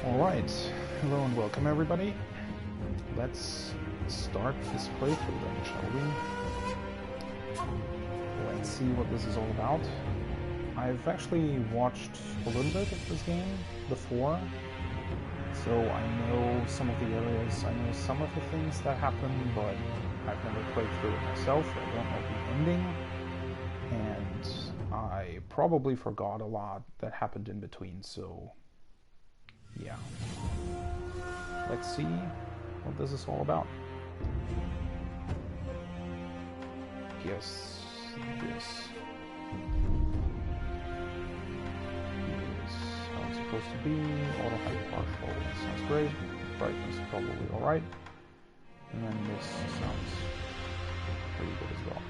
Alright, hello and welcome everybody. Let's start this playthrough then, shall we? Let's see what this is all about. I've actually watched a little bit of this game before, so I know some of the areas, I know some of the things that happen, but I've never played through it myself. I don't know the ending, and I probably forgot a lot that happened in between, so yeah. Let's see what this is all about. Yes, this is how it's supposed to be. Auto height partial sounds great. Brightness probably alright. And then this sounds pretty good as well.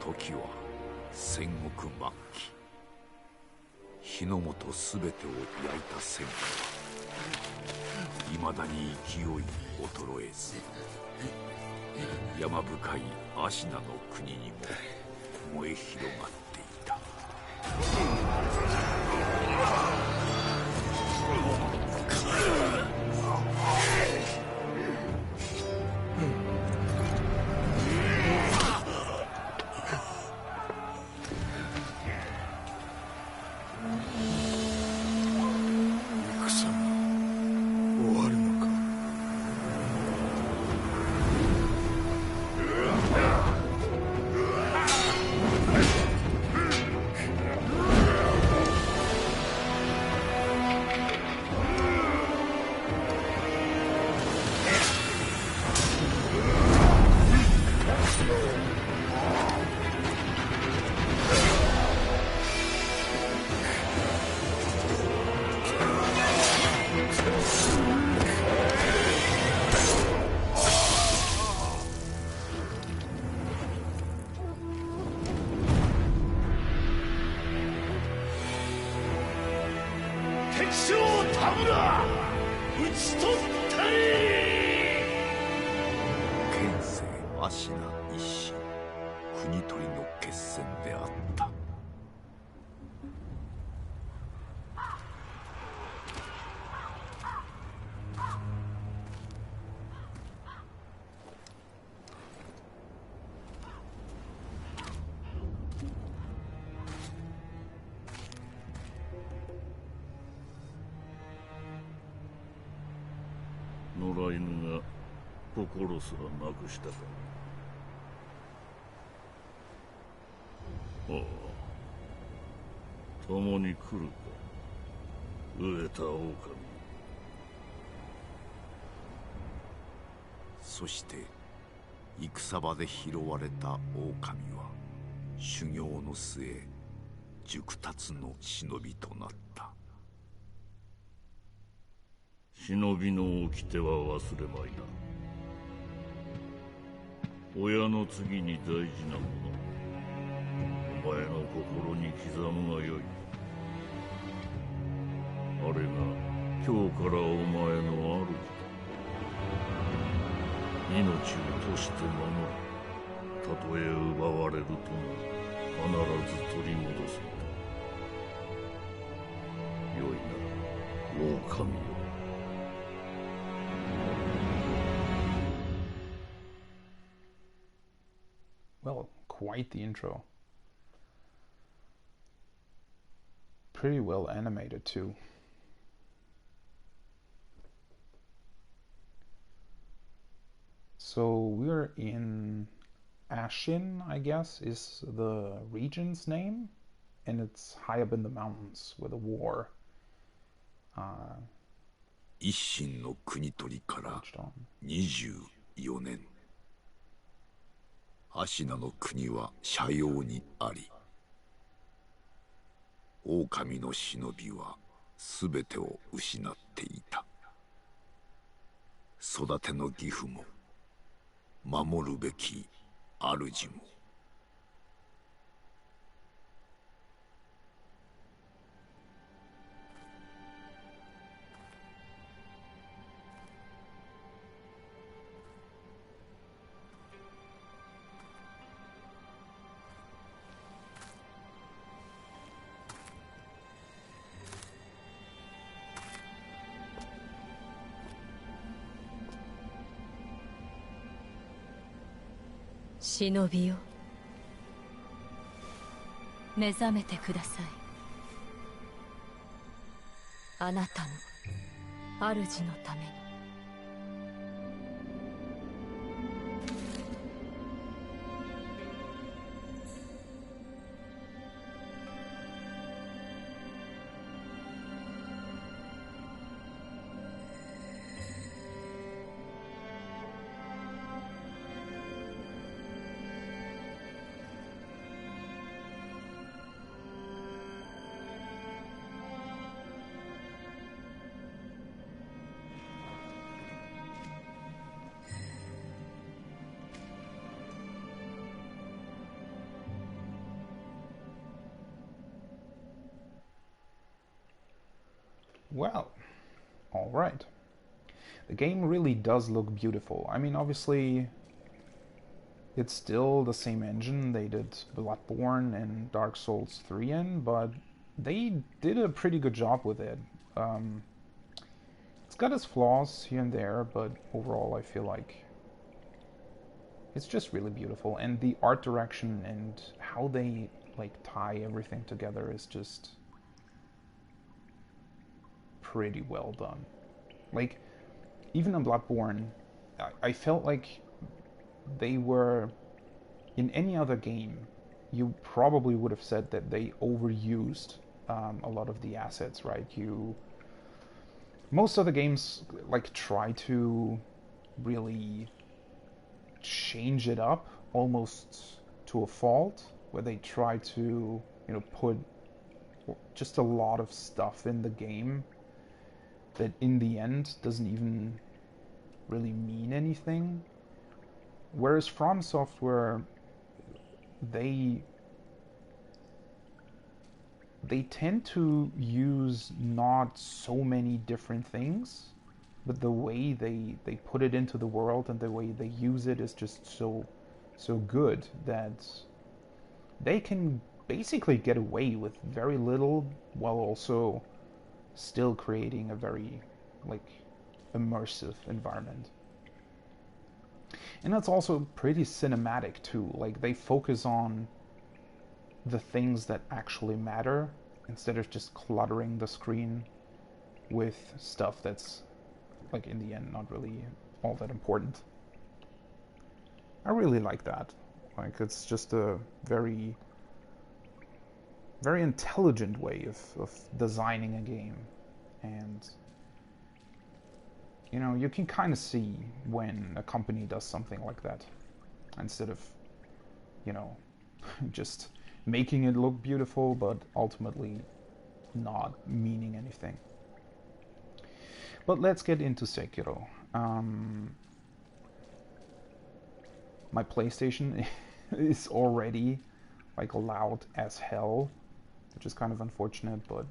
時は戦国末期、日の本すべてを焼いた戦火はいまだに勢い衰えず、山深い芦名の国にも燃え広がっていた。野良犬が心すらなくしたか。ああ、共に来るか、飢えた狼。そして戦場で拾われた狼は修行の末熟達の忍びとなった。忍びの掟は忘れまいな。親の次に大事なもの、お前の心に刻むがよい。あれが今日からお前の主だ。命を賭して守る。たとえ奪われるとも必ず取り戻すのだ。よいな、狼よ。Well, quite the intro. Pretty well animated too. So we're in Ashin, I guess, is the region's name, and it's high up in the mountains with a war. 一心の国取りから24年。芦名の国は斜陽にあり、狼の忍びはすべてを失っていた。育ての義父も守るべき主も。忍びよ、目覚めてください。あなたの主のために。Well, alright. The game really does look beautiful. I mean, obviously, it's still the same engine they did Bloodborne and Dark Souls 3 in, but they did a pretty good job with it. It's got its flaws here and there, but overall I feel like it's just really beautiful. And the art direction and how they like tie everything together is just pretty well done. Like, even in Bloodborne, I felt like they were, in any other game, you probably would have said that they overused a lot of the assets, right? Most other games like try to really change it up almost to a fault, where they try to, put just a lot of stuff in the game that in the end doesn't even really mean anything. Whereas From Software, they tend to use not so many different things, but the way they put it into the world and the way they use it is just so good that they can basically get away with very little while also still creating a very like immersive environment. And that's also pretty cinematic too. Like, they focus on the things that actually matter instead of just cluttering the screen with stuff that's, like, in the end not really all that important. I really like that. Like, it's just a very intelligent way of designing a game. And you can kind of see when a company does something like that, instead of just making it look beautiful but ultimately not meaning anything. But let's get into Sekiro. My PlayStation is already like loud as hell, which is kind of unfortunate, but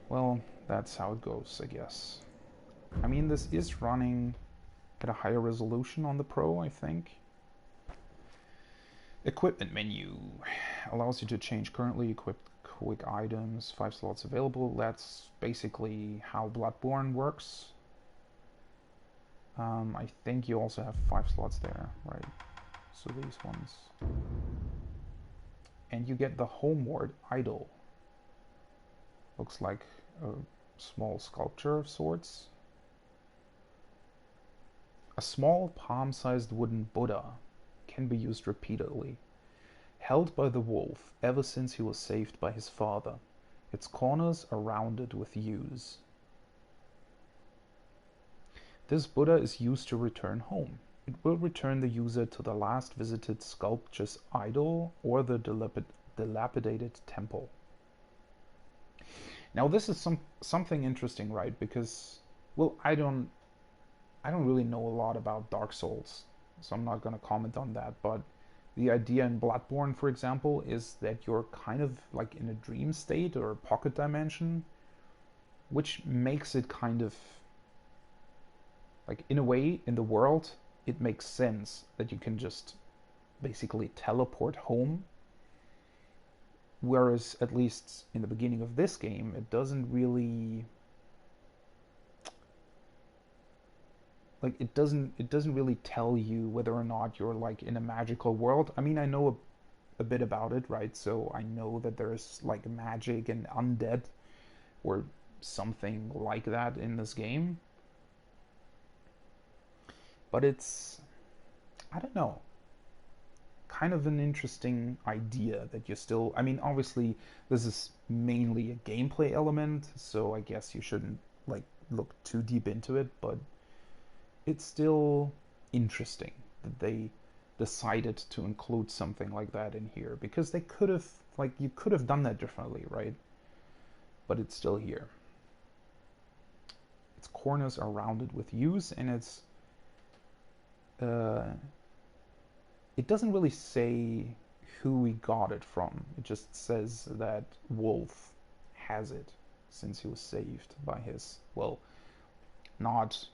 well, that's how it goes, I guess. I mean, this is running at a higher resolution on the Pro, I think. Equipment menu allows you to change currently equipped quick items, 5 slots available. That's basically how Bloodborne works. I think you also have 5 slots there, right? So these ones. And you get the homeward idol. Looks like a small sculpture of sorts. A small palm-sized wooden Buddha can be used repeatedly. Held by the wolf ever since he was saved by his father. Its corners are rounded with yews. This Buddha is used to return home. It will return the user to the last visited sculpture's idol or the dilapidated temple. Now this is something interesting, right? Because, well, I don't really know a lot about Dark Souls, so I'm not going to comment on that, but the idea in Bloodborne, for example, is that you're kind of like in a dream state or a pocket dimension, which makes it kind of like, in a way, in the world, it makes sense that you can just basically teleport home. Whereas, at least in the beginning of this game, it doesn't really... like it doesn't really tell you whether or not you're like in a magical world. I mean, I know a bit about it, right? So I know that there's like magic and undead or something like that in this game. But it's, I don't know, kind of an interesting idea that you're still, I mean, obviously this is mainly a gameplay element, so I guess you shouldn't like look too deep into it, but it's still interesting that they decided to include something like that in here, because they could have, like, you could have done that differently, right? But it's still here. Its corners are rounded with yews, and it doesn't really say who we got it from. It just says that Wolf has it since he was saved by his, well, not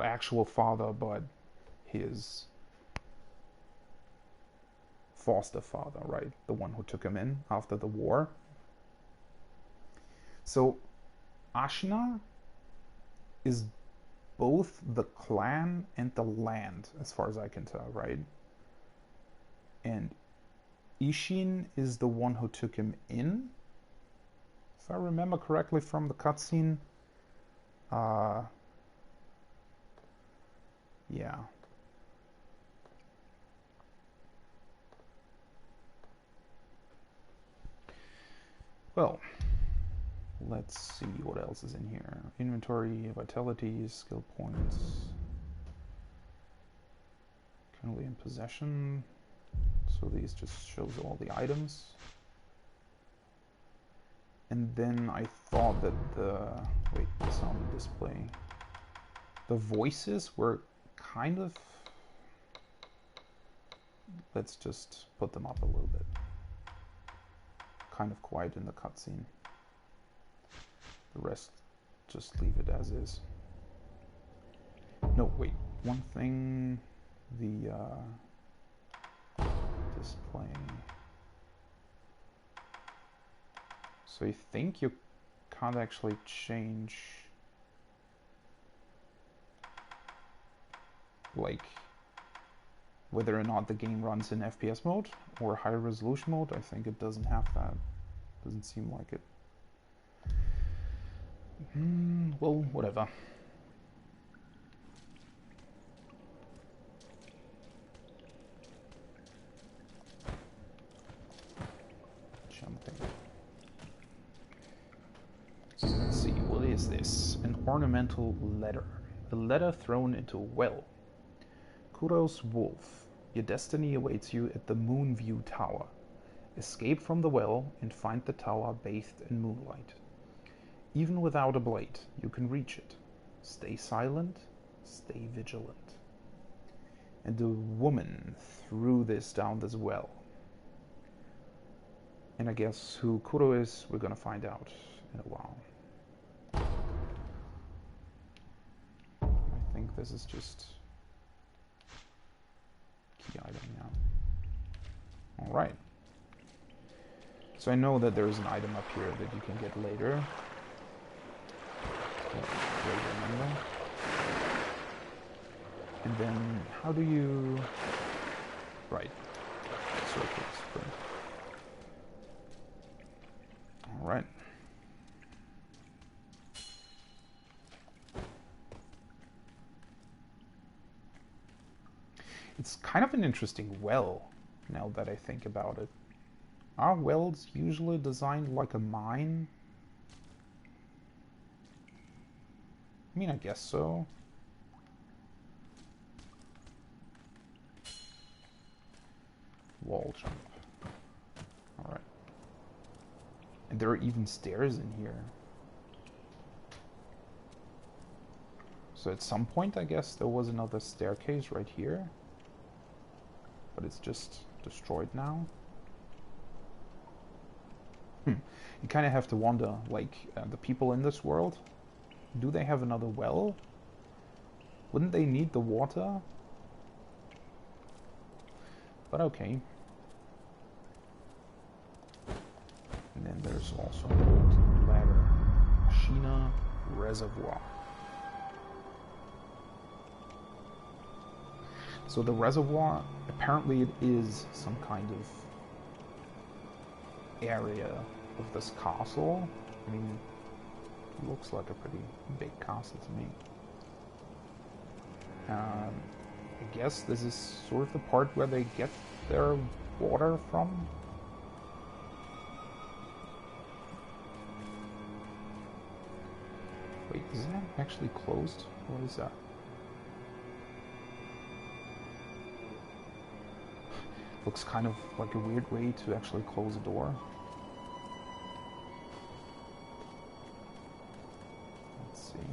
actual father, but his foster father, right? The one who took him in after the war. So Ashina is both the clan and the land, as far as I can tell, right? And Ishin is the one who took him in, if I remember correctly from the cutscene. Yeah. Well, let's see what else is in here. Inventory, vitality, skill points. Currently in possession. So these just shows all the items. And then I thought that the sound display, the voices were kind of, let's just put them up a little bit. Kind of quiet in the cutscene. The rest, just leave it as is. No, wait, one thing, the display. So you think you can't actually change, like, whether or not the game runs in FPS mode or higher resolution mode. I think it doesn't have that. Doesn't seem like it. Well, whatever. Jumping. Let's see, what is this? An ornamental letter. A letter thrown into a well. Kuros Wolf, your destiny awaits you at the Moonview Tower. Escape from the well and find the tower bathed in moonlight. Even without a blade, you can reach it. Stay silent, stay vigilant. And the woman threw this down this well. And I guess who Kuro is, we're gonna find out in a while. I think this is just key item now. Alright. So I know that there's an item up here that you can get later. Remember. And then how do you... Right. Circle sprint. Alright. It's kind of an interesting well, now that I think about it. Are wells usually designed like a mine? I mean, I guess so. Wall jump. Alright. And there are even stairs in here. So at some point, I guess, there was another staircase right here. But it's just destroyed now. You kind of have to wonder, like, the people in this world, do they have another well? Wouldn't they need the water? But okay. And then there's also an old ladder. Ashina Reservoir. So the reservoir, apparently it is some kind of area of this castle. I mean, it looks like a pretty big castle to me. I guess this is sort of the part where they get their water from. Wait, is that actually closed? What is that? Looks kind of like a weird way to actually close a door. Let's see.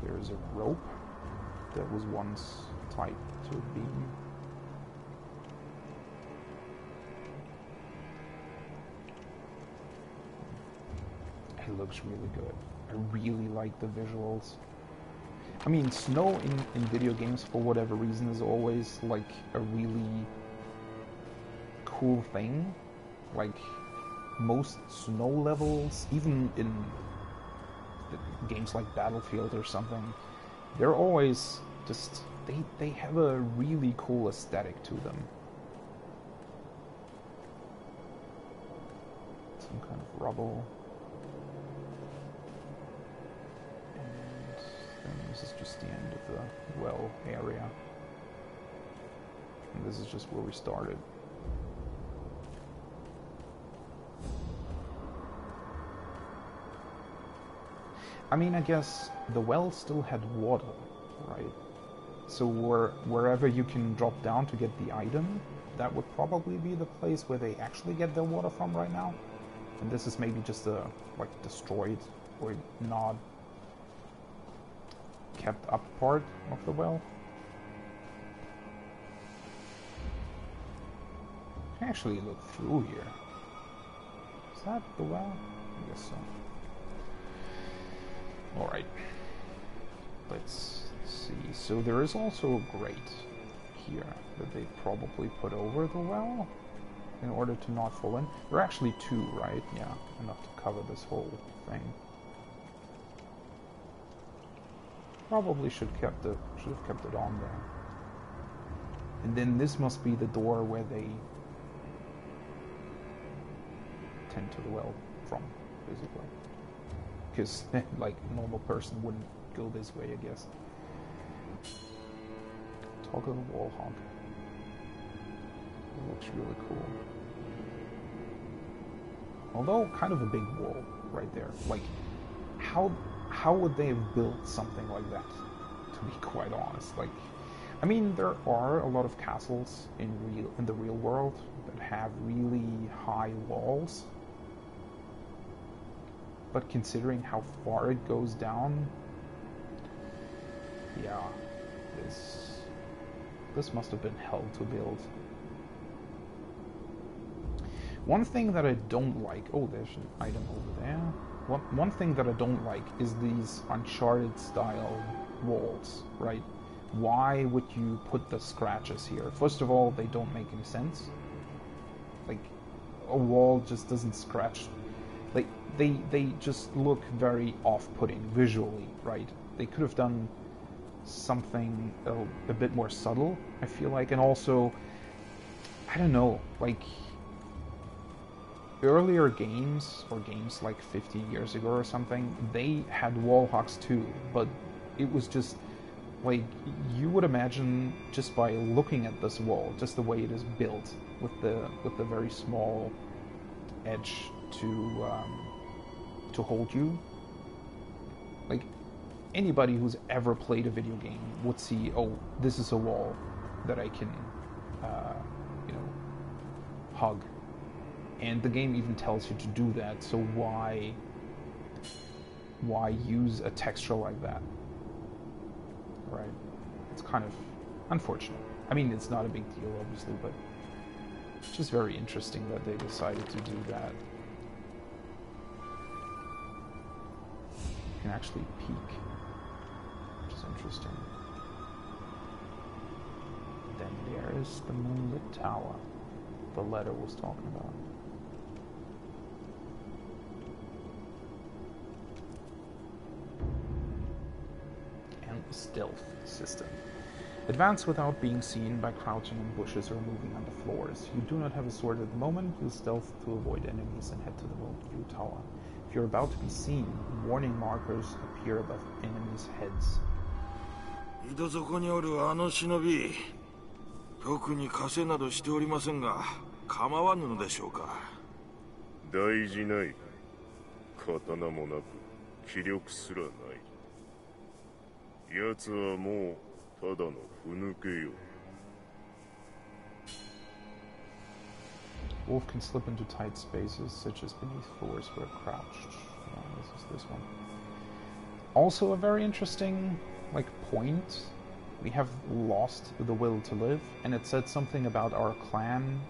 There's a rope that was once tied to a beam. It looks really good. I really like the visuals. I mean, snow in video games, for whatever reason, is always like a really cool thing. Like, most snow levels, even in games like Battlefield or something, they're always just, they have a really cool aesthetic to them. Some kind of rubble. This is just the end of the well area. And this is just where we started. I mean, I guess the well still had water, right? So wherever you can drop down to get the item, that would probably be the place where they actually get their water from right now. And this is maybe just a, like, destroyed or not kept up part of the well. I can actually look through here. Is that the well? I guess so. Alright. Let's see. So there is also a grate here that they probably put over the well in order to not fall in. There are actually two, right? Yeah, enough to cover this whole thing. Probably should have kept it on there. And then this must be the door where they tend to the well from, basically. Because, like, a normal person wouldn't go this way, I guess. Toggle wall hog. It looks really cool. Although, kind of a big wall right there. Like, how would they have built something like that, to be quite honest? Like, I mean, there are a lot of castles in the real world that have really high walls, but considering how far it goes down, yeah, this must have been hell to build. One thing that I don't like, oh, there's an item over there. One thing that I don't like is these Uncharted style walls, right? Why would you put the scratches here? First of all, they don't make any sense. Like, a wall just doesn't scratch. Like, they just look very off-putting visually, right? They could have done something a bit more subtle, I feel like. And also, I don't know, like, earlier games, or games like 50 years ago or something, they had wall hacks too, but it was just, like, you would imagine just by looking at this wall, just the way it is built, with the very small edge to hold you. Like, anybody who's ever played a video game would see, oh, this is a wall that I can, you know, hug. And the game even tells you to do that, so why use a texture like that? Right? It's kind of unfortunate. I mean, it's not a big deal, obviously, but it's just very interesting that they decided to do that. You can actually peek, which is interesting. Then there is the moonlit tower the letter was talking about. stealth system. Advance without being seen by crouching in bushes or moving on the floors. You do not have a sword at the moment. Use stealth to avoid enemies and head to the remote view tower. If you're about to be seen, warning markers appear above enemies' heads. 井戸底におるあの忍び、特に稼などしておりませんが、構わぬのでしょうか。大事ない。刀もなく気力すらない。奴はもうただのふぬけよ。Wolf can slip into tight spaces, such as beneath floors where crouched. Yeah, this is this one. Also a very interesting, point. We have lost the will to live, and it said something about our clan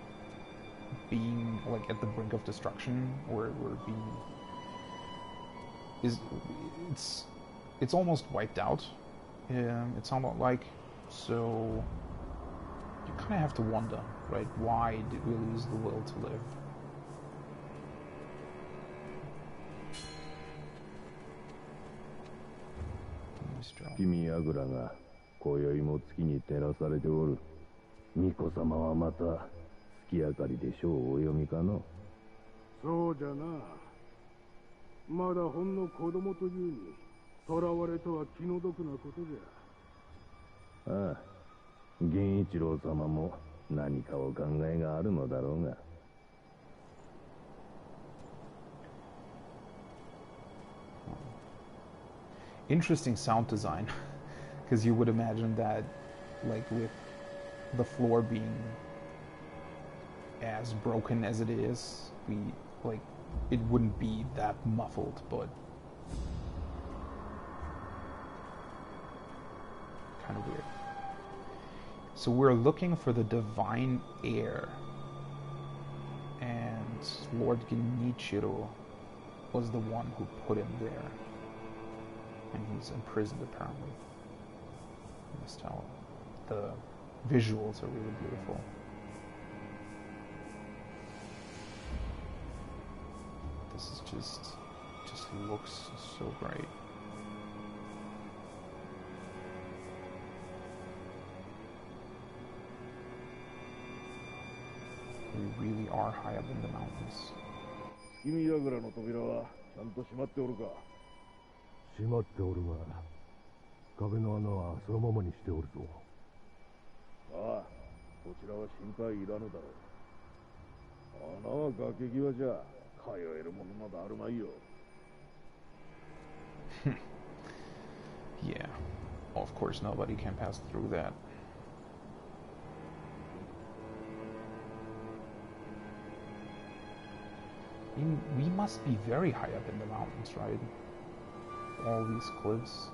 being, at the brink of destruction, or we're being... It's almost wiped out. It's somewhat so you kind of have to wonder, right? Why did we lose the will to live? Kimi Aguraが今宵も月に照らされておる。巫女様はまた月明かりで書をお読みかの。そうじゃな。まだほんの子供というに、囚われとは気の毒なことじゃ。ああ、源一郎様も何かお考えがあるのだろうが。Interesting sound design, because you would imagine that, with the floor being as broken as it is, it wouldn't be that muffled, but kind of weird. So we're looking for the divine heir, and Lord Genichiro was the one who put him there. And he's imprisoned, apparently, in this tower. The visuals are really beautiful. This is just looks so great. We really are high up in the mountains. 君櫓の扉はちゃんと閉まっておるか。閉まっておるが、壁の穴はそのままにしておるぞ。ああ、こちらは心配いらぬだろう。穴は崖際じゃ通えるものなどあるまいよ。Yeah, well, of course nobody can pass through that. I mean, we must be very high up in the mountains, right? All these cliffs.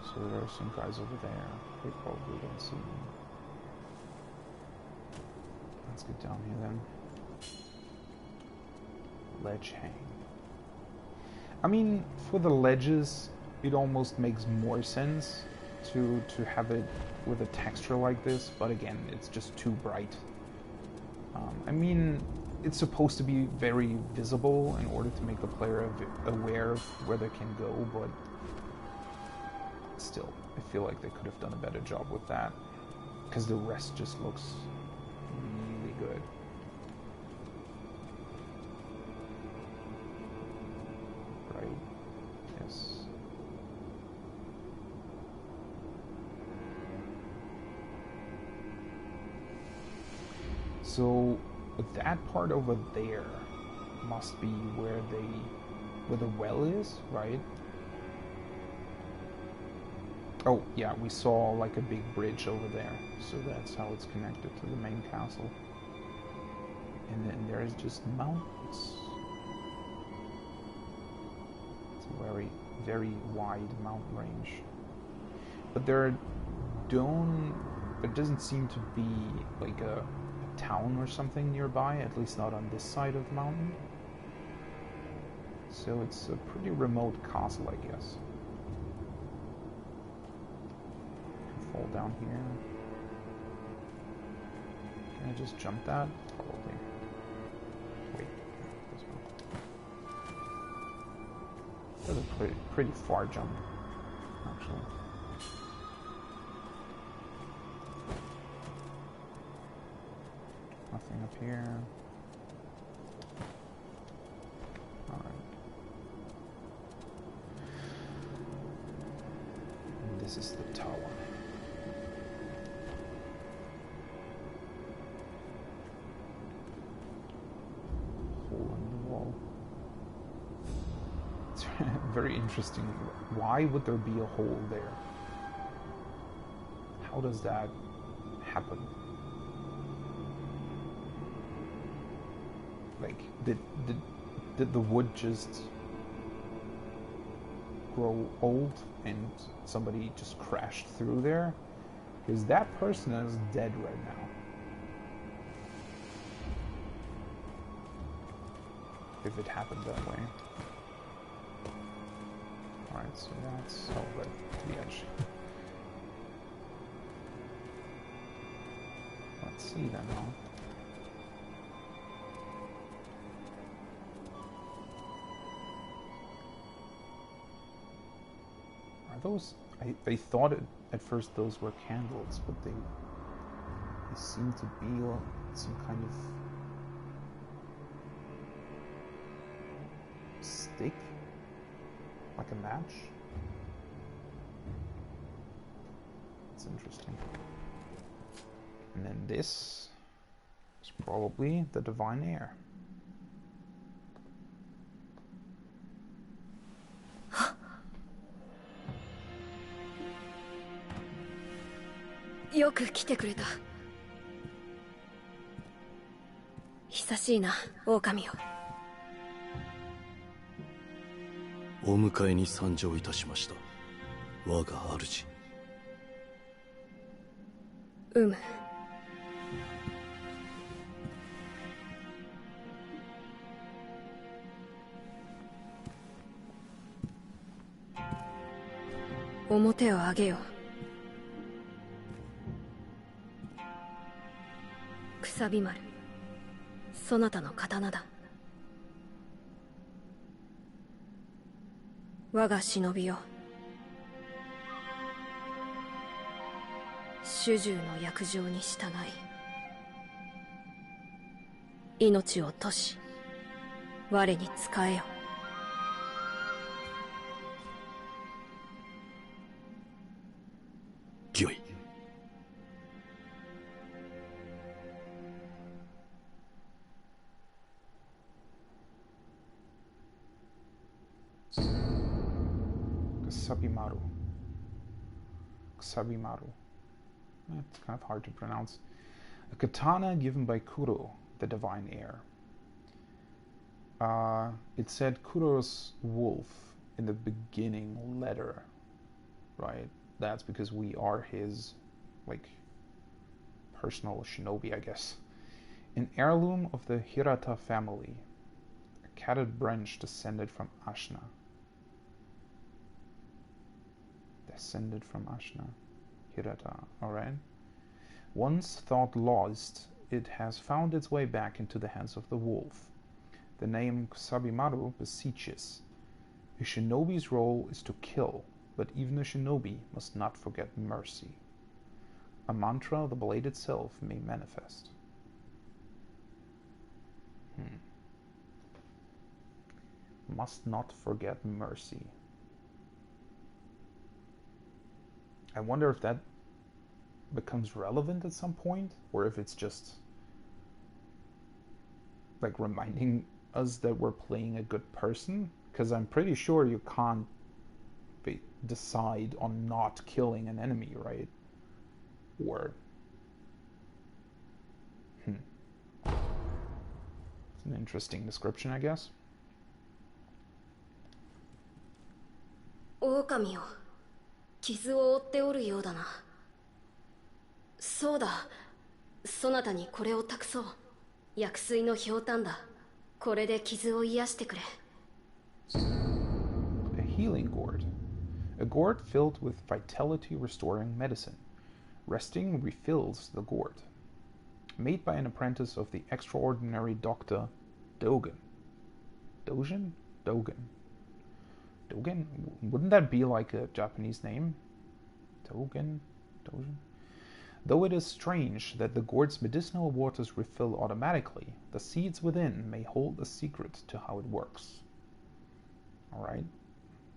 So there are some guys over there. They probably don't see me. Let's get down here then. Ledge hang. I mean, for the ledges, it almost makes more sense to have it with a texture like this, but again, it's just too bright. I mean, it's supposed to be very visible in order to make the player aware of where they can go, but still, I feel like they could have done a better job with that, because the rest just looks really good. Right? Yes. So that part over there must be where the well is, right? Oh, yeah, we saw like a big bridge over there, so that's how it's connected to the main castle. And then there's just mountains. It's a very, very wide mountain range. But there doesn't seem to be like a town or something nearby, at least not on this side of the mountain. So it's a pretty remote castle, I guess. Fall down here. Can I just jump that? Probably. Wait, this one. That's a pretty far jump, actually. Nothing up here. Alright. And this is the tower. Hole in the wall. It's very interesting. Why would there be a hole there? How does that happen? Like, did the wood just grow old and somebody just crashed through there? Because that person is dead right now. If it happened that way. Alright, so that's over to the edge. Let's see then now. Those, I thought at first those were candles, but they seem to be some kind of stick, like a match. It's interesting. And then this is probably the divine air.よく来てくれた。久しいな、狼よ。お迎えに参上いたしました。我が主。表を上げよ。くさび丸、そなたの刀だ。我が忍びよ。主従の約定に従い、命を賭し、我に仕えよ。御意。Kusabimaru. Kusabimaru. It's kind of hard to pronounce. A katana given by Kuro, the divine heir. It said Kuro's wolf in the beginning letter, right? That's because we are his, like, personal shinobi, I guess. An heirloom of the Hirata family. A catted branch descended from Ashna. Descended from Ashna. Hirata, alright. Once thought lost, it has found its way back into the hands of the wolf. The name Kusabimaru beseeches. A shinobi's role is to kill, but even a shinobi must not forget mercy. A mantra the blade itself may manifest. Must not forget mercy. I wonder if that becomes relevant at some point, or if it's just like reminding us that we're playing a good person, because I'm pretty sure you can't decide on not killing an enemy, right? Or it's an interesting description, I guess. 狼よ、傷を負っておるようだな。そうだ、そなたにこれを託そう。薬水のひょうたんだ。これで傷を癒してくれ。A healing gourd. A gourd filled with vitality-restoring medicine. Resting refills the gourd. Made by an apprentice of the extraordinary Dr. Dogen. Dogen? Dogen. Dogen? Wouldn't that be like a Japanese name? Dogen? Dogen? Though it is strange that the gourd's medicinal waters refill automatically, the seeds within may hold a secret to how it works. Alright.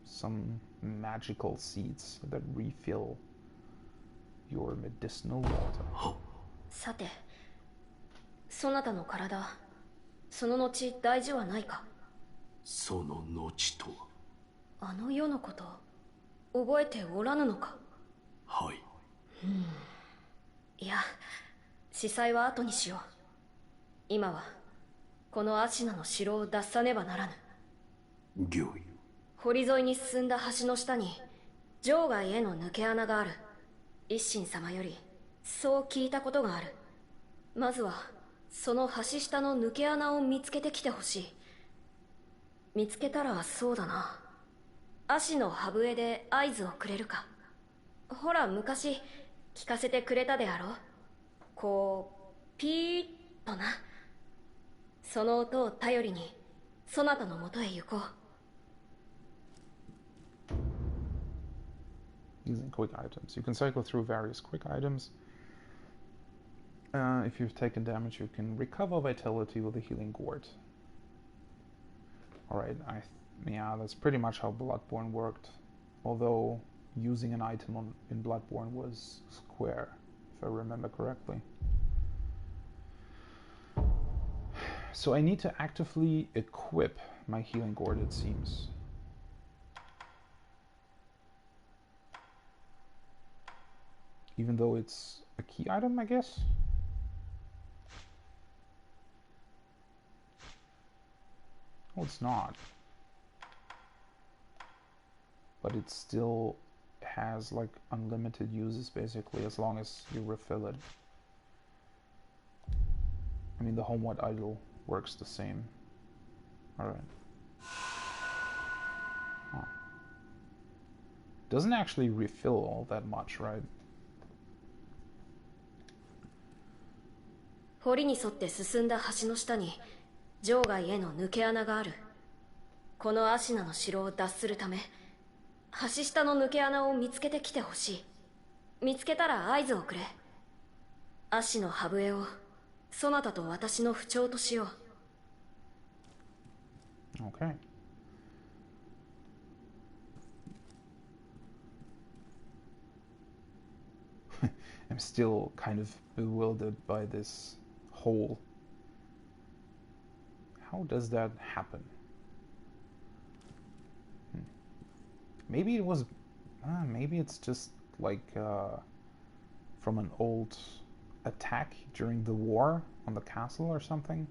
Some magical seeds that refill your medicinal water. さて、そなたの体、その後大事はないか？その後とは？あの世のこと、覚えておらぬのか？はい。いや、司祭は後にしよう。今は、このアシナの城を脱さねばならぬ。御意。堀沿いに進んだ橋の下に、場外への抜け穴がある。一心様より、そう聞いたことがある。まずは、その橋下の抜け穴を見つけてきてほしい。見つけたらそうだな。足の歯笛で合図をくれるか。ほら、昔、聞かせてくれたであろう。こう、ピーッとな。その音を頼りに、そなたのもとへ行こう。Using quick items. You can cycle through various quick items. If you've taken damage, you can recover vitality with a healing gourd. Alright, yeah, that's pretty much how Bloodborne worked. Although using an item in Bloodborne was square, if I remember correctly. So I need to actively equip my healing gourd, it seems. Even though it's a key item, I guess? Oh, it's not. But it still has like unlimited uses basically, as long as you refill it. I mean, the homeward idol works the same. Alright. Huh. Doesn't actually refill all that much, right? 堀に沿って進んだ橋の下に場外への抜け穴がある。このアシナの城を脱するため、橋下の抜け穴を見つけてきてほしい。見つけたら合図をくれ。アシの歯笛をそなたと私の不調としよう。Okay. I'm still kind of bewildered by this hole. How does that happen? Maybe it was... maybe it's just like from an old attack during the war on the castle or something.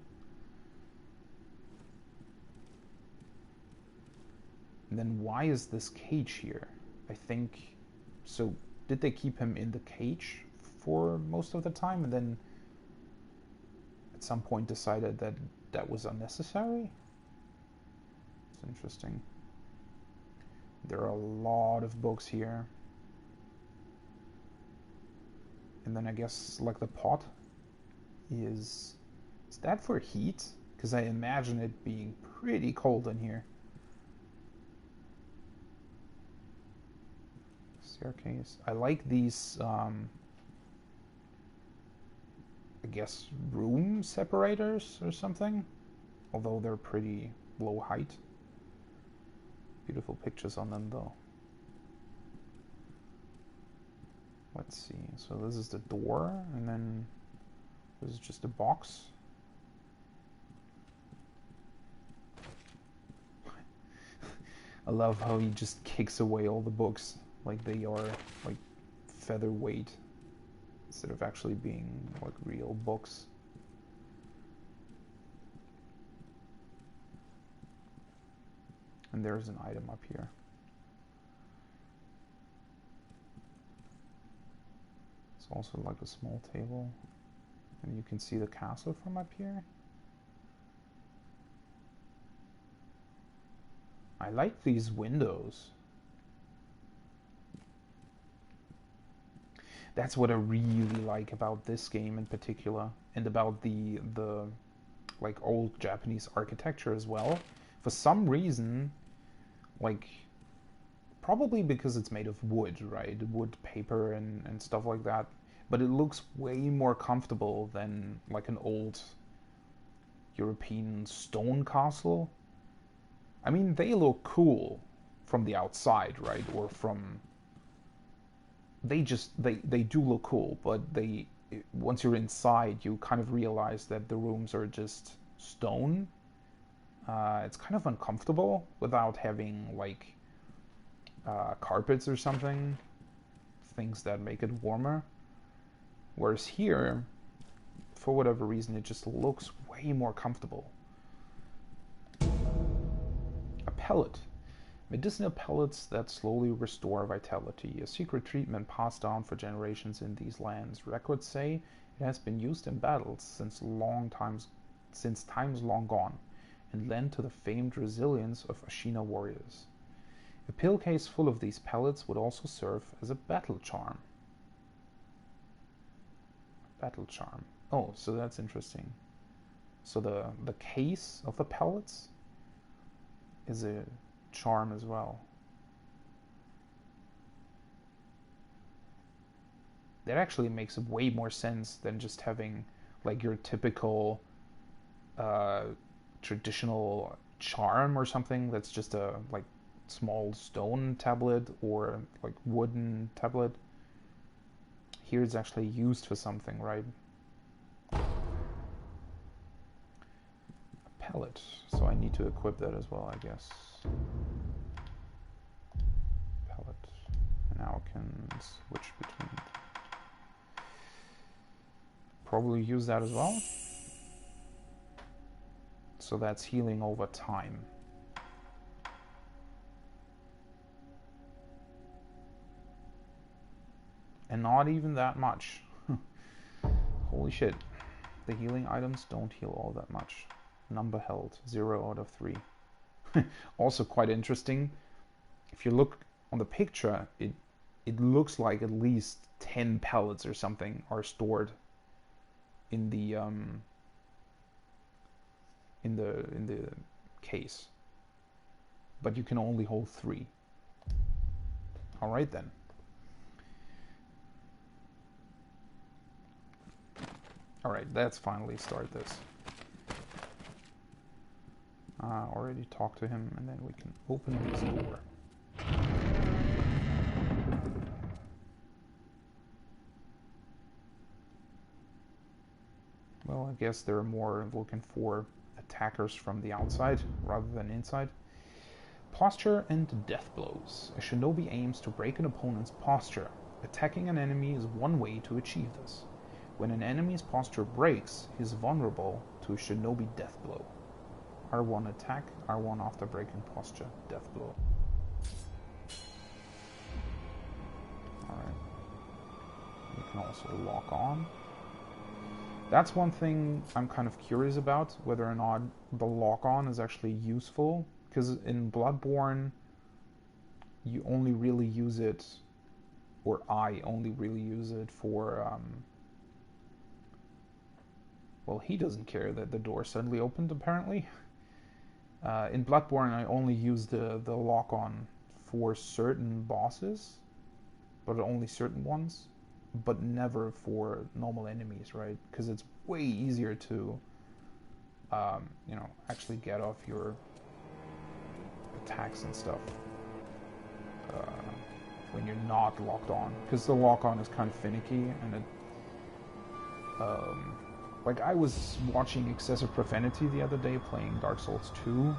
And then why is this cage here? I think... So, did they keep him in the cage for most of the time and then at some point decided that that was unnecessary? It's interesting. There are a lot of books here. And then I guess like the pot is that for heat? Because I imagine it being pretty cold in here. Staircase. I like these I guess room separators or something, although they're pretty low height. Beautiful pictures on them though. Let's see, so this is the door, and then this is just a box. I love how he just kicks away all the books like they are like featherweight instead of actually being like real books. And there's an item up here. It's also like a small table. And you can see the castle from up here. I like these windows. That's what I really like about this game in particular, and about the like old Japanese architecture as well. For some reason, like Probably because it's made of wood, right? Wood, paper, and stuff like that. But it looks way more comfortable than like an old European stone castle. I mean, they look cool from the outside, right? Or from... They do look cool, but once you're inside, you kind of realize that the rooms are just stone. It's kind of uncomfortable without having, like, carpets or something. Things that make it warmer. Whereas here, for whatever reason, it just looks way more comfortable. A pellet. Medicinal pellets that slowly restore vitality. A secret treatment passed down for generations in these lands. Records say it has been used in battles since times long gone, and lent to the famed resilience of Ashina warriors. A pill case full of these pellets would also serve as a battle charm. Battle charm. Oh, so that's interesting. So the case of the pellets is a charm as well. That actually makes way more sense than just having like your typical traditional charm or something that's just a like small stone tablet or like wooden tablet. Here it's actually used for something, right? A pellet. So I need to equip that as well, I guess. Pellet. And now I can switch between. Probably use that as well. So that's healing over time. And not even that much. Holy shit. The healing items don't heal all that much. Number held, 0 out of 3. Also quite interesting. If you look on the picture, it looks like at least 10 pellets or something are stored in the case. But you can only hold 3. Alright then. Alright, let's finally start this. Already talked to him, and then we can open this door. Well, I guess they're more looking for attackers from the outside rather than inside. Posture and death blows. A shinobi aims to break an opponent's posture. Attacking an enemy is one way to achieve this. When an enemy's posture breaks, he is vulnerable to a shinobi death blow. R1 attack, R1 after breaking posture, death blow. Alright. You can also lock on. That's one thing I'm kind of curious about, whether or not the lock on is actually useful. Because in Bloodborne, you only really use it, or I only really use it for, well, he doesn't care that the door suddenly opened, apparently. In Bloodborne, I only use the lock-on for certain bosses, but only certain ones, but never for normal enemies, right? Because it's way easier to, you know, actually get off your attacks and stuff when you're not locked on. Because the lock-on is kind of finicky, and it... like, I was watching Excessive Profanity the other day playing Dark Souls 2,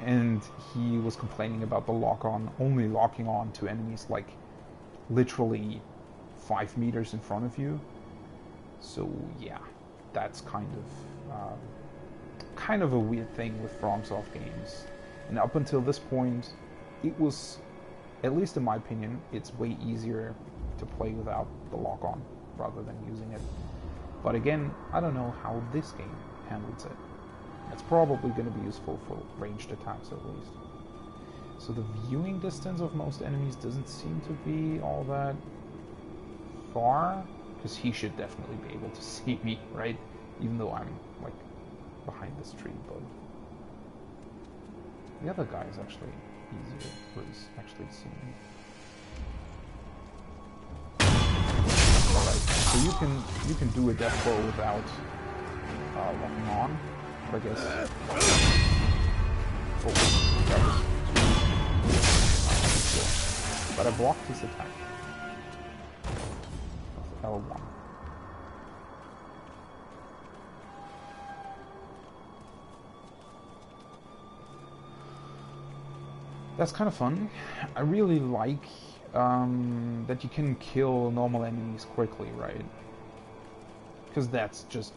and he was complaining about the lock-on only locking on to enemies, like, literally 5 meters in front of you. So, yeah, that's kind of a weird thing with FromSoft games. And up until this point, it was, at least in my opinion, it's way easier to play without the lock-on rather than using it. But again, I don't know how this game handles it. It's probably going to be useful for ranged attacks at least. So the viewing distance of most enemies doesn't seem to be all that far, because he should definitely be able to see me, right? Even though I'm, like, behind this tree, but... The other guy is actually easier, or is actually seen. Alright, so you can do a death blow without locking on, but I guess. Oh, that was too easy. But I blocked his attack. L1. That's kind of fun. I really like that you can kill normal enemies quickly, right? Because that's just,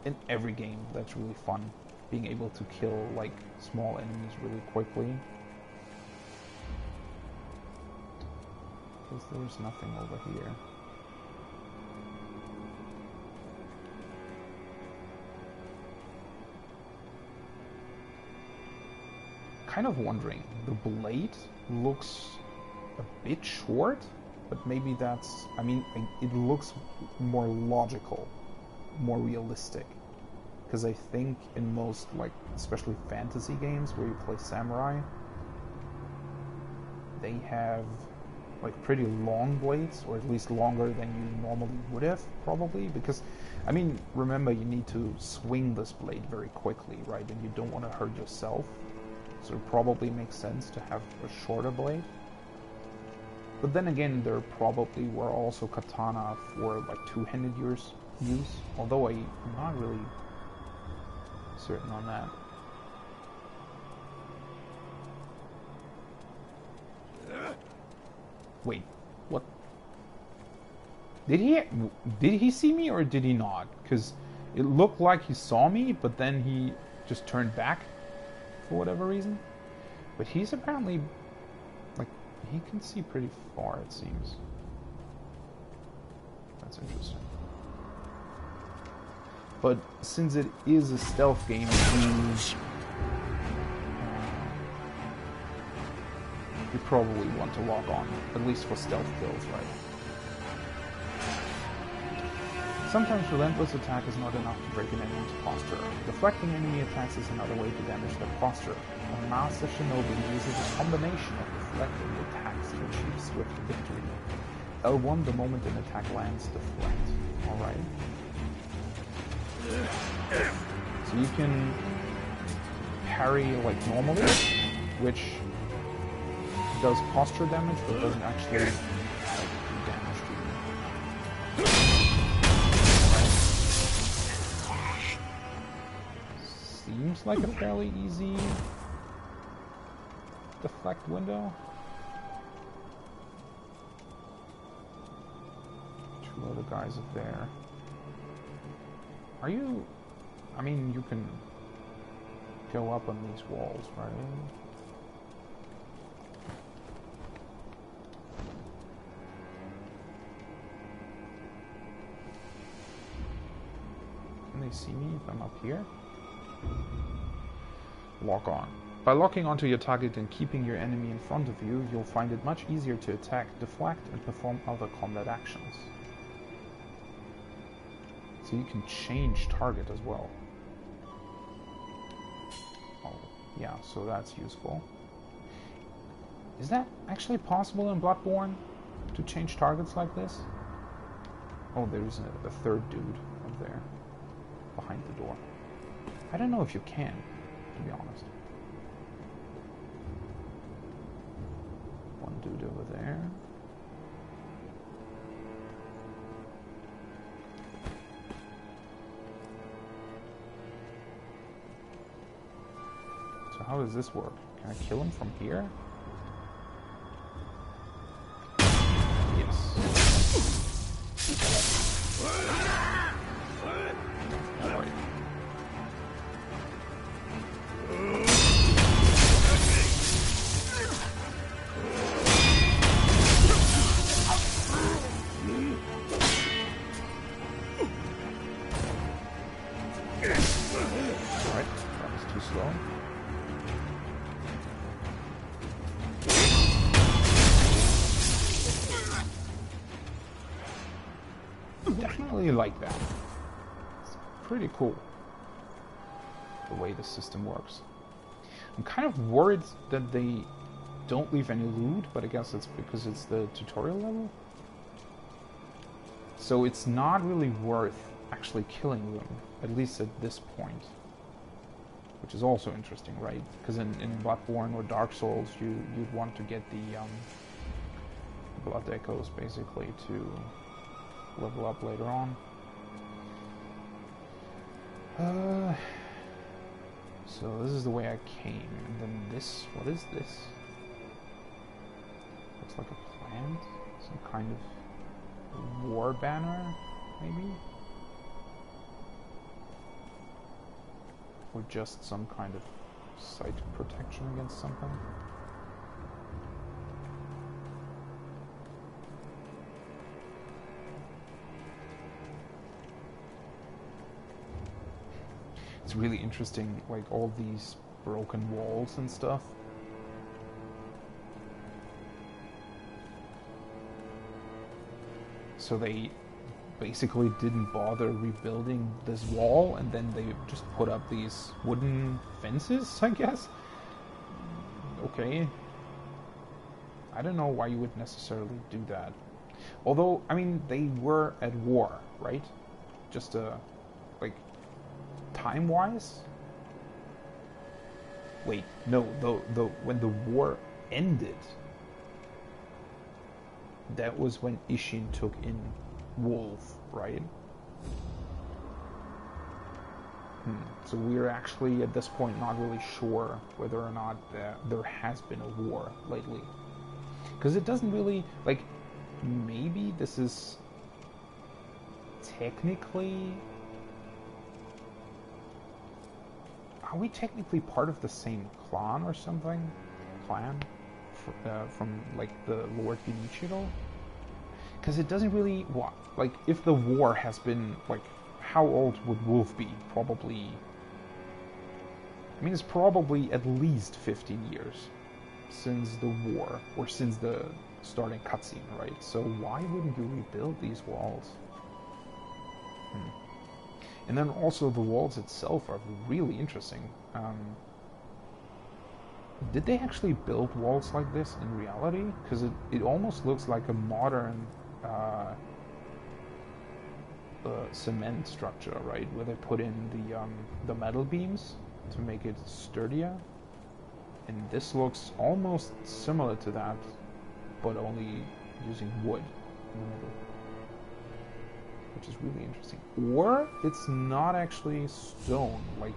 in every game, that's really fun. Being able to kill, like, small enemies really quickly. Because there's nothing over here. Kind of wondering, the blade looks a bit short, but maybe that's, I mean, it looks more logical, more realistic, because I think in most, like, especially fantasy games where you play samurai, they have like pretty long blades, or at least longer than you normally would have, probably, because, I mean, remember, you need to swing this blade very quickly, right, and you don't want to hurt yourself. So it probably makes sense to have a shorter blade. But then again, there probably were also katana for like two-handed use, although I'm not really certain on that. Wait, what? Did he see me or did he not? Because it looked like he saw me, but then he just turned back. For whatever reason, but he's apparently, like, he can see pretty far, it seems. That's interesting. But since it is a stealth game, you probably want to lock on, at least for stealth kills, right? Sometimes relentless attack is not enough to break an enemy's posture. Deflecting enemy attacks is another way to damage their posture. A master shinobi uses a combination of deflecting attacks to achieve swift victory. L1, the moment an attack lands, deflect. Alright. So you can parry like normally, which does posture damage, but doesn't actually do damage to you. Seems like a fairly easy deflect window. Two other guys up there. Are you... I mean, you can go up on these walls, right? Can they see me if I'm up here? Lock on. By locking onto your target and keeping your enemy in front of you, you'll find it much easier to attack, deflect, and perform other combat actions. So you can change target as well. Oh, yeah, so that's useful. Is that actually possible in Bloodborne? To change targets like this? Oh, there's a third dude up there. Behind the door. I don't know if you can, to be honest. One dude over there. So how does this work? Can I kill him from here? Yes. Alright. Alright, that was too slow. Definitely like that. It's pretty cool the way the system works. I'm kind of worried that they don't leave any loot, but I guess it's because it's the tutorial level. So it's not really worth actually killing them, at least at this point. Which is also interesting, right? Because in Bloodborne or Dark Souls, you'd want to get the blood echoes, basically, to level up later on. So this is the way I came, and then this, what is this? Looks like a plant? Some kind of war banner, maybe? Or just some kind of site protection against something? It's really interesting, like all these broken walls and stuff. So they basically didn't bother rebuilding this wall, and then they just put up these wooden fences, I guess? Okay. I don't know why you would necessarily do that. Although, I mean, they were at war, right? Just, like, time-wise? Wait, no, when the war ended, that was when Ishin took in Wolf, right? So we're actually, at this point, not really sure whether or not there has been a war lately. Because it doesn't really, like, maybe this is technically... Are we technically part of the same clan or something? Clan? From, like, the Lord Yunichiro? Because it doesn't really... What? Like, if the war has been, like, how old would Wolf be? Probably... I mean, it's probably at least 15 years since the war, or since the starting cutscene, right? So why wouldn't you rebuild these walls? And then also the walls itself are really interesting. Did they actually build walls like this in reality? Because it almost looks like a modern cement structure, right? Where they put in the metal beams to make it sturdier. And this looks almost similar to that, but only using wood in the middle. Which is really interesting. Or it's not actually stone. Like,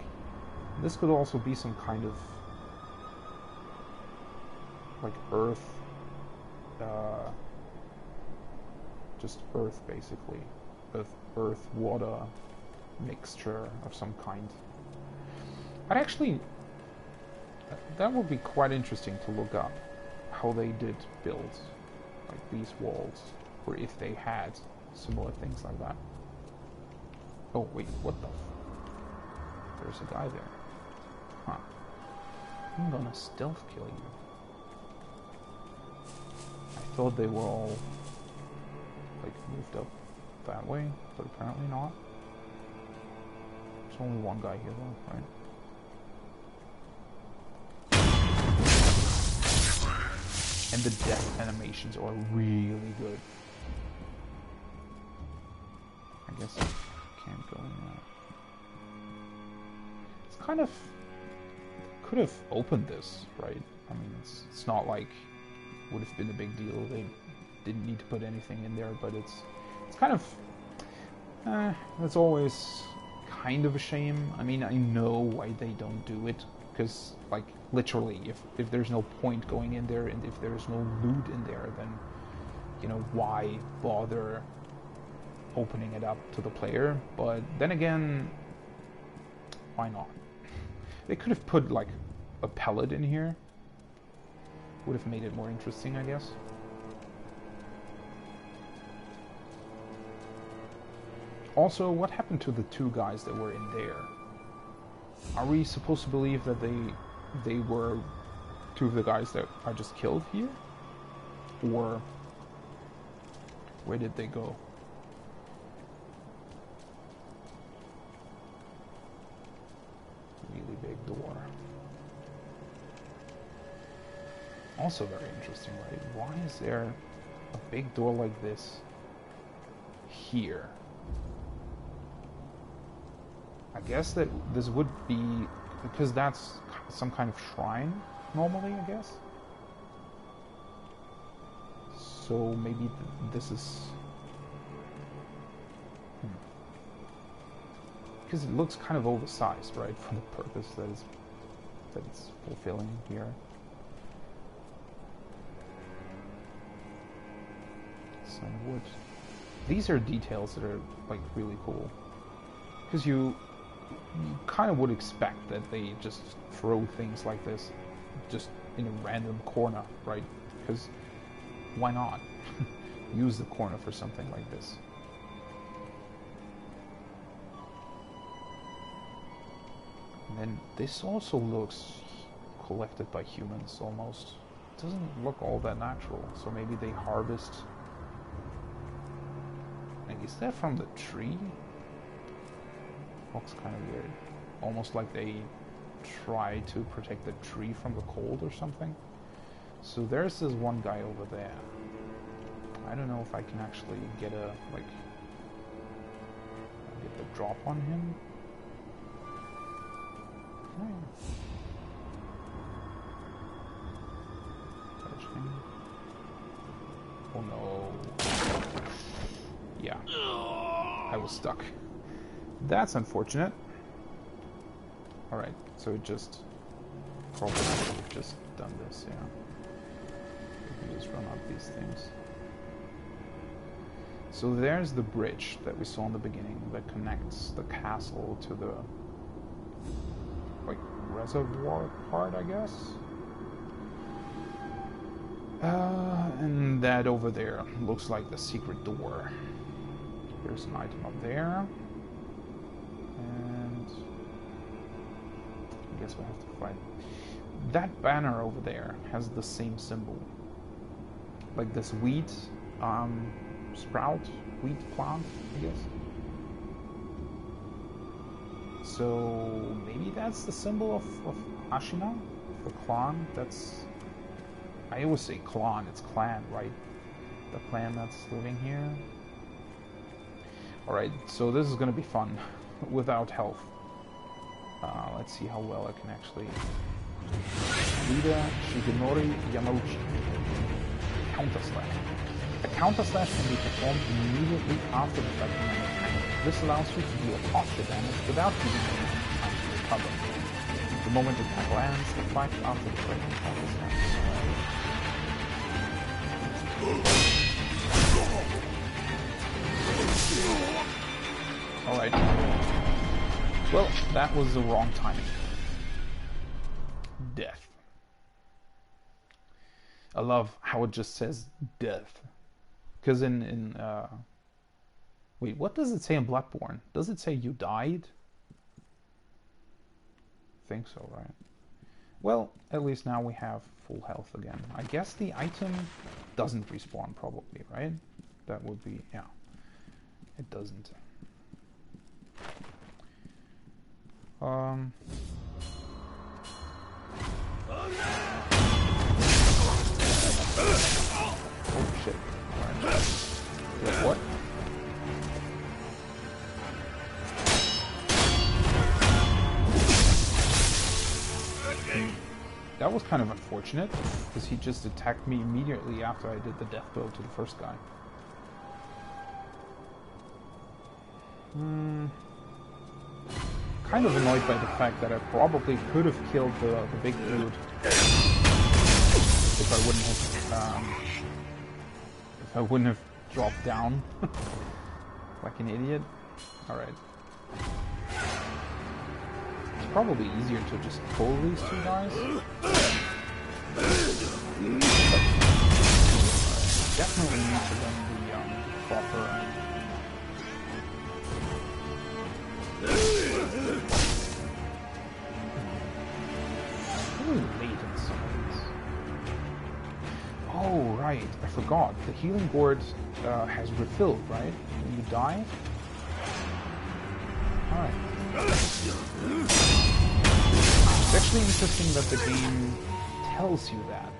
this could also be some kind of, like, earth, just earth, basically. Earth, water mixture of some kind. I'd actually, that would be quite interesting to look up how they did build, like, these walls, or if they had similar things like that. Oh, wait, what the There's a guy there. Huh. I'm gonna stealth kill you. I thought they were all, like, moved up that way, but apparently not. There's only one guy here though, right? And the death animations are really good. I guess I can't go in there. It's kind of... could have opened this, right? I mean, it's not like it would have been a big deal. They didn't need to put anything in there, but it's kind of... it's always kind of a shame. I mean, I know why they don't do it. Because, like, literally, if there's no point going in there, and if there's no loot in there, then, you know, why bother opening it up to the player? But then again, why not? They could have put, like, a pellet in here. Would have made it more interesting, I guess. Also, what happened to the two guys that were in there? Are we supposed to believe that they were two of the guys that I just killed here? Or where did they go? Really big door. Also very interesting, right? Why is there a big door like this here? I guess that this would be because that's some kind of shrine normally, I guess. So maybe this is because it looks kind of oversized, right, for the purpose that it's fulfilling here. Some wood. These are details that are like really cool because you kind of would expect that they just throw things like this just in a random corner, right? Because why not use the corner for something like this? And then this also looks collected by humans almost. It doesn't look all that natural, so maybe they harvest. Like, is that from the tree? Looks kind of weird. Almost like they try to protect the tree from the cold or something. So there's this one guy over there. I don't know if I can actually get a, like, get the drop on him. Touch him. Oh no. Yeah. I was stuck. That's unfortunate. Alright, so it just probably should have just done this, yeah. We can just run out these things. So there's the bridge that we saw in the beginning that connects the castle to the like reservoir part, I guess. And that over there looks like the secret door. There's an item up there. And I guess we'll have to find that banner over there has the same symbol. Like this wheat sprout, wheat plant, I guess. So maybe that's the symbol of Ashina, the clan. That's, I always say clan, it's clan, right? The clan that's living here. Alright, so this is gonna be fun without health. Let's see how well I can actually. Leader Shigenori Yamauchi. Counter slash. A counter slash can be performed immediately after the fighting an attack. This allows you to deal posture damage without giving any time to recover. The moment the attack lands, the fight after the fighting counter slash. Alright. Well, that was the wrong timing. Death. I love how it just says death. Because wait, what does it say in Bloodborne? Does it say you died? I think so, right? Well, at least now we have full health again. I guess the item doesn't respawn probably, right? That would be, yeah. It doesn't. Oh shit. Right. Wait, what? That was kind of unfortunate, because he just attacked me immediately after I did the death blow to the first guy. Kind of annoyed by the fact that I probably could have killed the big dude if I wouldn't have dropped down like an idiot. Alright. It's probably easier to just pull these two guys. Definitely need to run the proper. Really late in some of these. Oh right, I forgot. The healing gourd has refilled, right? When you die. Alright. It's actually interesting that the game tells you that.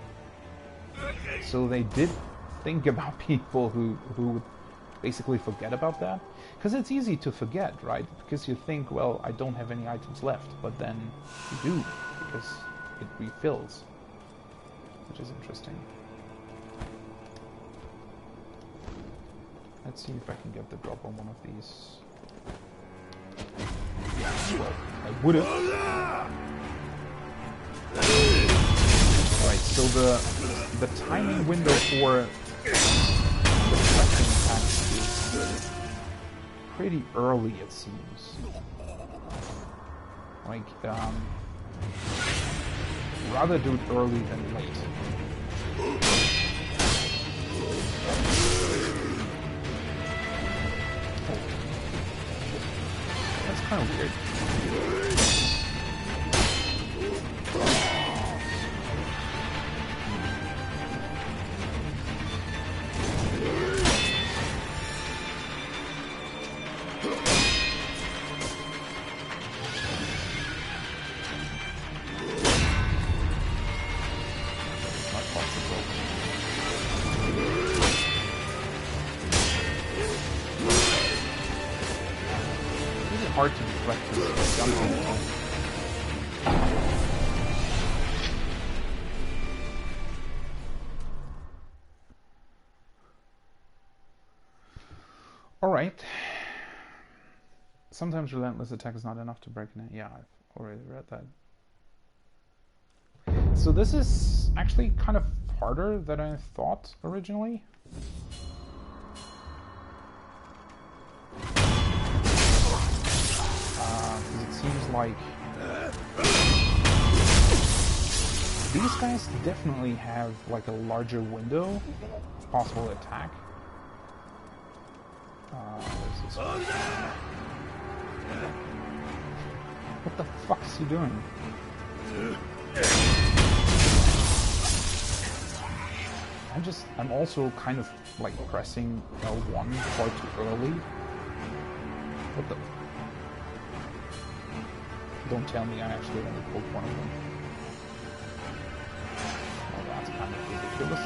So they did think about people who would basically forget about that. Because it's easy to forget, right? Because you think, well, I don't have any items left. But then you do, because it refills. Which is interesting. Let's see if I can get the drop on one of these. Well, I would've. Alright, so the timing window for the flexing attack is pretty early, it seems. Like, rather do it early than late. That's kind of weird. Not possible. It's hard to deflect this jumping. Alright. Sometimes relentless attack is not enough to break an... Yeah, I've already read that. So this is actually kind of harder than I thought originally. It seems like these guys definitely have like a larger window of possible attack. What the fuck is he doing? I'm also kind of like pressing L1 far too early. What the? Don't tell me I actually only pulled one of them. Oh, that's kind of ridiculous.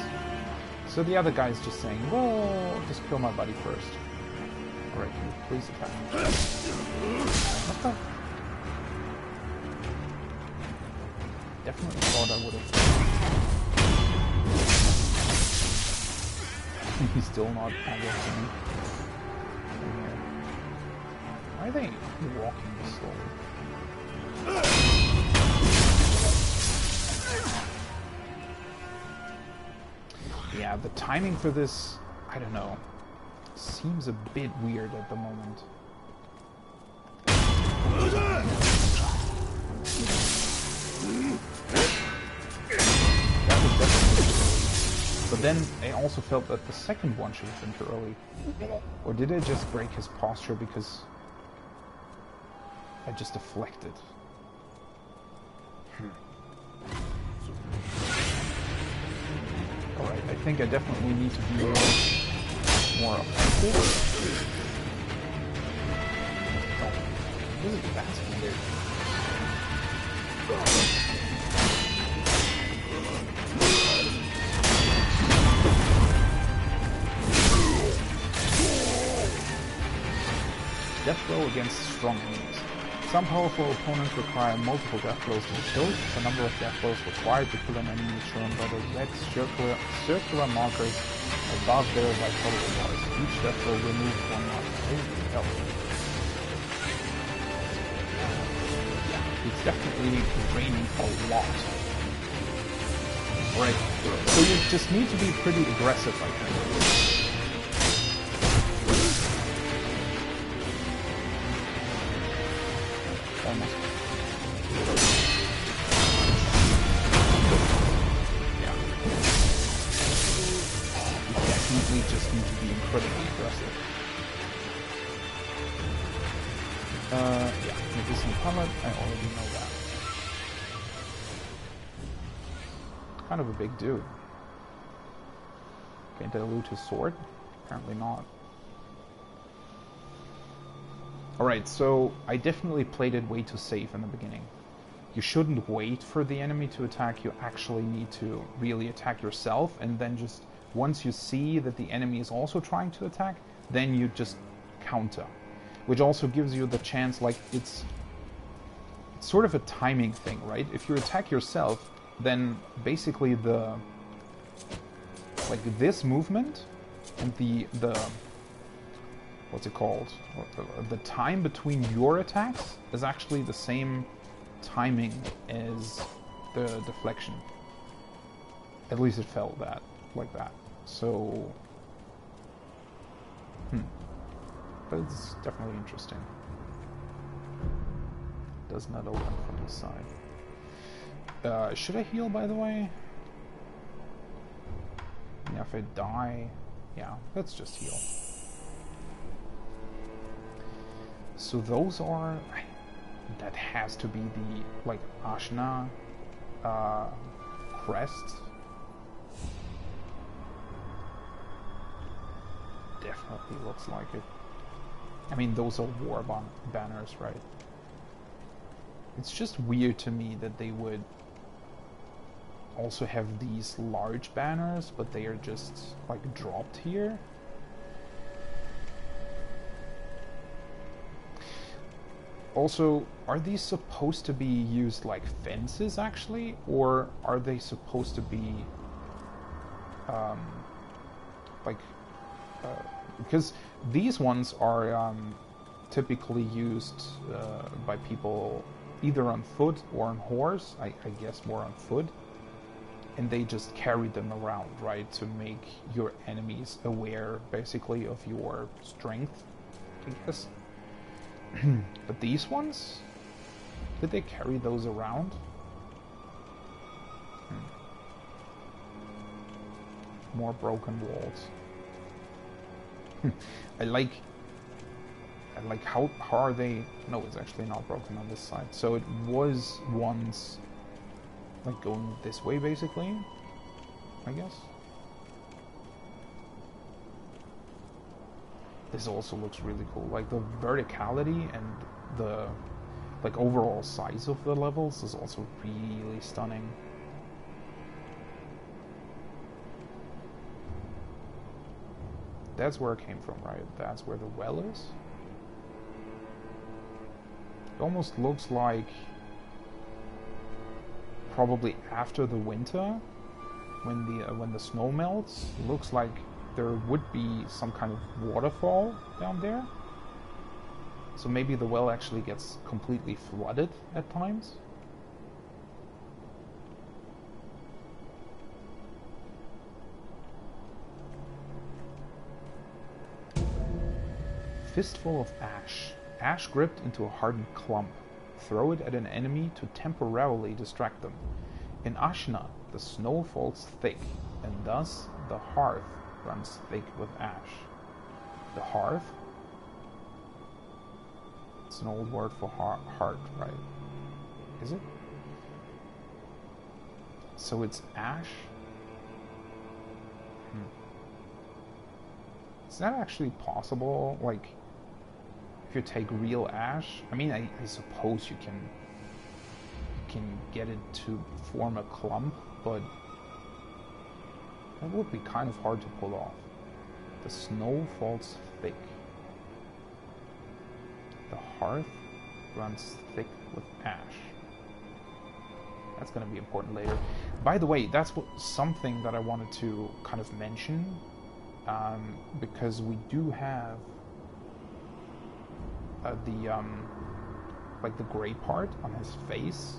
So the other guy is just saying, well, just kill my buddy first. Alright, can you please attack me? What the? Definitely thought I would have. He's still not aggressing me. Why are they walking this slowly? Yeah, the timing for this, I don't know, seems a bit weird at the moment. That was definitely too early. But then I also felt that the second one should have been too early. Or did it just break his posture because I just deflected? Alright, I think I definitely need to be more effective. Oh, this is basking there. Death blow against strong enemies. Some powerful opponents require multiple death blows to be killed. The number of death blows required to kill an enemy is shown by the red circular markers above their vitality bars. Each death blow removes one marker. Holy hell. Yeah, it's definitely draining a lot. Right, so you just need to be pretty aggressive, I think. Almost. Yeah. You definitely just need to be incredibly aggressive. Yeah, medicinal pellet, I already know that. Kind of a big dude. Can't I loot his sword? Apparently not. Alright, so I definitely played it way too safe in the beginning. you shouldn't wait for the enemy to attack. You actually need to really attack yourself, and then just once you see that the enemy is also trying to attack, then you just counter, which also gives you the chance, like it's sort of a timing thing, right? If you attack yourself, then basically the like this movement and the what's it called? The time between your attacks is actually the same timing as the deflection. At least it felt like that. So, but it's definitely interesting. Does not open from the side. Should I heal, by the way? Yeah, if I die, yeah, let's just heal. So those are, that has to be the, like, Ashna crest. Definitely looks like it. I mean, those are war banners, right? It's just weird to me that they would also have these large banners, but they are just, like, dropped here. Also, are these supposed to be used like fences, actually? Or are they supposed to be, because these ones are typically used by people either on foot or on horse, I guess more on foot, and they just carry them around, right, to make your enemies aware, basically, of your strength, I guess. But these ones, did they carry those around? More broken walls. I like how are they? No, it's actually not broken on this side. So it was once like going this way, basically, I guess. This also looks really cool. Like the verticality and the like overall size of the levels is also really stunning. That's where it came from, right? That's where the well is. It almost looks like probably after the winter, when the snow melts, it looks like there would be some kind of waterfall down there. So maybe the well actually gets completely flooded at times. Fistful of ash. Ash gripped into a hardened clump. Throw it at an enemy to temporarily distract them. In Ashna, the snow falls thick, and thus the hearth runs thick with ash. The hearth? It's an old word for heart, right? Is it? So it's ash? Is that actually possible? Like, if you take real ash, I mean, I suppose you can get it to form a clump, but that would be kind of hard to pull off. The snow falls thick. The hearth runs thick with ash. That's going to be important later. By the way, that's something that I wanted to kind of mention, because we do have like the gray part on his face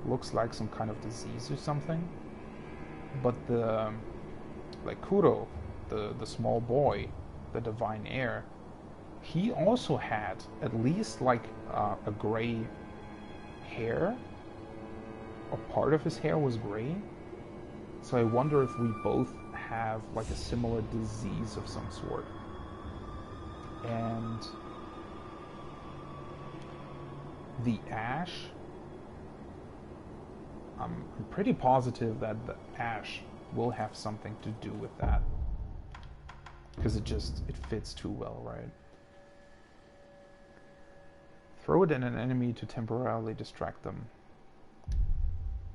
looks like some kind of disease or something, but the like Kuro, the small boy, the divine heir, he also had at least like a gray hair, or part of his hair was gray. So I wonder if we both have like a similar disease of some sort. And the ash, I'm pretty positive that the ash will have something to do with that, because it fits too well, right? Throw it at an enemy to temporarily distract them.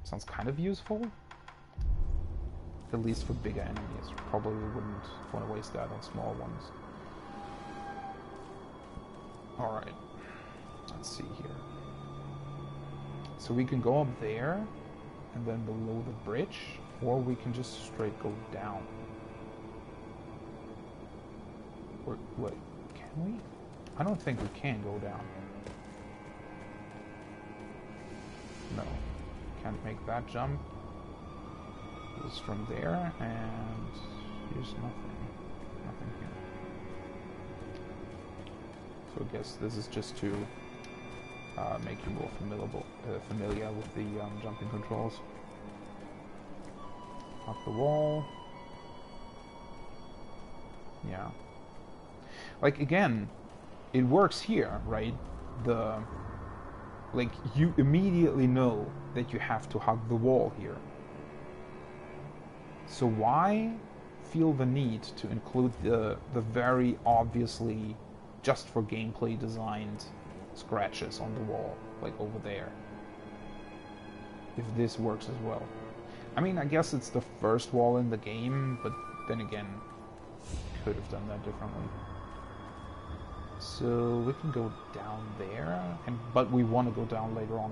Sounds kind of useful. At least for bigger enemies. Probably wouldn't want to waste that on small ones. Alright. Let's see here. So we can go up there, and then below the bridge, or we can just straight go down. Or, wait, can we? I don't think we can go down. No. Can't make that jump. It's from there, and here's nothing. Nothing here. So I guess this is just to make you more familiar with the jumping controls. Up the wall. Yeah. Like, again, it works here, right? Like, you immediately know that you have to hug the wall here. So why feel the need to include the very obviously just for gameplay designed scratches on the wall, like over there, if this works as well? I mean, I guess it's the first wall in the game, but then again, could have done that differently. So we can go down there, but we want to go down later on.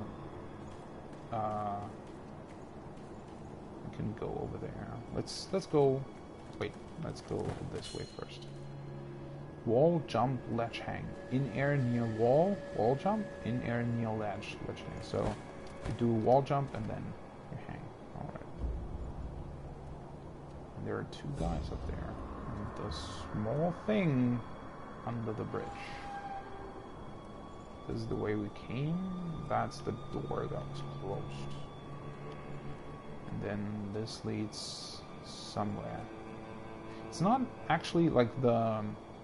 We can go over there. Let's go. Wait, let's go this way first. Wall jump, ledge hang. In air near wall, wall jump. In air near ledge, ledge hang. So you do a wall jump and then you hang. All right. And there are two guys up there. And the small thing under the bridge. This is the way we came. That's the door that was closed. And then this leads somewhere. It's not actually like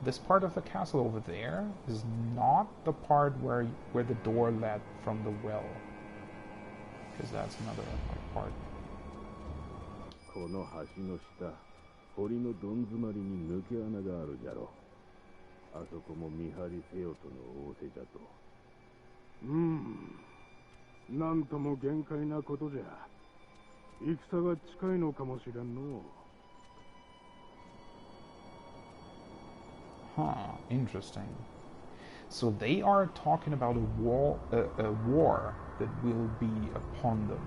this part of the castle over there is not the part where the door led from the well. Because that's another part. この橋の下、堀のどん詰まりに抜け穴があるじゃろ。あそこも見張りせよとの仰せじゃと。なんとも限界なことじゃ。戦が近いのかもしれんの。Huh, interesting. So they are talking about a war that will be upon them.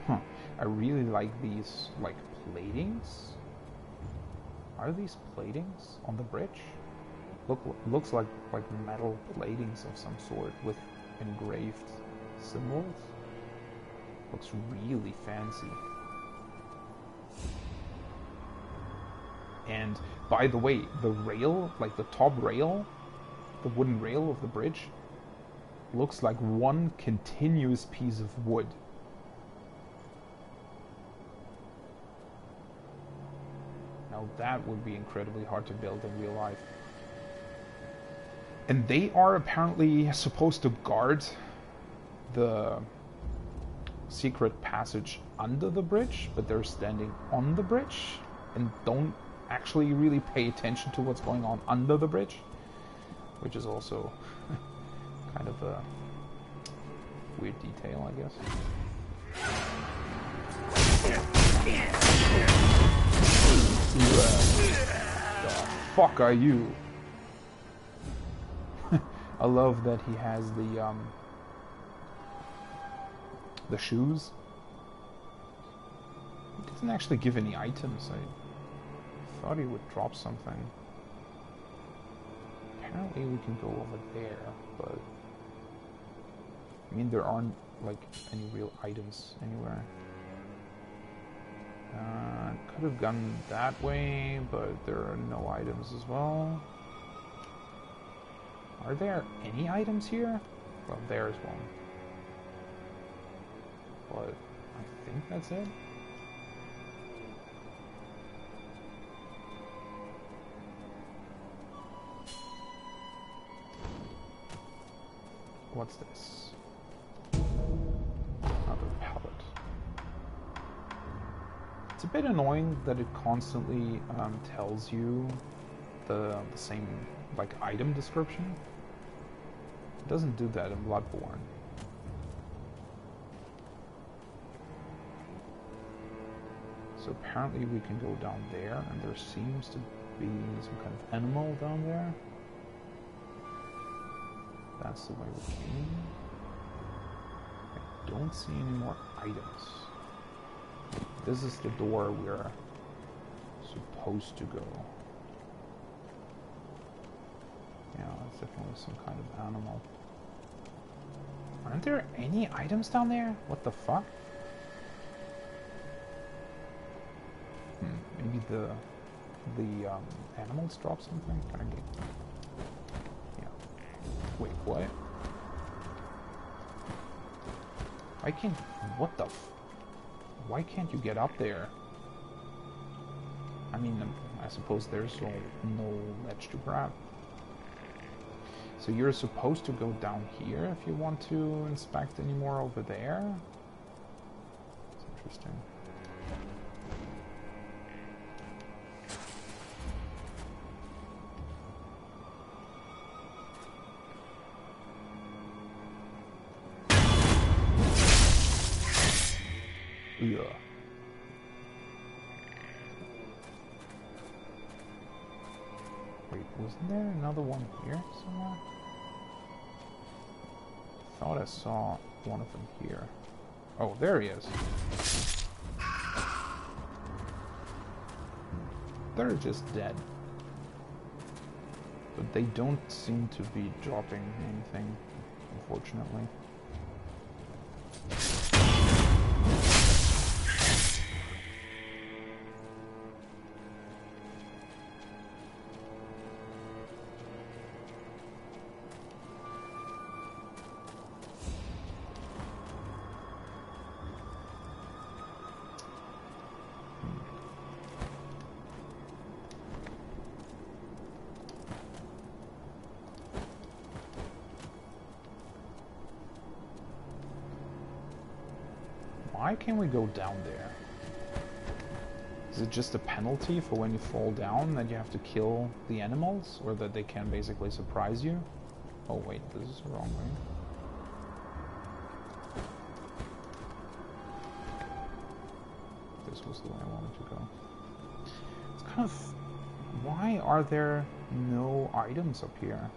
Huh. I really like these, like, platings. Are these platings on the bridge? Looks like metal platings of some sort with engraved symbols. Looks really fancy. And by the way, the rail, like the top rail, the wooden rail of the bridge, looks like one continuous piece of wood. Now that would be incredibly hard to build in real life. And they are apparently supposed to guard the secret passage under the bridge, but they're standing on the bridge and don't actually really pay attention to what's going on under the bridge, which is also kind of a weird detail, I guess. The fuck are you? I love that he has the shoes. He doesn't actually give any items. I thought he would drop something. Apparently we can go over there, but I mean there aren't like any real items anywhere. Could have gone that way, but there are no items as well. Are there any items here? Well, there's one. But I think that's it. What's this? Another pallet. It's a bit annoying that it constantly tells you the same like item description. It doesn't do that in Bloodborne. So apparently we can go down there, and there seems to be some kind of animal down there. That's the way we came. I don't see any more items. This is the door we're supposed to go. Yeah, that's definitely some kind of animal. Aren't there any items down there? What the fuck? Maybe the animals drop something? Can I get... Yeah. Wait, what? I can't... What the f... Why can't you get up there? I mean, I suppose there's no ledge to grab. So you're supposed to go down here if you want to inspect any more over there? That's interesting. Yeah. Wait, wasn't there another one here somewhere? I thought I saw one of them here. Oh, there he is. They're just dead. But they don't seem to be dropping anything, unfortunately. Why can't we go down there? Is it just a penalty for when you fall down that you have to kill the animals? Or that they can basically surprise you? Oh wait, this is the wrong way. This was the way I wanted to go. It's kind of... Why are there no items up here?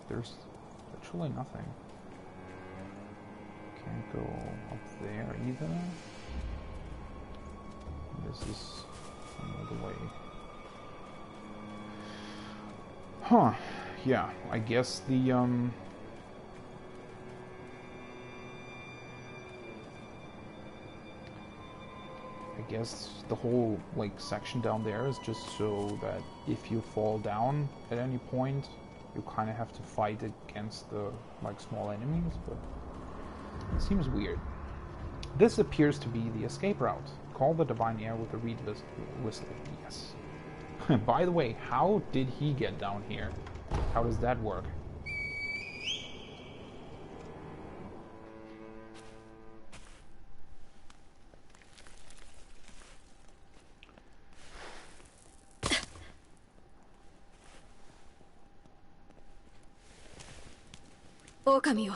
There's literally nothing. Can't go up there either. This is another way. Huh. Yeah, I guess the I guess the whole like section down there is just so that if you fall down at any point, you kind of have to fight against the like small enemies, but it seems weird. This appears to be the escape route. Call the divine air with a reed whistle. Yes. By the way, how did he get down here? How does that work? Okamiを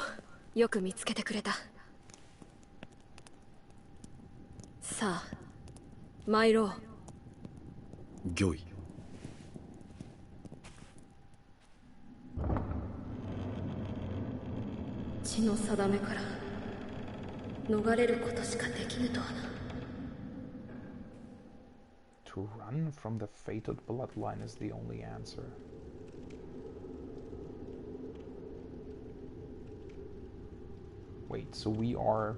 よく見つけてくれた。さあ、参ろう。御意。血の定めから逃れることしかできぬとはな。To run from the fated bloodline is the only answer. Wait, so we are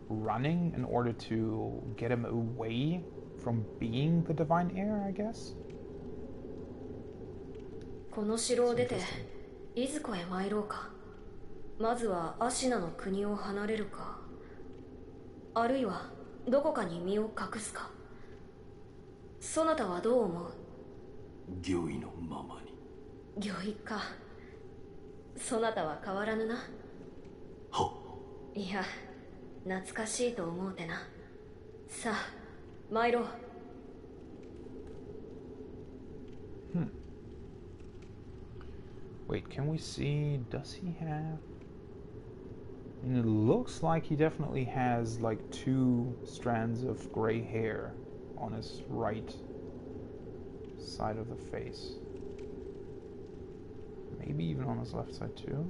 running in order to get him away from being the divine heir, I guess? この城を出ていずこへ参ろうか。まずはアシナの国を離れるか、あるいはどこかに身を隠すか。そなたはどう思う？御意のままに。御意か。そなたは変わらぬな。はっ。いや、懐かしいと思うてな。さあ、参ろう。Wait, can we see? Does he have? And it looks like he definitely has like 2 strands of gray hair on his right side of the face. Maybe even on his left side too.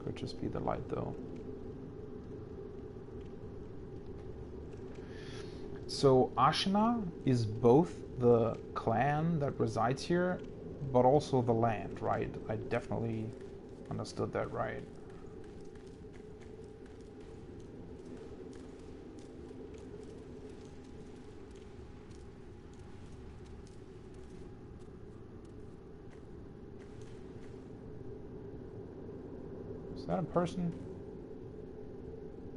Could just be the light though. So Ashina is both the clan that resides here, but also the land, right? I definitely understood that right. Is that a person?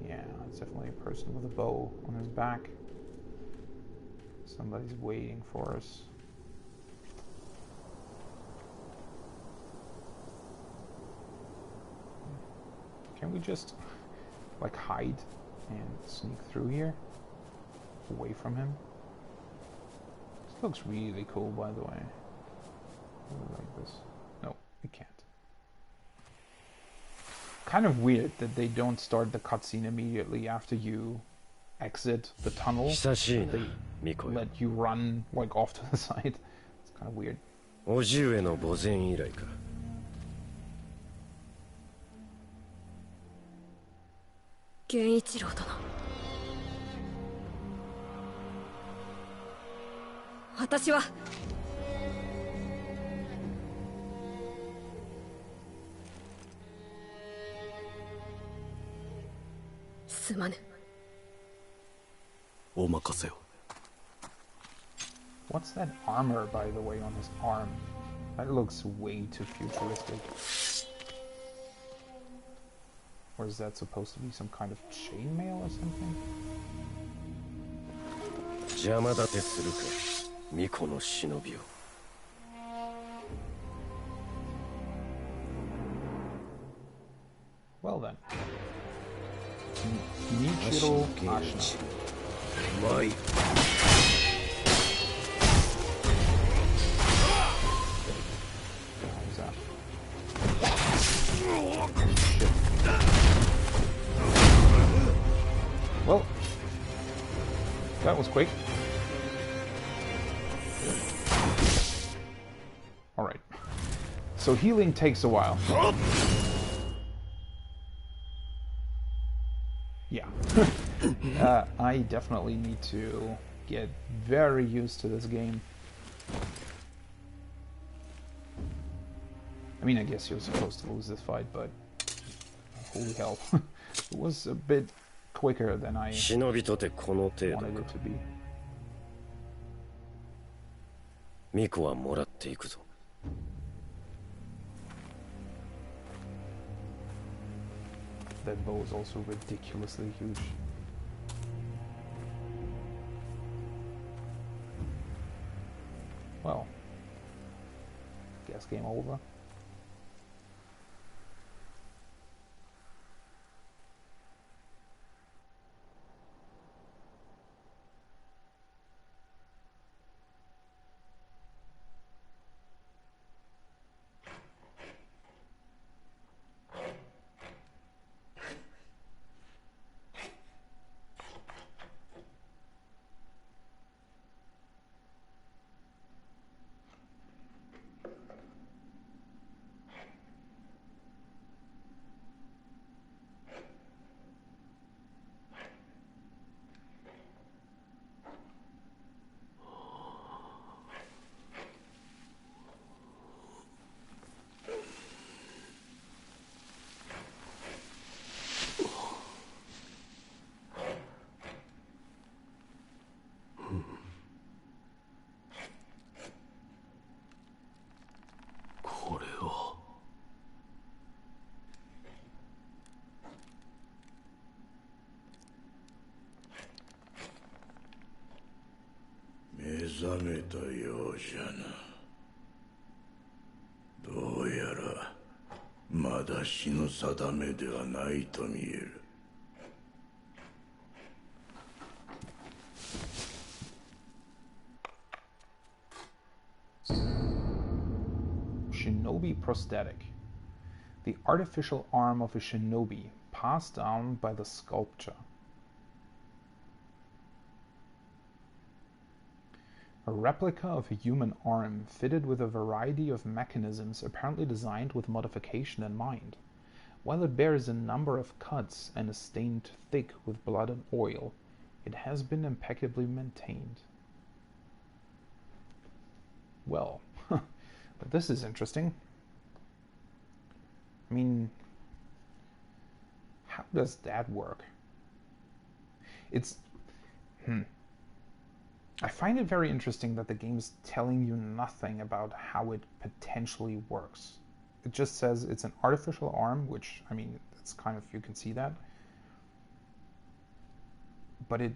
Yeah, it's definitely a person with a bow on his back. Somebody's waiting for us. Can we just like hide and sneak through here away from him? This looks really cool, by the way. I really like this. No, we can't. Kind of weird that they don't start the cutscene immediately after you exit the tunnel. They let you run like off to the side. It's kind of weird. 叔父上の墓前以来か。源一郎殿。私はすまぬ。お任せを。What's that armor, by the way, on his arm? That looks way too futuristic. Or is that supposed to be some kind of chainmail or something? 邪魔立てするか、巫女の忍びを。Well then. Michiro Ashina. うまい。How's that? Well, that was quick. Alright. So healing takes a while. Yeah. I definitely need to get very used to this game. I mean, I guess you're supposed to lose this fight, but holy hell. It was a bit quicker than I wanted it to be. 巫女はもらっていくぞ。That bow is also ridiculously huge. Well, guess game over.目覚めたようじゃな。どうやらまだ日の定めではないと見える。Shinobi prosthetic. The artificial arm of a shinobi, passed down by the sculpture. A replica of a human arm fitted with a variety of mechanisms apparently designed with modification in mind. While it bears a number of cuts and is stained thick with blood and oil, it has been impeccably maintained. Well, but this is interesting. I mean, how does that work? It's... I find it very interesting that the game's telling you nothing about how it potentially works. It just says it's an artificial arm, which, I mean, it's kind of, you can see that. But it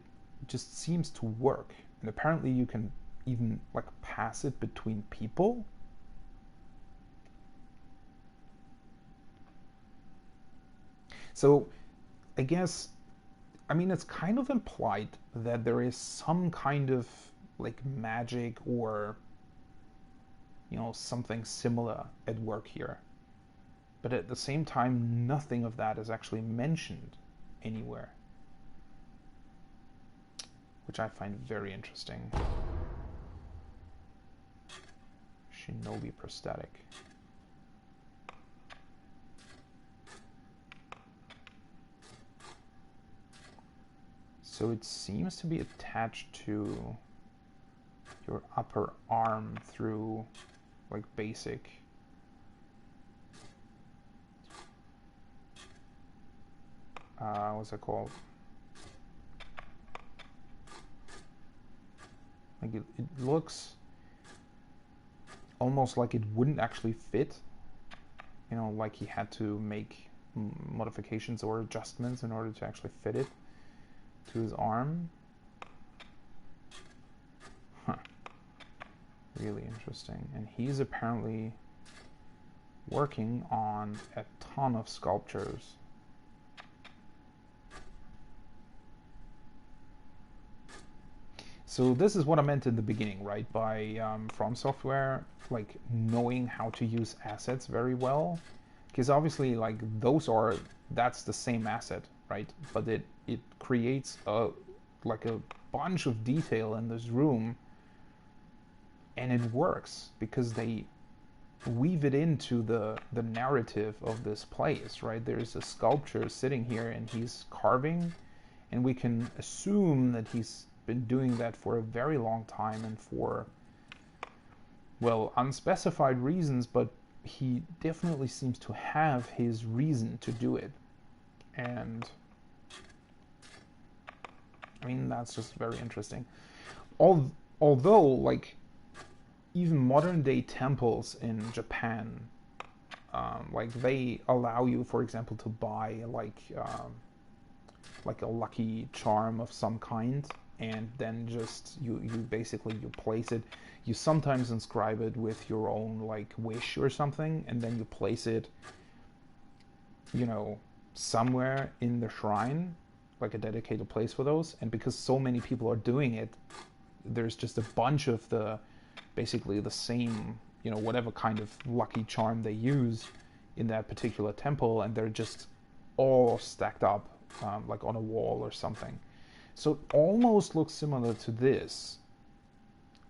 just seems to work. And apparently you can even, like, pass it between people. So, I guess, I mean, it's kind of implied that there is some kind of, like, magic or, you know, something similar at work here. But at the same time, nothing of that is actually mentioned anywhere. Which I find very interesting. Shinobi prosthetic. So it seems to be attached to your upper arm through, like, basic. What's it called? Like it looks almost like it wouldn't actually fit. You know, like he had to make modifications or adjustments in order to actually fit it to his arm. Huh. Really interesting. And he's apparently working on a ton of sculptures. So this is what I meant in the beginning, right? By From Software, like, knowing how to use assets very well. Because obviously, like, that's the same asset, right? But it creates like a bunch of detail in this room, and it works because they weave it into the narrative of this place, right? There's a sculpture sitting here and he's carving, and we can assume that he's been doing that for a very long time and for, well, unspecified reasons, but he definitely seems to have his reason to do it. And I mean, that's just very interesting. Although, like, even modern day temples in Japan, like, they allow you, for example, to buy like a lucky charm of some kind, and then just you basically you place it. You sometimes inscribe it with your own, like, wish or something, and then you place it, you know, somewhere in the shrine, like a dedicated place for those. And because so many people are doing it, there's just a bunch of basically the same, you know, whatever kind of lucky charm they use in that particular temple, and they're just all stacked up like on a wall or something. So it almost looks similar to this,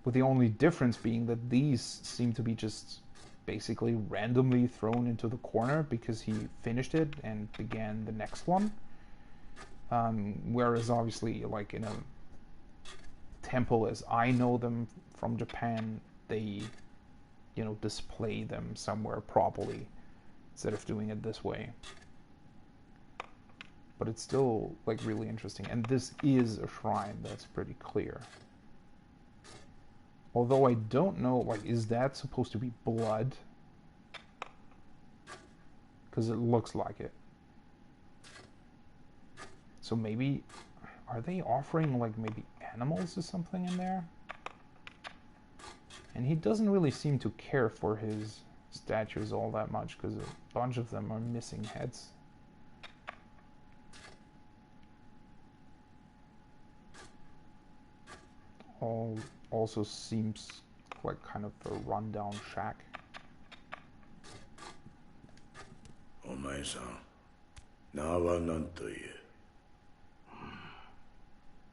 with the only difference being that these seem to be just basically randomly thrown into the corner because he finished it and began the next one. Whereas obviously, like, in a temple as I know them from Japan, they, you know, display them somewhere properly instead of doing it this way. But it's still, like, really interesting. And this is a shrine, that's pretty clear. Although I don't know, like, is that supposed to be blood? Because it looks like it. So maybe, are they offering, like, maybe animals or something in there? And he doesn't really seem to care for his statues all that much because a bunch of them are missing heads. Also seems like kind of a rundown shack. お前さん、名は何という？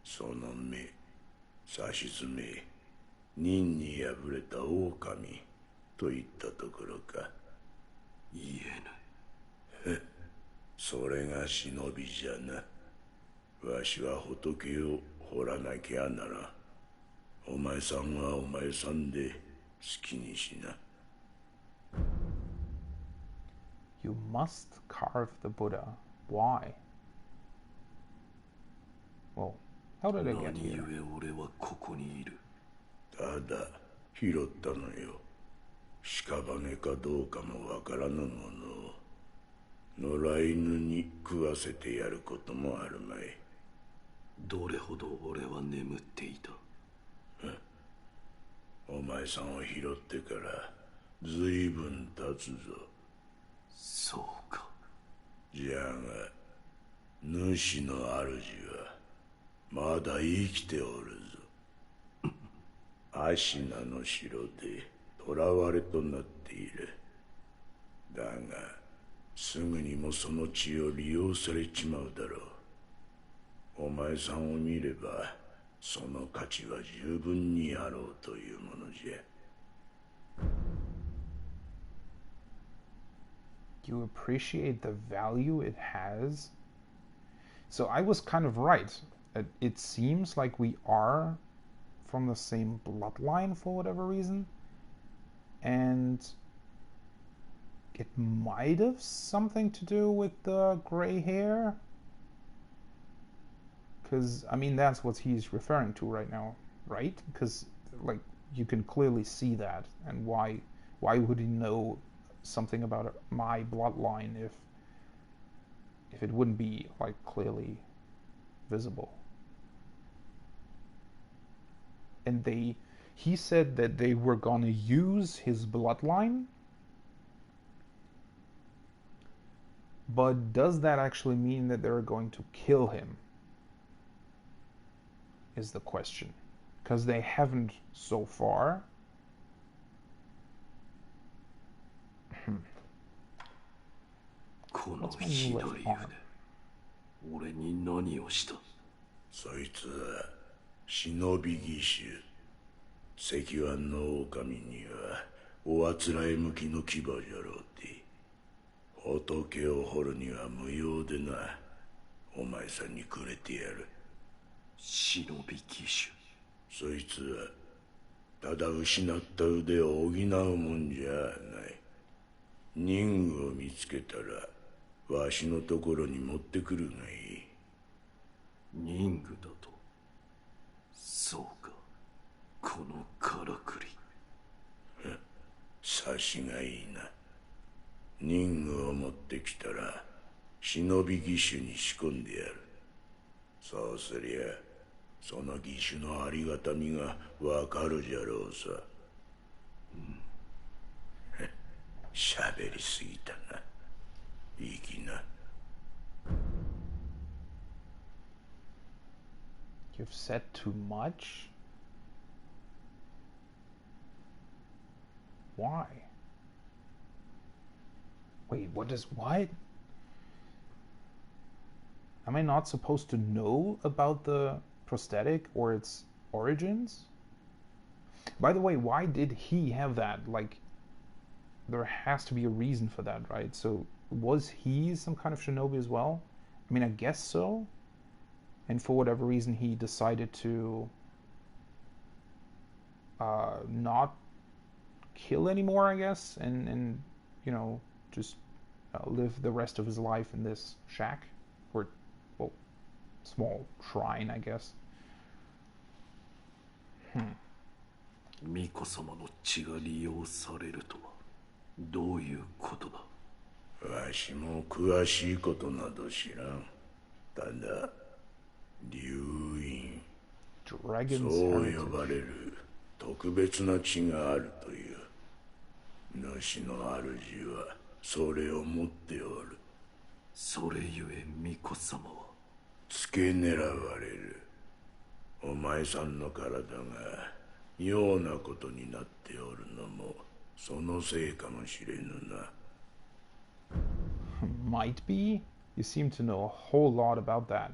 その目、さしずめ、任に敗れた狼といったところか。言えぬ。それが忍びじゃな。わしは仏を掘らなきゃならん。お前さんはお前さんで好きにしな。You must carve the Buddha. Why? Well, how did I get here? 何故俺はここにいる。ただ拾ったのよ。屍かどうかもわからぬものを野良犬に食わせてやることもあるまい。どれほど俺は眠っていた。お前さんを拾ってからずいぶん経つぞ。そうか。じゃが主の主はまだ生きておるぞ。アシナの城で囚われとなっている。だがすぐにもその血を利用されちまうだろう。お前さんを見ればその価値は十分にあろうというものじゃ。You appreciate the value it has? So I was kind of right. It seems like we are from the same bloodline for whatever reason. And it might have something to do with the gray hair. Because, I mean, that's what he's referring to right now, right? Because, like, you can clearly see that. And why would he know something about my bloodline if it wouldn't be, like, clearly visible? And he said that they were gonna use his bloodline. But does that actually mean that they're going to kill him? Is the question. Because they haven't so far. このひどい腕、俺に何をした？そいつは忍び義手。石腕の狼にはおあつらえ向きの牙じゃろうて。仏を掘るには無用でな。お前さんにくれてやる。忍び義手。そいつはただ失った腕を補うもんじゃない。任具を見つけたらわしのところに持ってくるがいい。任具だと。そうか。このからくり。察しがいいな。任具を持ってきたら忍び義手に仕込んでやる。そうすりゃその義手のありがたみがわかるじゃろうさ。喋りすぎたな。いいきな。You've said too much? Why? Wait, what? Am I not supposed to know about the prosthetic or its origins? By the way, why did he have that? Like, there has to be a reason for that, right? So, was he some kind of shinobi as well? I mean, I guess so. And for whatever reason, he decided to not kill anymore, I guess, and you know, just live the rest of his life in this shack, or, well, small shrine, I guess. 巫女様の血が利用されるとはどういうことだ？わしも詳しいことなど知らん。ただ流院、そう呼ばれる特別な血があるという。主の主はそれを持っておる。それゆえ巫女様は付け狙われる。お前さんの体が妙なことになっておるのもそのせいかもしれぬな。Might be? You seem to know a whole lot about that.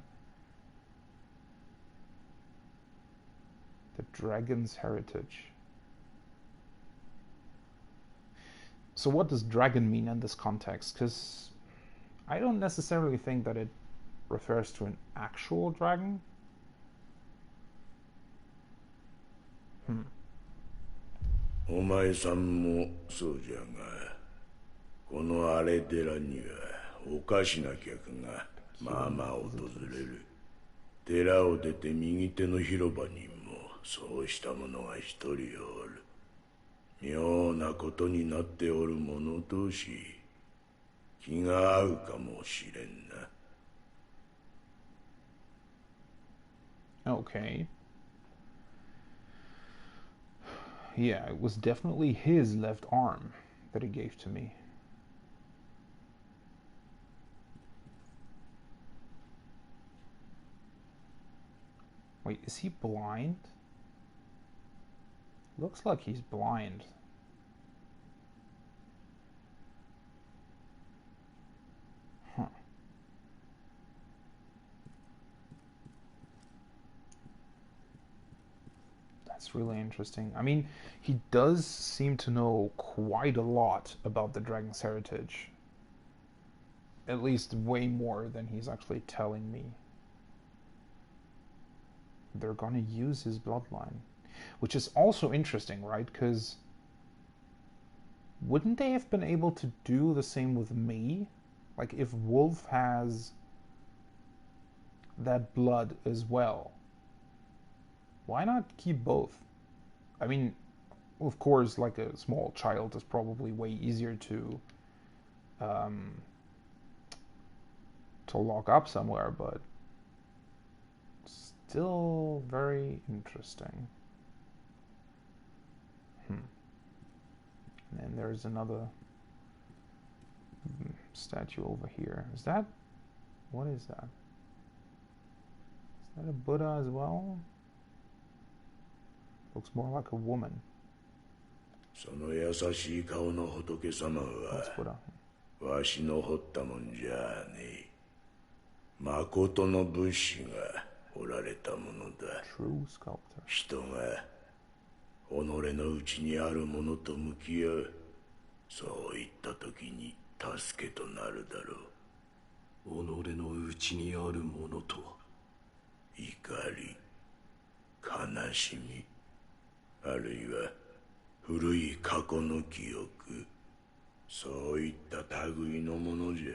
The dragon's heritage. So what does dragon mean in this context? Because I don't necessarily think that it refers to an actual dragon. Hmm. お前さんもそうじゃが、この荒れ寺にはおかしな客がまあまあ訪れる。寺を出て右手の広場にもそうした者が一人おる。妙なことになっておる者同士、気が合うかもしれんな。Okay. Yeah, it was definitely his left arm that he gave to me. Wait, is he blind? Looks like he's blind. Huh. That's really interesting. I mean, he does seem to know quite a lot about the dragon's heritage. At least way more than he's actually telling me. They're gonna use his bloodline. Which is also interesting, right? Because wouldn't they have been able to do the same with me? Like, if Wolf has that blood as well, why not keep both? I mean, of course, like a small child is probably way easier to lock up somewhere, but still very interesting. And then there's another statue over here. Is that... what is that? Is that a Buddha as well? Looks more like a woman. その優しい顔の仏様はわしの彫ったもんじゃねえ。まことの仏師が彫られたものだ。人が己の内にあるものと向き合う、そういった時に助けとなるだろう。己の内にあるものとは怒り、悲しみ、あるいは古い過去の記憶、そういった類のものじゃ。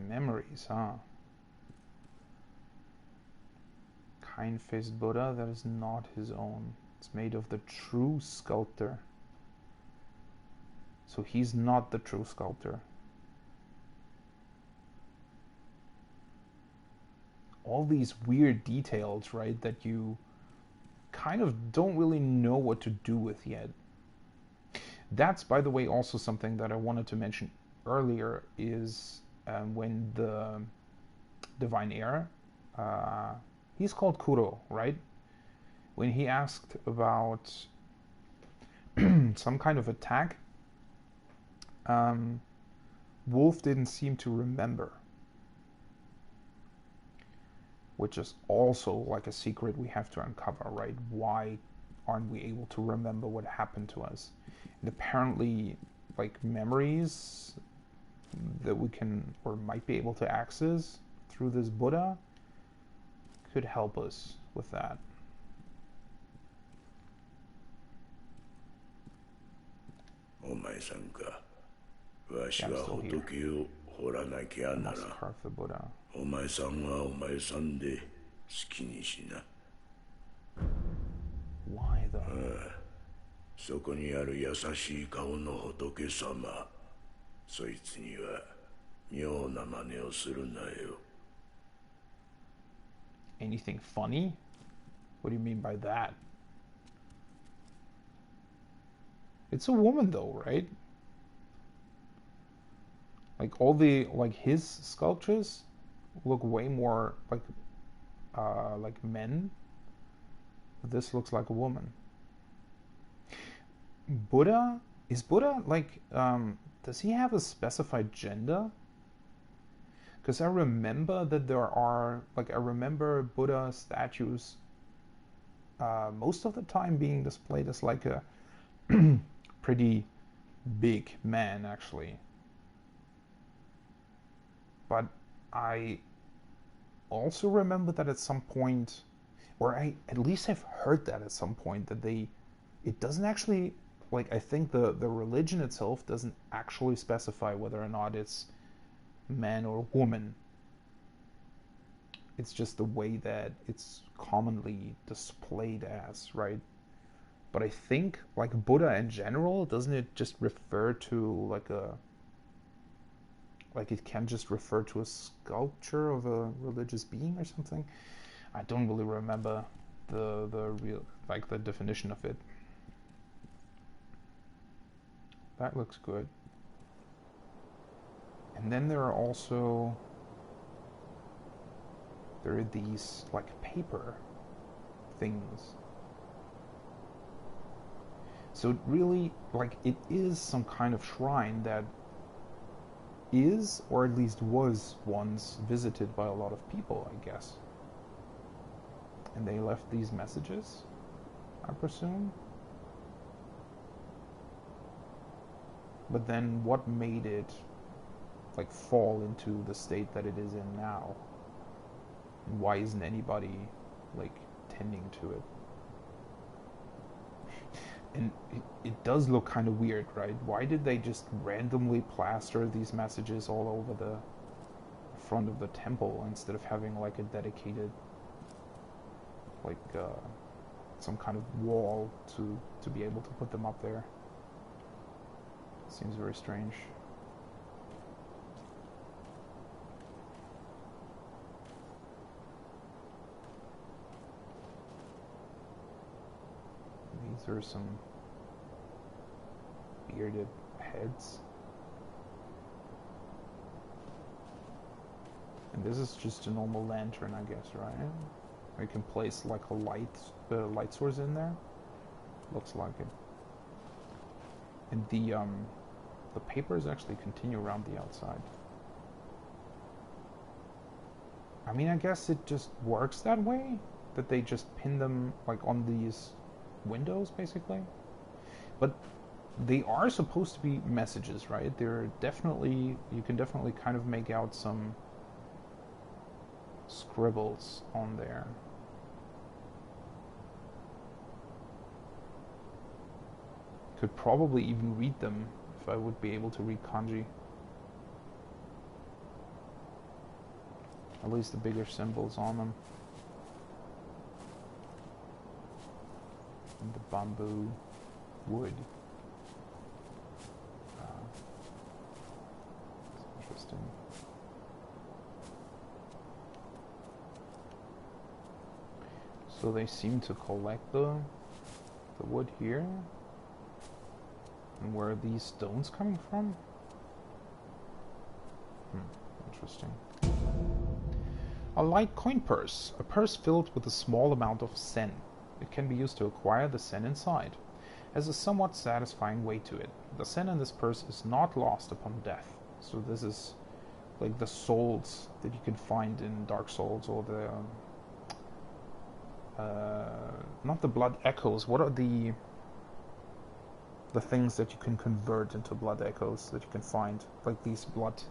Memories, huh? Kind-faced Buddha that is not his own. It's made of the true sculptor. So he's not the true sculptor. All these weird details, right, that you kind of don't really know what to do with yet. That's, by the way, also something that I wanted to mention earlier is when the Divine Heir, he's called Kuro, right? When he asked about some kind of attack, Wolf didn't seem to remember. Which is also like a secret we have to uncover, right? Why aren't we able to remember what happened to us? And apparently, like, memories that we can or might be able to access through this Buddha could help us with that. お前さんか。わしは仏を彫らなきゃならん。お前さんはお前さんで好きにしな。Why though? そこにある優しい顔の仏様、そいつには妙な真似をするなよ。Anything funny? What do you mean by that? It's a woman though, right? Like all the his sculptures look way more like men. This looks like a woman. Buddha, is Buddha like does he have a specified gender? Because I remember that there are I remember Buddha statues most of the time being displayed as like a pretty big man actually. But I also remember that at some point, or I at least have heard that at some point, that it doesn't actually, I think the religion itself doesn't actually specify whether or not it's man or woman. It's just the way that it's commonly displayed as, right? But I think, Buddha in general, doesn't it just refer to it can just refer to a sculpture of a religious being or something? I don't really remember the real, the definition of it. That looks good. And then there are these paper things. So it really it is some kind of shrine that is, or at least was once, visited by a lot of people, I guess. And they left these messages, I presume. But then what made it fall into the state that it is in now? And why isn't anybody tending to it? And it does look kind of weird, right? Why did they just randomly plaster these messages all over the front of the temple instead of having a dedicated some kind of wall to be able to put them up there? Seems very strange. These are some bearded heads. And this is just a normal lantern, I guess, right? I can place a light source in there. Looks like it. And the papers actually continue around the outside. I mean, I guess it just works that way, that they just pin them on these windows, basically. But they are supposed to be messages, right? They're definitely, you can definitely kind of make out some scribbles on there. Could probably even read them if I would be able to read kanji. At least the bigger symbols on them. And the bamboo wood. It's interesting. So they seem to collect the wood here. And where are these stones coming from? Interesting. A light coin purse. A purse filled with a small amount of sen. It can be used to acquire the sen inside. Has a somewhat satisfying weight to it. The sen in this purse is not lost upon death. So this is the souls that you can find in Dark Souls, or the not the blood echoes. What are the things that you can convert into blood echoes that you can find? These blood,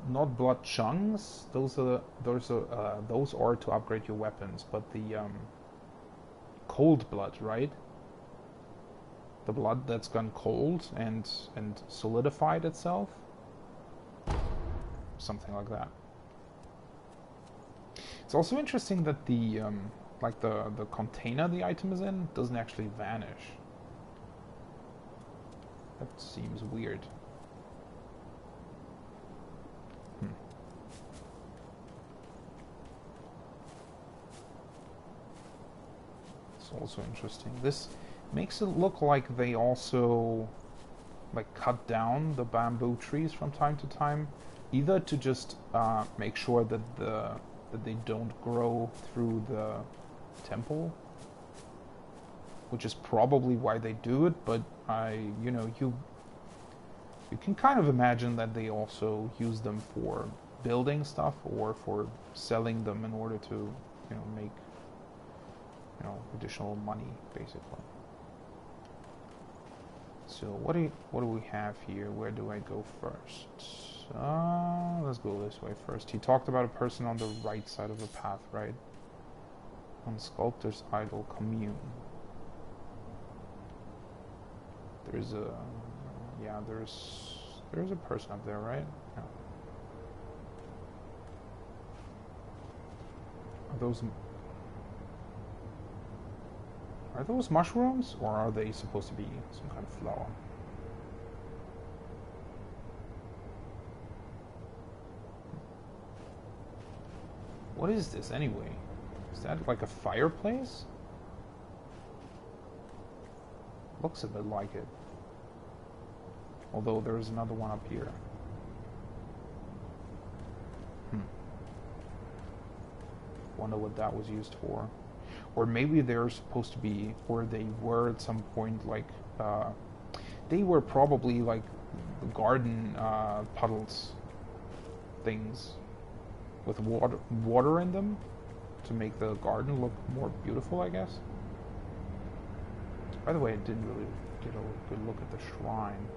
not blood chunks. Those are to upgrade your weapons. But the cold blood, right? The blood that's gone cold and solidified itself. Something like that. It's also interesting that the the container the item is in doesn't actually vanish. That seems weird. It's also interesting. This Makes it look like they also like cut down the bamboo trees from time to time, either to just make sure that they don't grow through the temple, which is probably why they do it. But you can kind of imagine that they also use them for building stuff or for selling them in order to make additional money, basically. So what do we have here? Where do I go first? Let's go this way first. He talked about a person on the right side of the path, right? On Sculptor's Idol Commune. There's a person up there, right? Yeah. Are those mushrooms, or are they supposed to be some kind of flower? What is this anyway? Is that like a fireplace? Looks a bit like it. Although there's another one up here. Wonder what that was used for. Or maybe they're supposed to be, or they were at some point, like, they were probably like garden puddles things with water in them to make the garden look more beautiful, I guess. By the way, I didn't really get a good look at the shrine.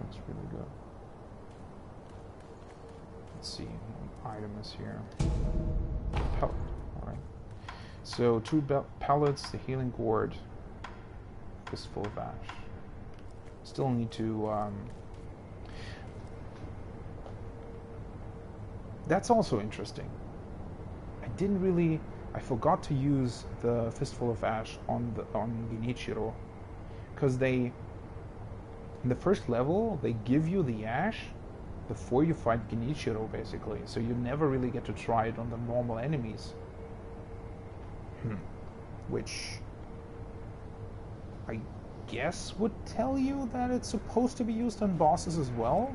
Looks really good. Let's see, what item is here? Pellet, alright. So 2 pellets, the healing gourd, fistful of ash. Still need to, that's also interesting. I forgot to use the fistful of ash on Genichiro, because in the first level, they give you the ash before you fight Genichiro, basically, so you never really get to try it on the normal enemies. Which I guess would tell you that it's supposed to be used on bosses as well.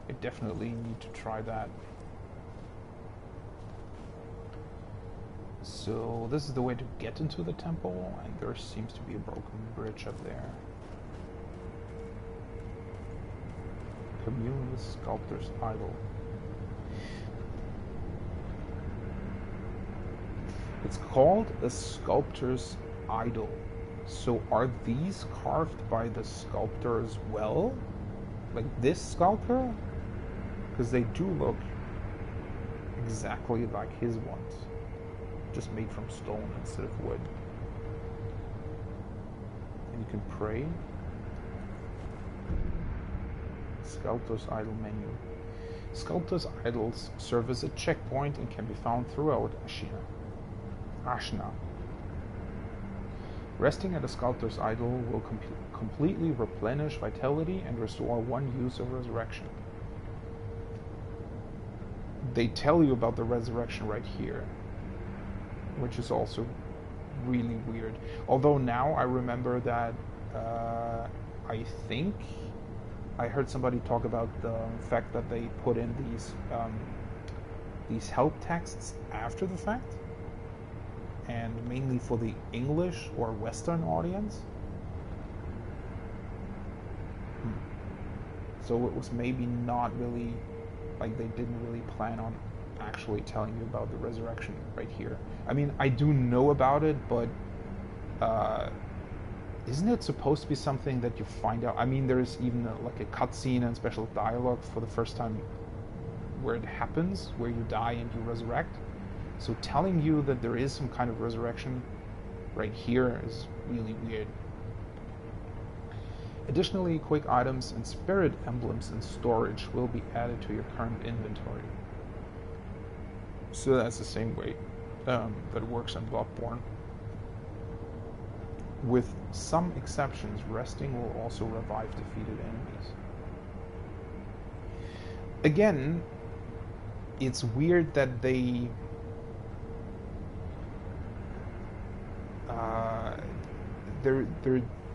I definitely need to try that. So this is the way to get into the temple, and there seems to be a broken bridge up there. Commune with Sculptor's Idol. It's called a Sculptor's Idol. So are these carved by the sculptor as well? Like this sculptor? Because they do look exactly like his ones. Just made from stone instead of wood. And you can pray. Sculptor's Idol menu. Sculptor's Idols serve as a checkpoint and can be found throughout Ashna. Resting at a Sculptor's Idol will completely replenish vitality and restore 1 use of resurrection. They tell you about the resurrection right here, which is also really weird. Although now I remember that I think I heard somebody talk about the fact that they put in these help texts after the fact, and mainly for the English or Western audience. So it was maybe not really, like they didn't really plan on actually telling you about the resurrection right here. I mean, I do know about it, but isn't it supposed to be something that you find out? I mean, there's even like a cutscene and special dialogue for the first time where it happens, where you die and you resurrect. So telling you that there is some kind of resurrection right here is really weird. Additionally, quick items and spirit emblems in storage will be added to your current inventory. So that's the same way that it works in Bloodborne. With some exceptions, resting will also revive defeated enemies. Again, it's weird that they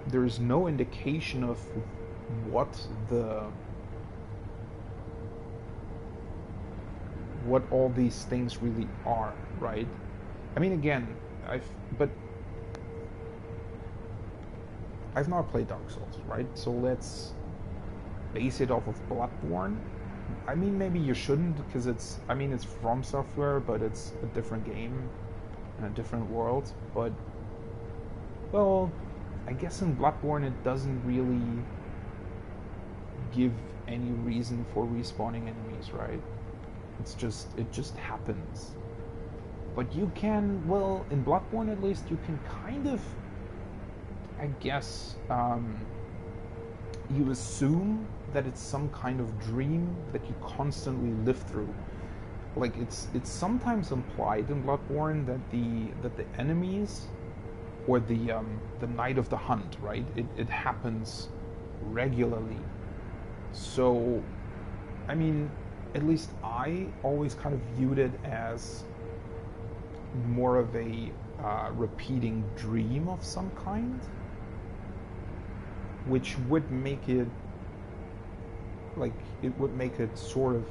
there's no indication of what all these things really are, right? I mean, again, I've not played Dark Souls, right? So let's base it off of Bloodborne. I mean, maybe you shouldn't, because it's From Software, but it's a different game and a different world. But, well, I guess in Bloodborne it doesn't really give any reason for respawning enemies, right? It just happens. But you can, well, in Bloodborne at least, you can kind of, I guess, you assume that it's some kind of dream that you constantly live through. Like, it's sometimes implied in Bloodborne that the enemies, or the night of the hunt, right? It happens regularly. So, I mean, at least I always kind of viewed it as more of a repeating dream of some kind, which would make it, like, it would make it sort of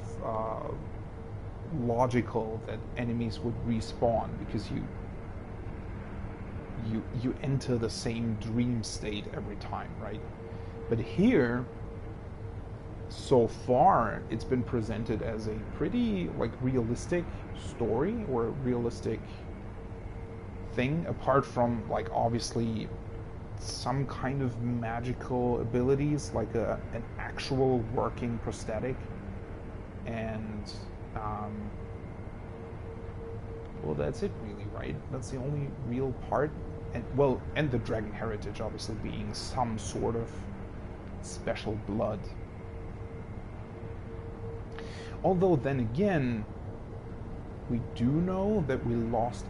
logical that enemies would respawn, because you enter the same dream state every time, right? But here, so far, it's been presented as a pretty, like, realistic story, or a realistic thing, apart from, like, obviously some kind of magical abilities, like an actual working prosthetic, and well, that's it really, right? That's the only real part. And, well, and the dragon heritage obviously being some sort of special blood. Although then again, we do know that we lost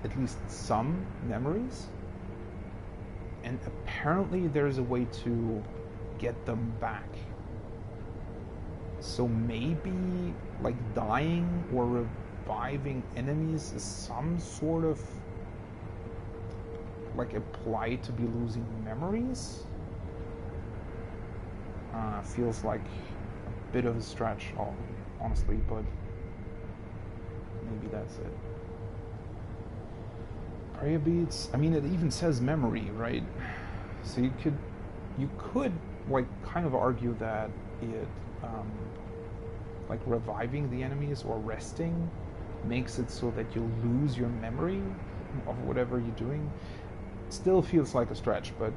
at least some memories, and apparently there's a way to get them back. So maybe, like, dying or reviving enemies is some sort of, like, applied to be losing memories? Feels like a bit of a stretch, honestly, but maybe that's it. Prayer beads, I mean, it even says memory, right? So you could like kind of argue that it like reviving the enemies or resting makes it so that you lose your memory of whatever you're doing. Still feels like a stretch, but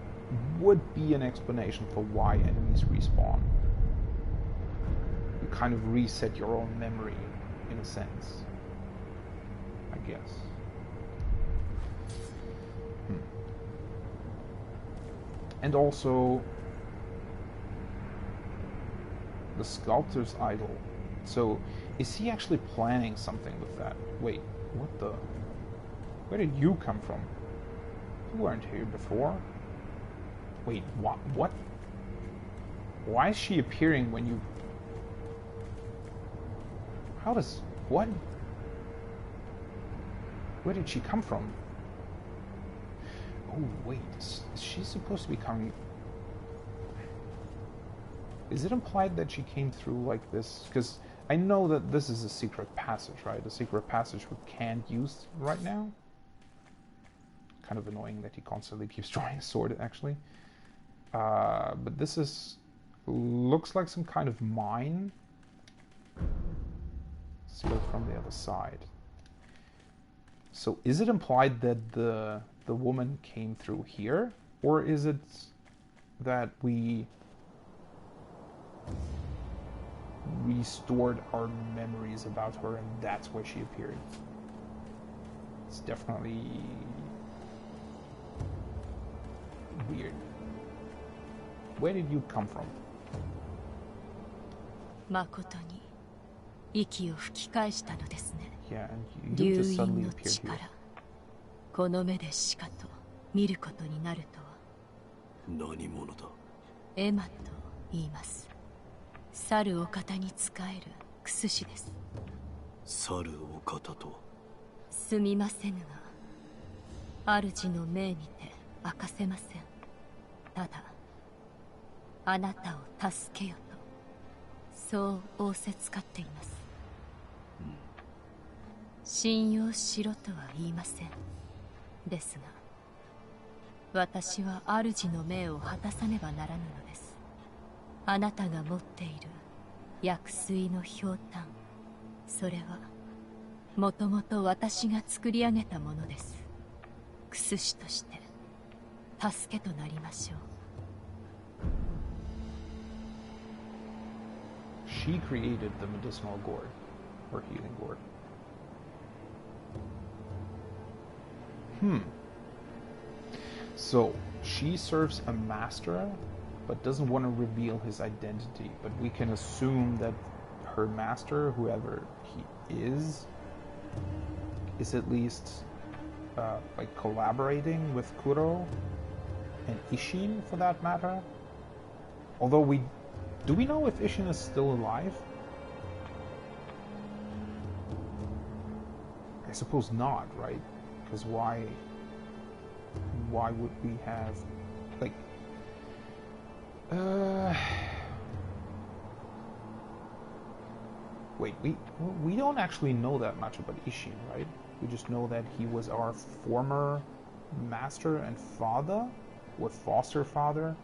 would be an explanation for why enemies respawn. You kind of reset your own memory, in a sense, I guess. And also, the sculptor's idol. So, is he actually planning something with that? Wait, what the? Where did you come from? You weren't here before. Wait, what? Why is she appearing when you... How does... What? Where did she come from? Oh, wait, is she supposed to be coming... Is it implied that she came through like this? Because I know that this is a secret passage, right? A secret passage we can't use right now. Kind of annoying that he constantly keeps drawing a sword, actually. But this is... looks like some kind of mine. Let's go from the other side. So is it implied that the woman came through here? Or is it that we restored our memories about her and that's where she appeared? It's definitely weird. Where did you come from? 誠に息を吹き返したのですね。 Yeah, and you just 流 suddenly 因の appeared here. 力、この目でしかと見ることになるとは。何者だ。エマと言います。去るお方に仕える薬師です。去るお方と。すみませぬが、主の命にて明かせません。ただ、あなたを助けよと、そう仰せつかっています。信用しろとは言いません。ですが、私は主の命を果たさねばならぬのです。あなたが持っている薬水のひょうたん、それはもともと私が作り上げたものです。薬師として助けとなりましょう。She created the medicinal gourd, or healing gourd. So, she serves a master, but doesn't want to reveal his identity. But we can assume that her master, whoever he is at least like collaborating with Kuro and Ishin, for that matter. Although do we know if Ishin is still alive? I suppose not, right? Because why would we have, like, wait, we don't actually know that much about Ishin, right? We just know that he was our former master and father, or foster father.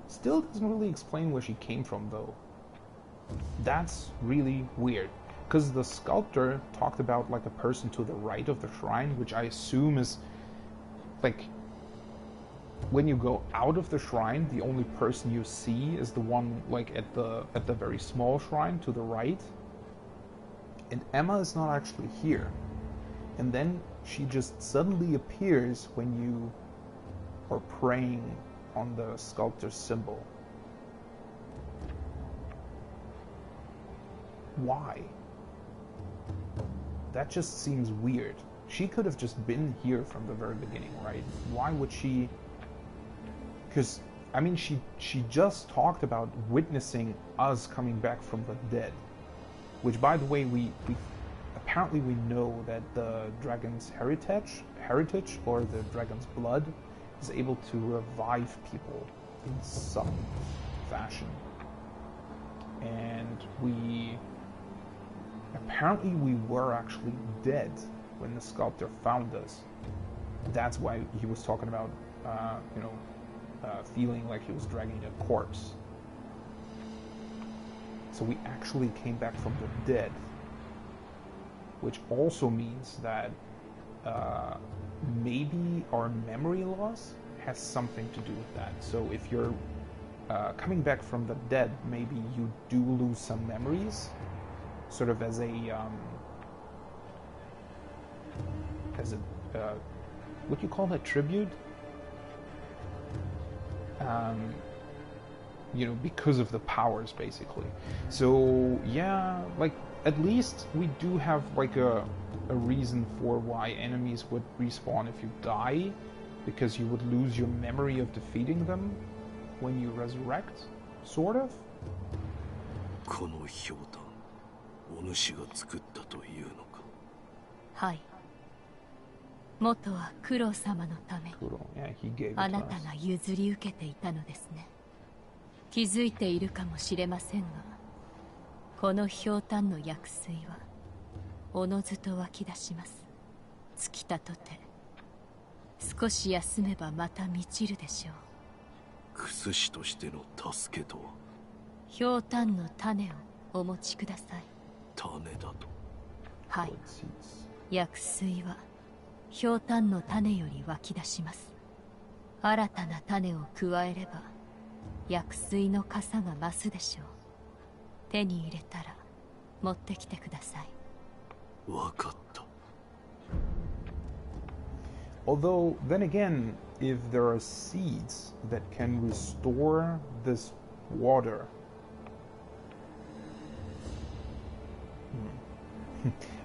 Still doesn't really explain where she came from, though. That's really weird, because the sculptor talked about like a person to the right of the shrine, which I assume is like when you go out of the shrine, the only person you see is the one like at the very small shrine to the right. And Emma is not actually here. And then she just suddenly appears when you are praying on the sculptor's symbol. Why? That just seems weird. She could have just been here from the very beginning, right? Why would she? Because, I mean, she just talked about witnessing us coming back from the dead. Which, by the way, we apparently we know that the dragon's heritage, or the dragon's blood, is able to revive people in some fashion. And apparently we were actually dead when the sculptor found us. That's why he was talking about, feeling like he was dragging a corpse. So we actually came back from the dead, which also means that maybe our memory loss has something to do with that. So if you're coming back from the dead, maybe you do lose some memories, sort of as a what do you call that, tribute? Because of the powers, basically. So yeah, like at least we do have like a reason for why enemies would respawn if you die, because you would lose your memory of defeating them when you resurrect, sort of. このひょうたん、お主が作ったというのか。はい。元はクロ様のために、あなたが譲り受けていたのですね。気づいているかもしれませんが、このひょうたんの薬水はおのずと湧き出します。尽きたとて、少し休めばまた満ちるでしょう。薬師としての助けとは。ひょうたんの種をお持ちください。種だと。はい。薬水はひょうたんの種より湧き出します。新たな種を加えれば薬水の傘が増すでしょう。手に入れたら持ってきてください。わかった。Although, then again, if there are seeds that can restore this water,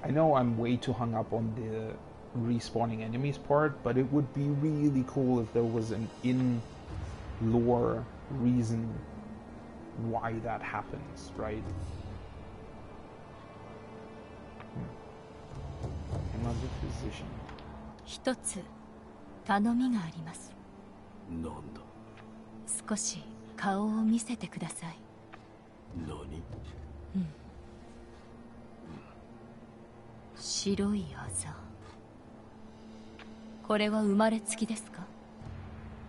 I know I'm way too hung up on the respawning enemies part, but it would be really cool if there was an lore reason why that happens, right? Another physician. 一つ頼みがあります。なんだ。少し顔を見せてください。何？白いあざ。これは生まれつきですか？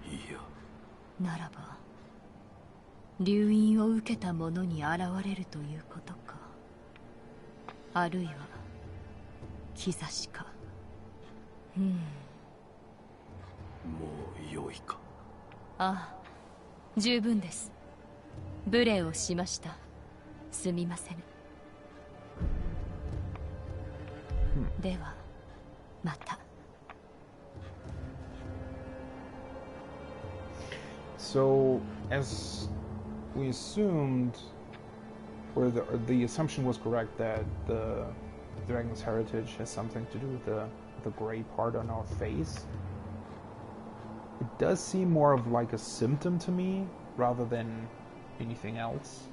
いや。ならば流因を受けた者に現れるということか。あるいは兆しか。もう良いか。ああ、十分です。無礼をしました。すみません。ではまた。So, as we assumed, or the assumption was correct that the dragon's heritage has something to do with the gray part on our face, it does seem more of like a symptom to me rather than anything else.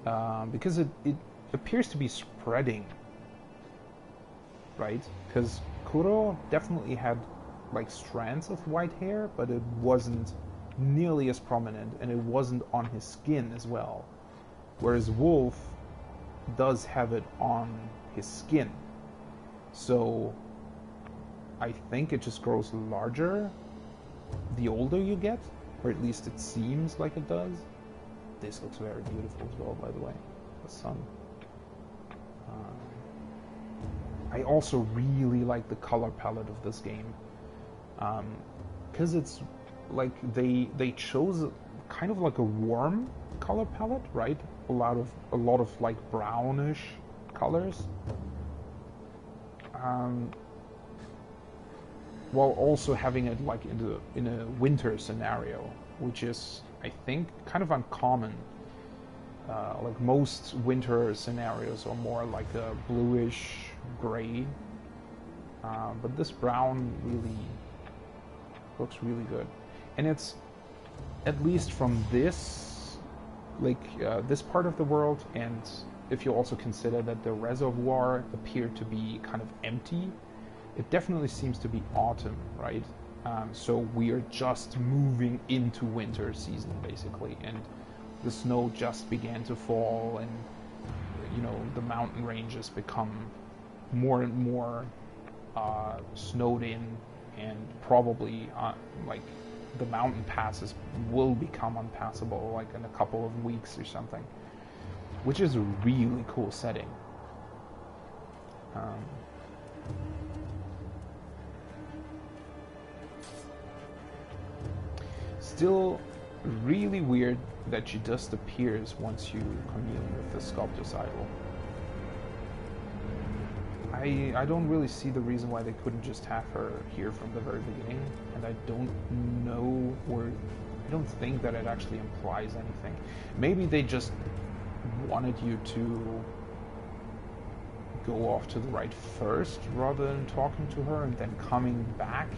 Because it appears to be spreading, right? Because Kuro definitely had like strands of white hair, but it wasn't nearly as prominent, and it wasn't on his skin as well. Whereas Wolf does have it on his skin. So I think it just grows larger the older you get, or at least it seems like it does. This looks very beautiful as well, by the way, the sun. I also really like the color palette of this game. Because it's like they chose kind of like a warm color palette, right? A lot of like brownish colors, while also having it like in a winter scenario, which is, I think, kind of uncommon. Like most winter scenarios are more like a bluish gray, but this brown really looks really good. And it's, at least from this, like this part of the world, and if you also consider that the reservoir appeared to be kind of empty, it definitely seems to be autumn, right? So we are just moving into winter season, basically, and the snow just began to fall, and you know, the mountain ranges become more and more snowed in, and probably like the mountain passes will become unpassable like in a couple of weeks or something, which is a really cool setting. Still really weird that she just appears once you commune with the sculptor's idol. I don't really see the reason why they couldn't just have her here from the very beginning, and I don't know, or I don't think that it actually implies anything. Maybe they just wanted you to go off to the right first rather than talking to her and then coming back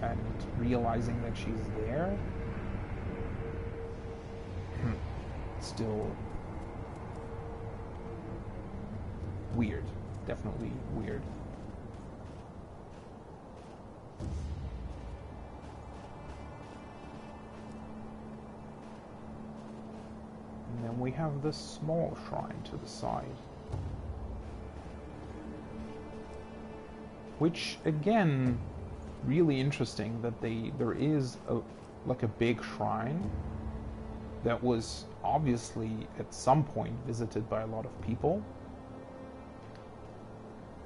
and realizing that she's there. Still weird. Definitely weird. And then we have this small shrine to the side, which again, really interesting that there is like a big shrine that was obviously at some point visited by a lot of people.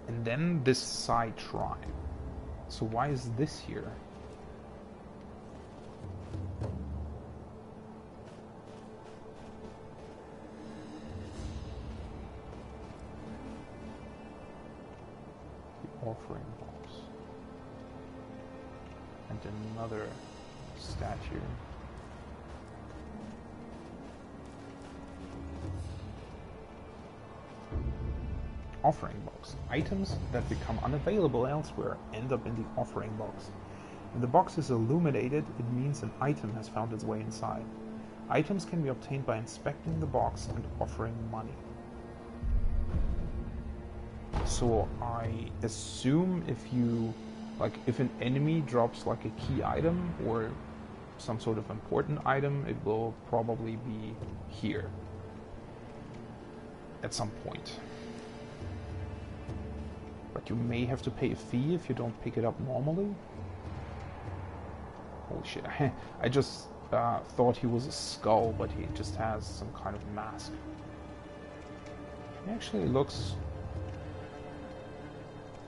And then this side shrine. So why is this here? The offering box. And another statue. Offering box. Items that become unavailable elsewhere end up in the offering box. When the box is illuminated, it means an item has found its way inside. Items can be obtained by inspecting the box and offering money. So I assume if an enemy drops like a key item or some sort of important item, it will probably be here at some point. But you may have to pay a fee if you don't pick it up normally. Holy shit, I just thought he was a skull, but he just has some kind of mask. He actually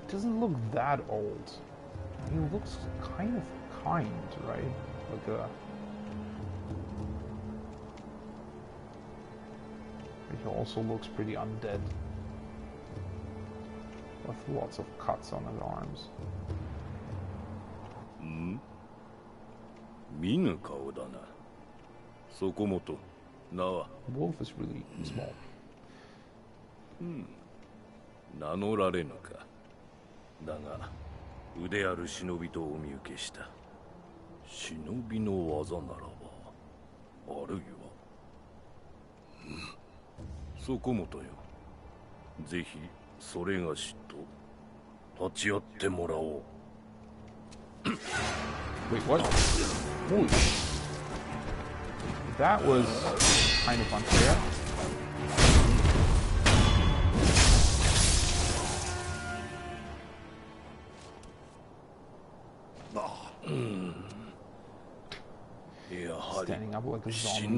doesn't look that old. He looks kind of kind, right? Like he also looks pretty undead, with lots of cuts on his arms. 見ぬ顔だな。そこもと名は。Wolf is really small. 名乗られぬか。だが腕ある忍びとお見受けした。忍びの技ならば、あるいは。そこもとよ。ぜひそれがしと立ち会ってもらおう。Wait, what? Holy. That was kind of unfair. Standing up like a zombie.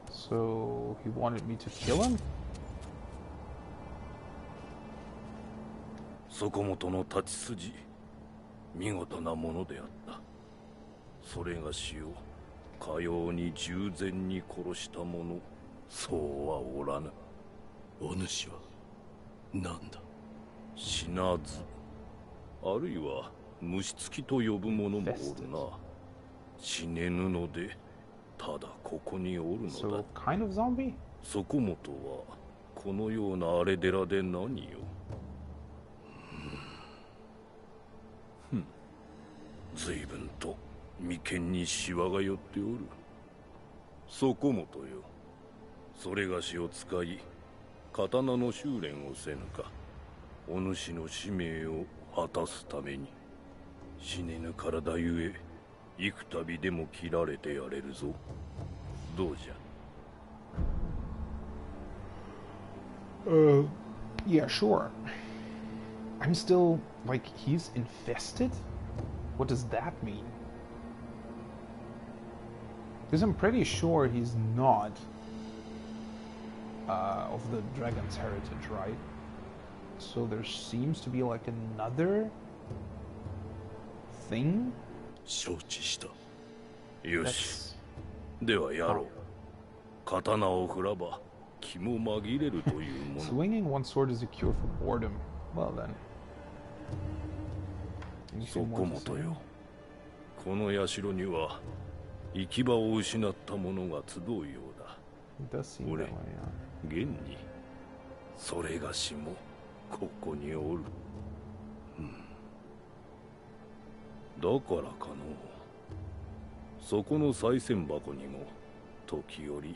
So he wanted me to kill him? そこもとの立ち筋、見事なものであった。それがしをかように従前に殺した者、そうはおらぬ。お主は何だ？死なず、あるいは虫つきと呼ぶ者もおるな。死ねぬので、ただここにおるのだ。So, kind of zombie? そこもとはこのような荒れ寺で何よ。随分と眉間にシワが寄っておる。そこもとよ。それがしを使い、刀の修練をせぬか。お主の使命を果たすために。死ねぬ体ゆえ、幾度でも切られてやれるぞ。どうじゃ。Yeah, sure. I'm still, like, he's infested? What does that mean? Because I'm pretty sure he's not of the dragon's heritage, right? So there seems to be like another thing? 承知した。よし。ではやろう。刀を振らば気も紛れるというもの。Swinging one sword is a cure for boredom. Well then. そこもとよ。この社には行き場を失った者が集うようだ。俺、現にそれがしもここにおる。だからかの。そこの賽銭箱にも時折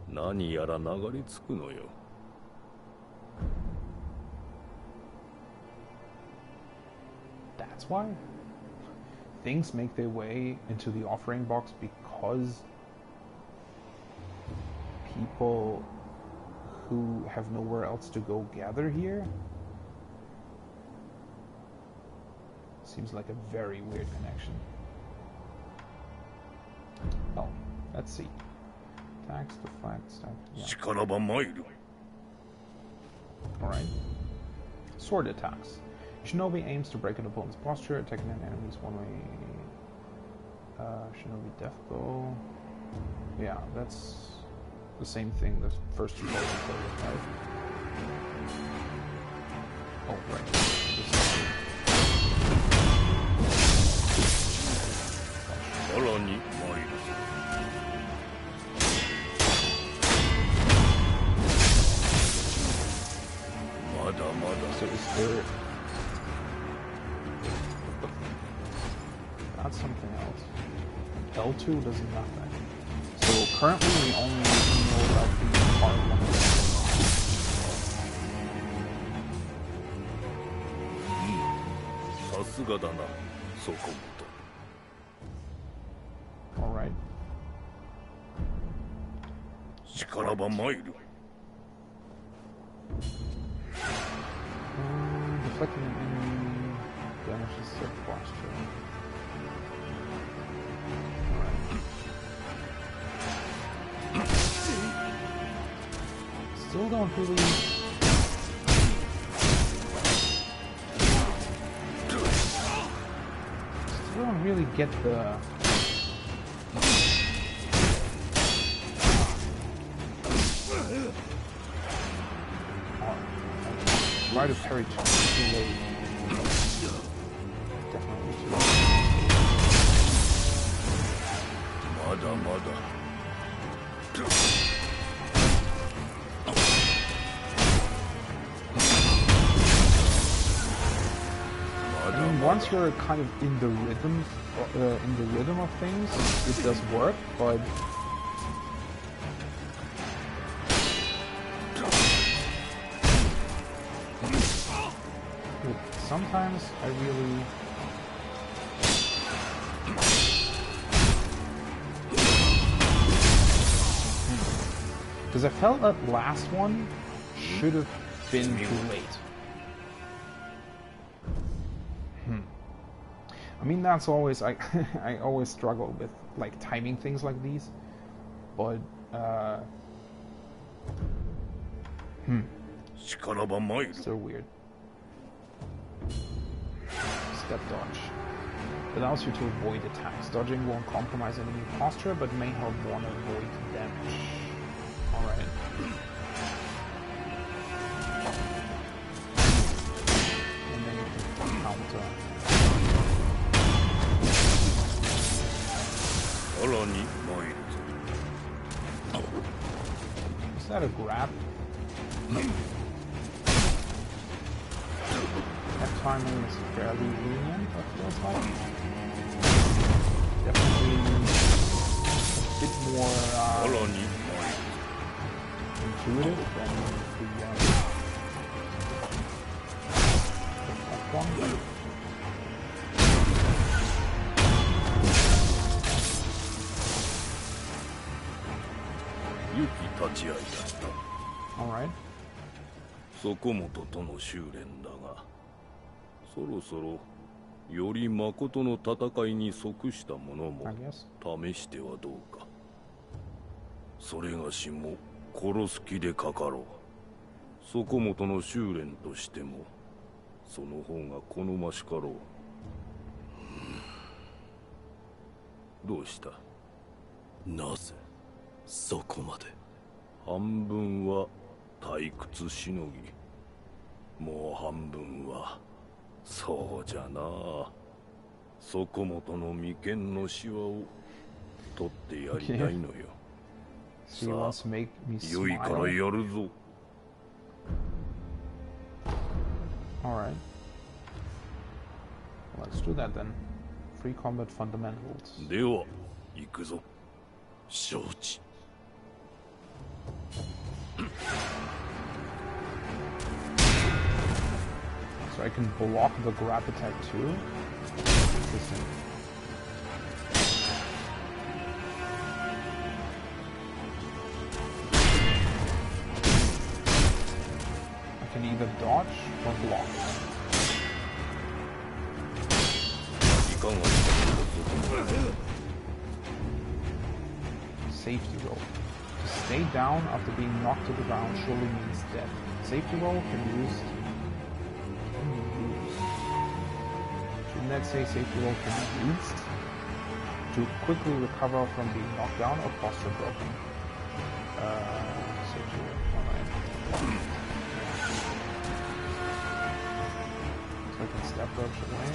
何やら流れ着くのよ。That's why things make their way into the offering box, because people who have nowhere else to go gather here. Seems like a very weird connection. Well, let's see. Tax, deflect, stuff. Yeah. Alright. Sword attacks. Shinobi aims to break an opponent's posture, attacking an enemy's one-way. Shinobi death blow. Yeah, that's the same thing the first two players played with, right? Oh, right. So is there that's something else. L2 does nothing. So currently we only know about the R1. Alright. Deflecting an enemy damages their posture. Alright. Still don't really... Still don't really get the... Try to parry too late. Definitely too late. I mean, once you're kind of in the rhythm of things, it does work, but sometimes I really... Because I felt that last one should have been too late. I mean, that's always... I always struggle with, like, timing things like these. But, still weird. Step dodge. Allows you to avoid attacks. Dodging won't compromise enemy posture, but may help one avoid damage. Alright. And then you can counter. Is that a grab? That timing is fairly lenient, that feels like. Definitely a bit more intuitive than the one. Alright. そこもととの修練だが、そろそろより誠の戦いに即したものも試してはどうか。それがしも殺す気でかかろう。そこもとの修練としてもその方が好ましかろう。どうした？なぜそこまで？半分は退屈しのぎ、もう半分はそうじゃな。そこもとの眉間のシワを取ってやりたいのよ。さあ、良いからやるぞ。Alright. Let's do that then. Free combat fundamentals. では、行くぞ。承知。So I can block the grab attack too? Interesting. I can either dodge or block. Safety roll. To stay down after being knocked to the ground surely means death. Safety roll can be used. Shouldn't that say safety roll can be used? To quickly recover from being knocked down or posture broken. Safety roll. Alright. So I can step dodge away.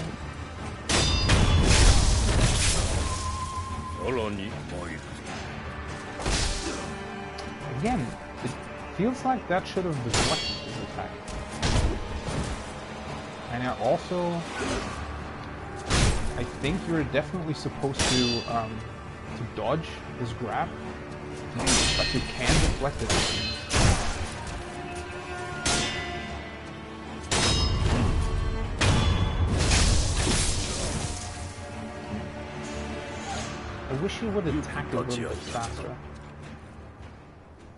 Again, it feels like that should have deflected his attack. And I also... I think you're definitely supposed to dodge his grab, but you can deflect it. I wish you would attack a little bit faster.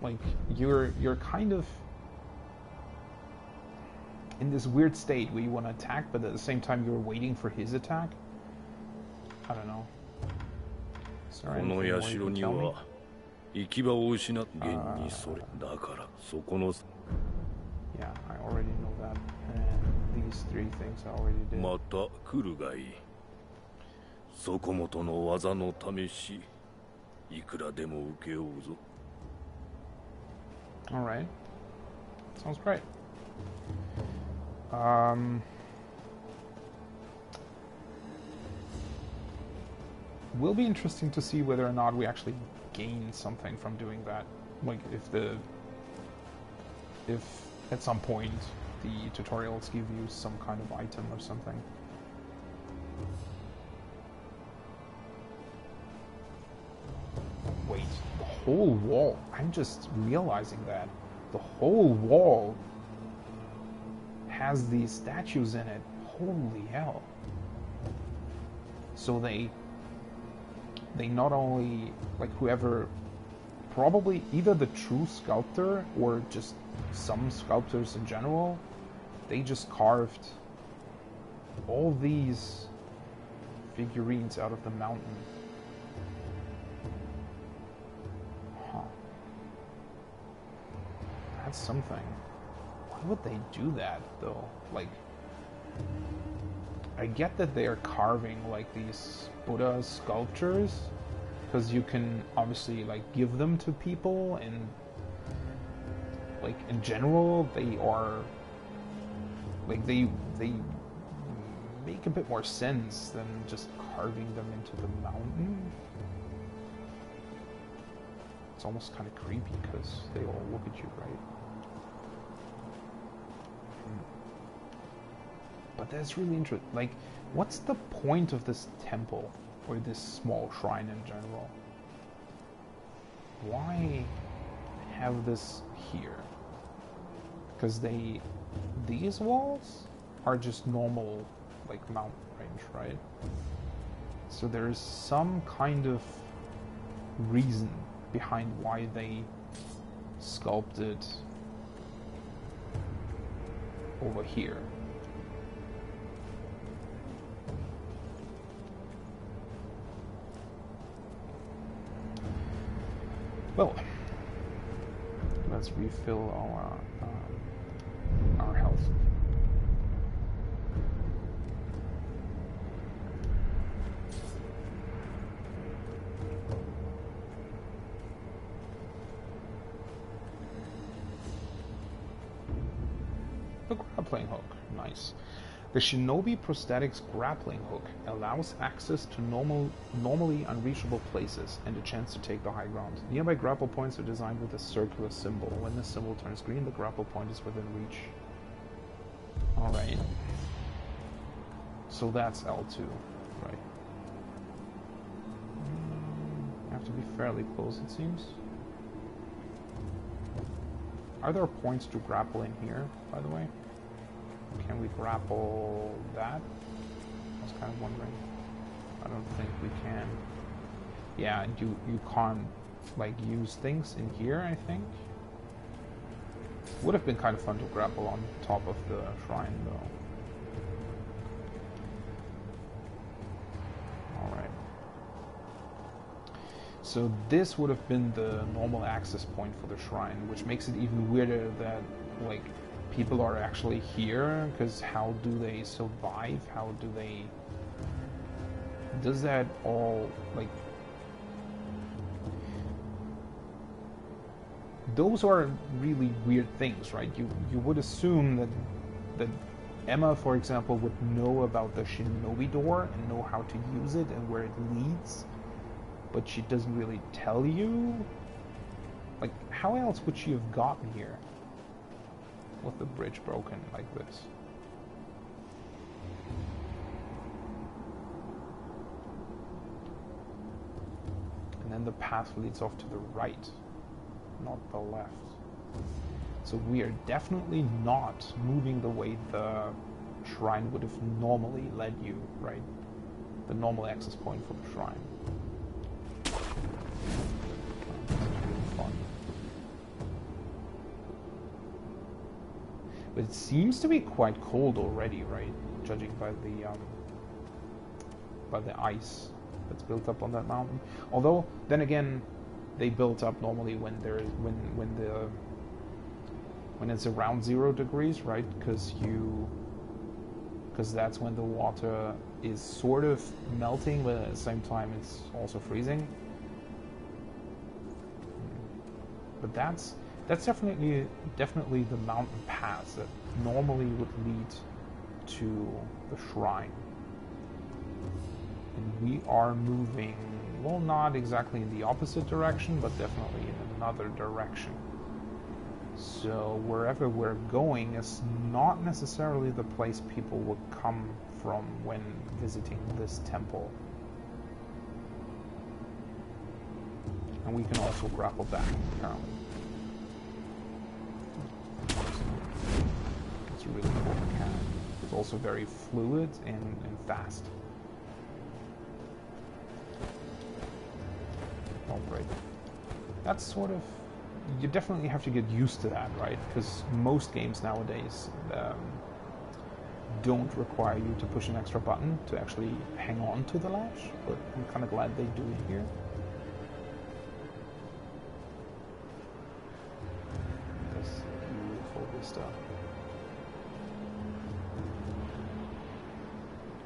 Like, you're kind of in this weird state where you want to attack, but at the same time you're waiting for his attack. I don't know. Is there anything more you can tell me? Yeah, I already know that. And these three things I already did. Alright. Sounds great. Will be interesting to see whether or not we actually gain something from doing that. Like, if at some point the tutorials give you some kind of item or something. Wait, the whole wall. I'm just realizing that the whole wall has these statues in it. Holy hell. So they not only, like, whoever, probably either the true sculptor or just some sculptors in general, they just carved all these figurines out of the mountain. Huh. That's something. Why would they do that, though? Like, I get that they are carving, like, these Buddha sculptures, because you can obviously, like, give them to people, and, like, in general, they are, like, they make a bit more sense than just carving them into the mountain. It's almost kind of creepy, because they all look at you, right? But that's really interesting. Like, what's the point of this temple, or this small shrine in general? Why have this here? Because these walls are just normal, like, mountain range, right? So there's some kind of reason behind why they sculpted over here. Well, let's refill our health. The grappling hook, nice. The Shinobi Prosthetics grappling hook allows access to normally unreachable places and a chance to take the high ground. Nearby grapple points are designed with a circular symbol. When the symbol turns green, the grapple point is within reach. Alright. So that's L2, right? You have to be fairly close, it seems. Are there points to grapple in here, by the way? Can we grapple that? I was kind of wondering. I don't think we can. Yeah, and you can't, like, use things in here, I think. Would have been kind of fun to grapple on top of the shrine, though. Alright. So this would have been the normal access point for the shrine, which makes it even weirder that, like, people are actually here, because how do they survive? How do they... Does that all, like... Those are really weird things, right? You would assume that Emma, for example, would know about the Shinobi door and know how to use it and where it leads, but she doesn't really tell you? Like, how else would she have gotten here? With the bridge broken like this. then the path leads off to the right, not the left. So we are definitely not moving the way the shrine would have normally led you, right? The normal access point for the shrine. Fun. But it seems to be quite cold already, right? Judging by the ice that's built up on that mountain. Although, then again, they built up normally when it's around 0 degrees, right? Because that's when the water is sort of melting, but at the same time it's also freezing. But that's definitely the mountain pass that normally would lead to the shrine. And we are moving, well, not exactly in the opposite direction, but definitely in another direction. So wherever we're going is not necessarily the place people would come from when visiting this temple. And we can also grapple back, apparently. It's a really cool mechanic. It's also very fluid and fast. Oh, great. That's sort of... You definitely have to get used to that, right? Because most games nowadays don't require you to push an extra button to actually hang on to the latch, but I'm kind of glad they do it here. This beautiful vista.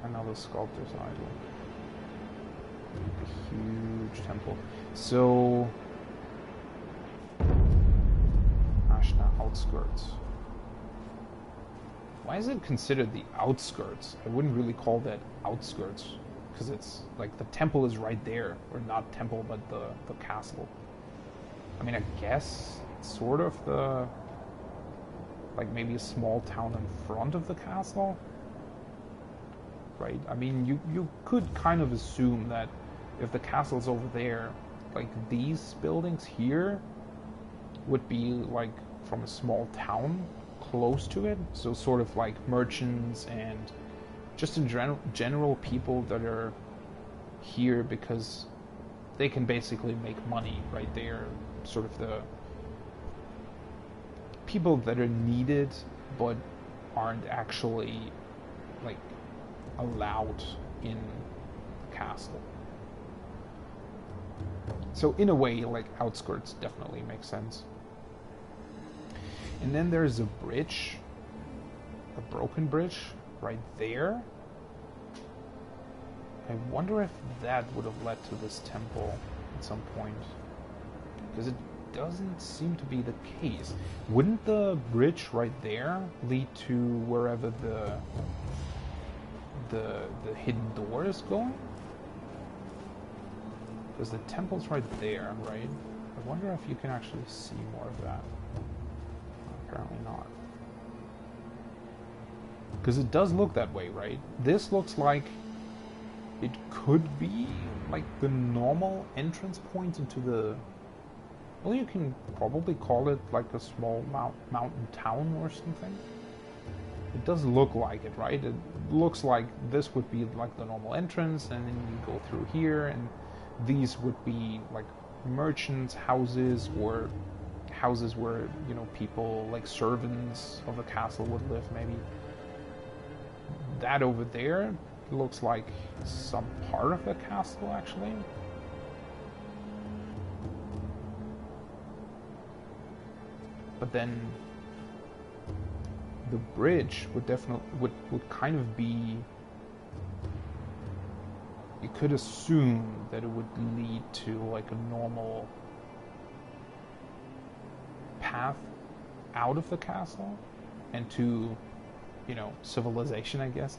Another sculptor's idol. A huge temple. So... outskirts. Why is it considered the outskirts? I wouldn't really call that outskirts, because it's like the temple is right there, or not temple, but the castle. I mean, I guess it's sort of the, like maybe a small town in front of the castle, right? I mean, you could kind of assume that if the castle's over there, like these buildings here would be like from a small town close to it, so sort of like merchants and just in general people that are here because they can basically make money, right? They are sort of the people that are needed but aren't actually like allowed in the castle. So in a way, like outskirts definitely makes sense. And then there's a bridge, a broken bridge, right there. I wonder if that would have led to this temple at some point. Because it doesn't seem to be the case. Wouldn't the bridge right there lead to wherever the hidden door is going? Because the temple's right there, right? I wonder if you can actually see more of that. Apparently not. Because it does look that way, right? This looks like it could be like the normal entrance point into the... Well, you can probably call it like a small mountain town or something. It does look like it, right? It looks like this would be like the normal entrance, and then you go through here, and these would be like merchants' houses, or houses where, you know, people like servants of the castle would live, maybe. That over there looks like some part of the castle, actually. But then the bridge would definitely would kind of be, you could assume that it would lead to like a normal path out of the castle and to, you know, civilization, I guess.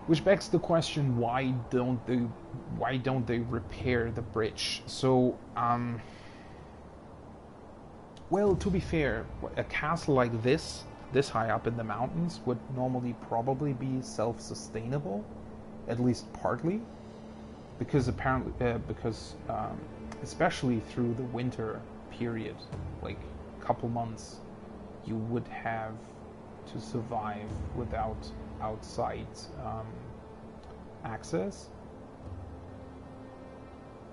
Which begs the question, why don't they repair the bridge? So, well, to be fair, a castle like this high up in the mountains, would normally probably be self-sustainable, at least partly, because apparently, especially through the winter period, like a couple months, you would have to survive without outside access.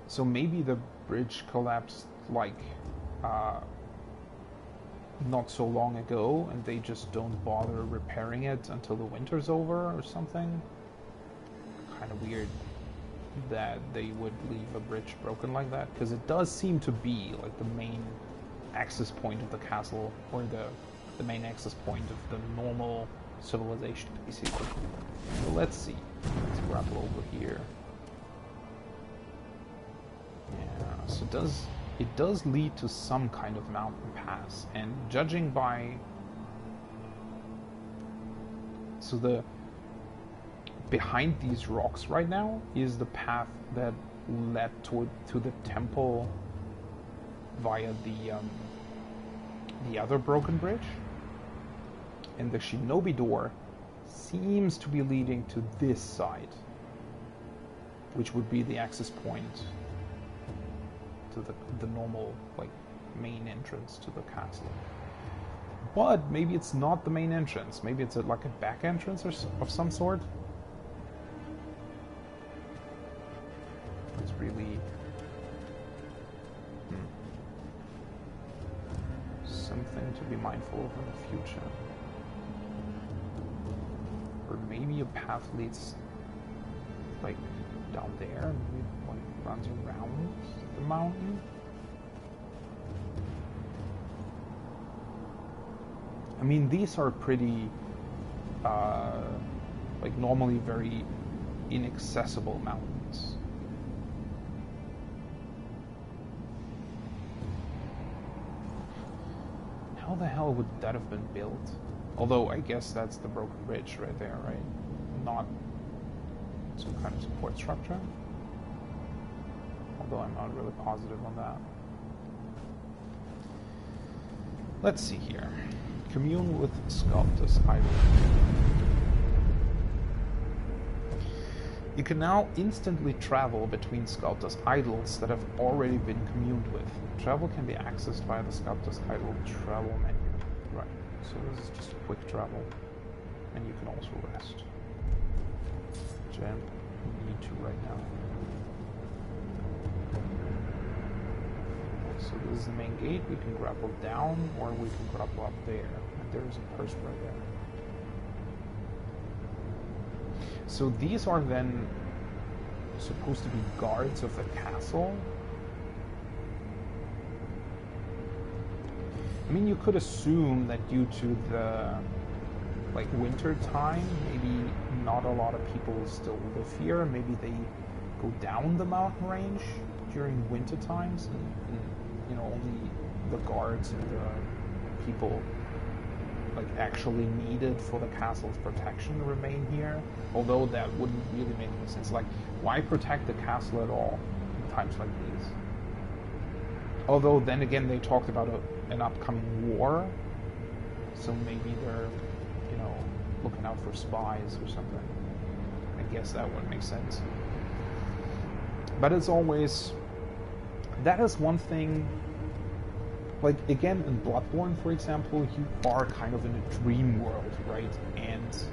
So maybe the bridge collapsed like not so long ago, and they just don't bother repairing it until the winter's over or something. Kind of weird that they would leave a bridge broken like that, because it does seem to be like the main access point of the castle, or the main access point of the normal civilization, basically. So let's see. Let's grapple over here. Yeah, so it does lead to some kind of mountain pass, and judging by... So the... Behind these rocks right now is the path that led to the temple via the other broken bridge. And the shinobi door seems to be leading to this side, which would be the access point to the normal, like, main entrance to the castle. But maybe it's not the main entrance. Maybe it's like a back entrance of some sort. It's really something to be mindful of in the future. Or maybe a path leads like down there and maybe like runs around the mountain. I mean, these are pretty like normally very inaccessible mountains. How the hell would that have been built? Although I guess that's the broken bridge right there, right? Not some kind of support structure. Although I'm not really positive on that. Let's see here. Commune with Sculptus Idol. You can now instantly travel between Sculptus Idols that have already been communed with. Travel can be accessed via the Sculptus Idol travel menu. Right, so this is just a quick travel. And you can also rest. Which I need to right now. So this is the main gate. We can grapple down, or we can grapple up there. And there is a person right there. So these are then supposed to be guards of the castle. I mean, you could assume that due to the like winter time, maybe not a lot of people still live here. Maybe they go down the mountain range during winter times, and you know, only the guards and the people like actually needed for the castle's protection remain here. Although that wouldn't really make any sense. Like, why protect the castle at all in times like these? Although then again, they talked about an upcoming war, so maybe they're, you know, looking out for spies or something. I guess that would make sense. But as always, that is one thing. Like, again, in Bloodborne, for example, you are kind of in a dream world, right? And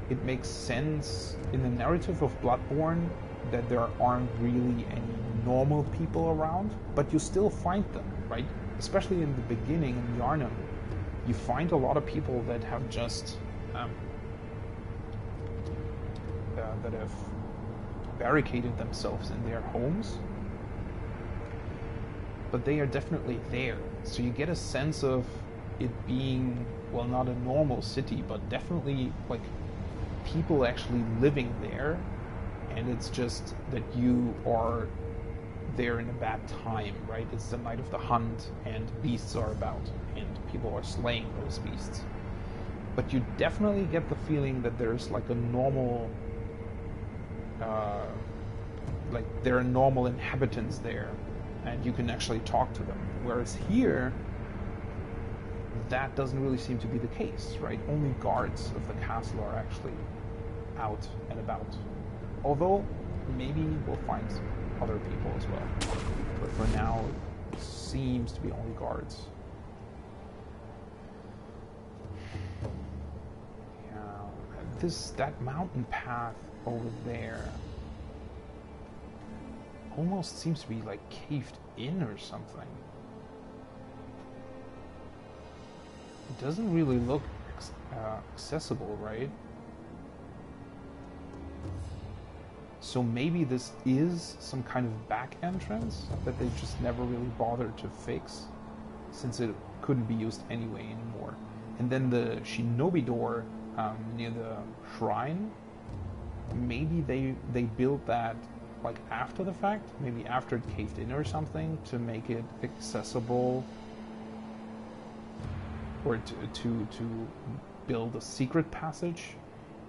it makes sense in the narrative of Bloodborne that there aren't really any normal people around, but you still find them, right? Especially in the beginning in Yharnam, you find a lot of people that have just that have barricaded themselves in their homes. But they are definitely there. So you get a sense of it being, well, not a normal city, but definitely like people actually living there. And it's just that you are there in a bad time, right? It's the night of the hunt and beasts are about and people are slaying those beasts. But you definitely get the feeling that there's like a normal, like there are normal inhabitants there. And you can actually talk to them. Whereas here, that doesn't really seem to be the case, right? Only guards of the castle are actually out and about. Although, maybe we'll find some other people as well. But for now, it seems to be only guards. Yeah, that mountain path over there almost seems to be like caved in or something. It doesn't really look accessible, right? So maybe this is some kind of back entrance that they just never really bothered to fix, since it couldn't be used anyway anymore. And then the shinobi door near the shrine, maybe they built that like after the fact, maybe after it caved in or something, to make it accessible, or to build a secret passage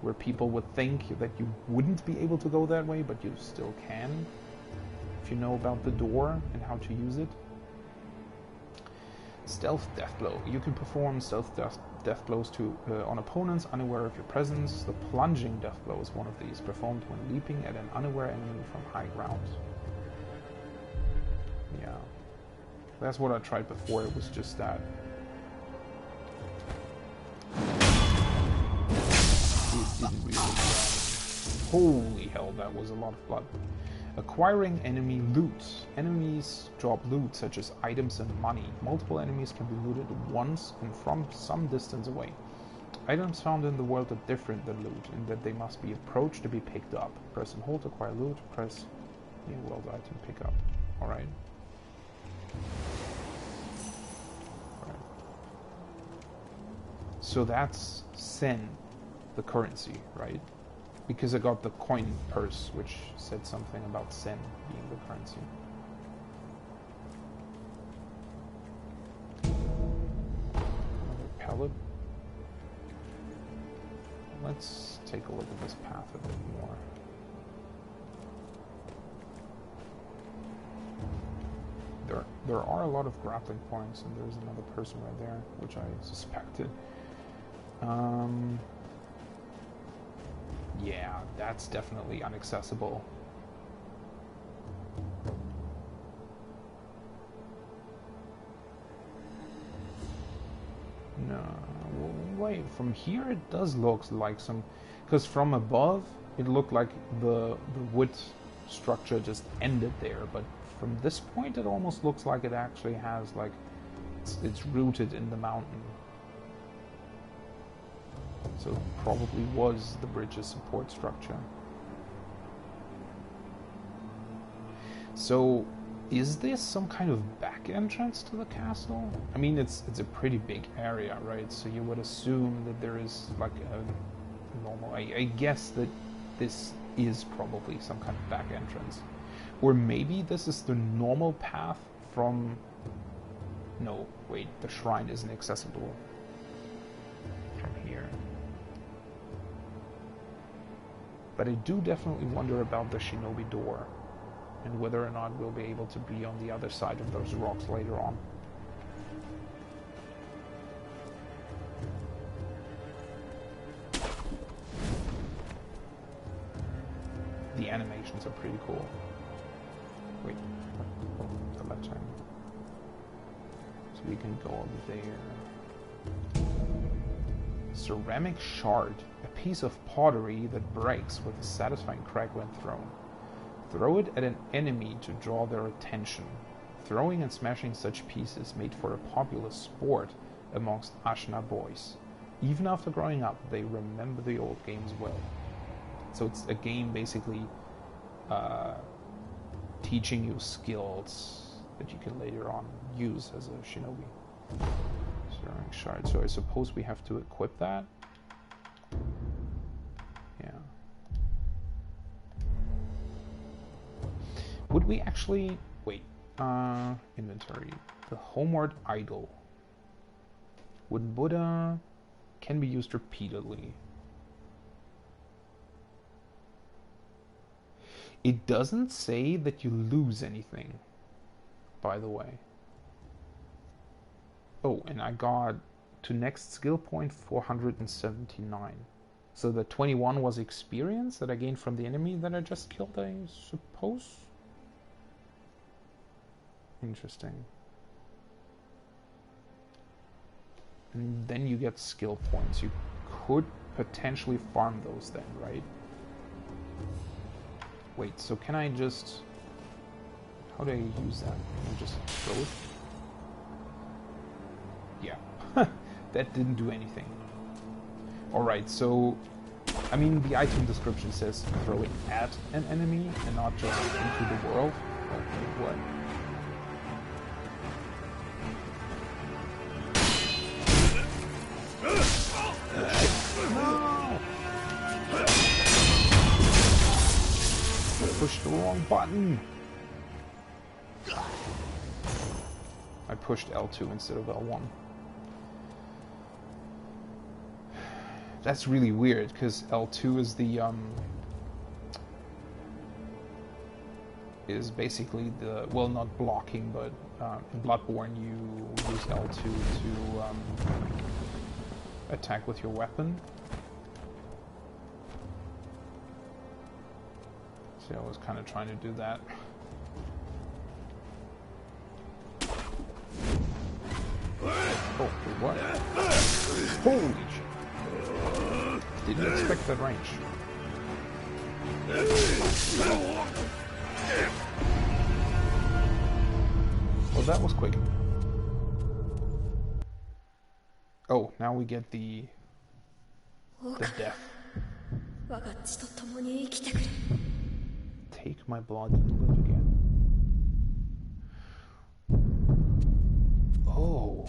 where people would think that you wouldn't be able to go that way, but you still can if you know about the door and how to use it. Stealth death blow. You can perform stealth death blows on opponents unaware of your presence. The plunging death blow is one of these, performed when leaping at an unaware enemy from high ground. Yeah, that's what I tried before. It was just that. It didn't really work. Holy hell, that was a lot of blood. Acquiring enemy loot. Enemies drop loot such as items and money. Multiple enemies can be looted once and from some distance away. Items found in the world are different than loot in that they must be approached to be picked up. Press and hold to acquire loot. Press new world item pick up. Alright. So that's Sen, the currency, right? Because I got the coin purse, which said something about Sen being the currency. Another pellet. Let's take a look at this path a bit more. There are a lot of grappling points, and there's another person right there, which I suspected. Yeah, that's definitely inaccessible. No, wait, from here it does look like some, because from above it looked like the wood structure just ended there, but from this point it almost looks like it actually has like, it's rooted in the mountain. So it probably was the bridge's support structure. So, is this some kind of back entrance to the castle? I mean, it's a pretty big area, right? So you would assume that there is like a normal... I guess that this is probably some kind of back entrance. Or maybe this is the normal path from... No, wait, the shrine isn't accessible from here. But I do definitely wonder about the shinobi door, and whether or not we'll be able to be on the other side of those rocks later on. The animations are pretty cool. Wait, the left side. So we can go over there. Ceramic shard. A piece of pottery that breaks with a satisfying crack when thrown. Throw it at an enemy to draw their attention. Throwing and smashing such pieces made for a popular sport amongst Ashna boys. Even after growing up, they remember the old games well. So it's a game basically teaching you skills that you can later on use as a shinobi. Ceramic shard. So I suppose we have to equip that. Yeah. Would we actually... Wait. Inventory. The homeward idol. Wooden Buddha can be used repeatedly. It doesn't say that you lose anything, by the way. Oh, and I got to next skill point 479. So the 21 was experience that I gained from the enemy that I just killed, I suppose? Interesting. And then you get skill points. You could potentially farm those then, right? Wait, so can I just... How do I use that? Can I just throw it? Yeah. That didn't do anything. Alright, so... I mean, the item description says throw it at an enemy and not just into the world. Okay, what? No! I pushed the wrong button! I pushed L2 instead of L1. That's really weird, because L2 is the, is basically the, well, not blocking, but in Bloodborne you use L2 to attack with your weapon. So I was kind of trying to do that. Oh, what? Holy shit. Didn't expect that range. Well, that was quick. Oh, now we get the death. Take my blood and live again. Oh.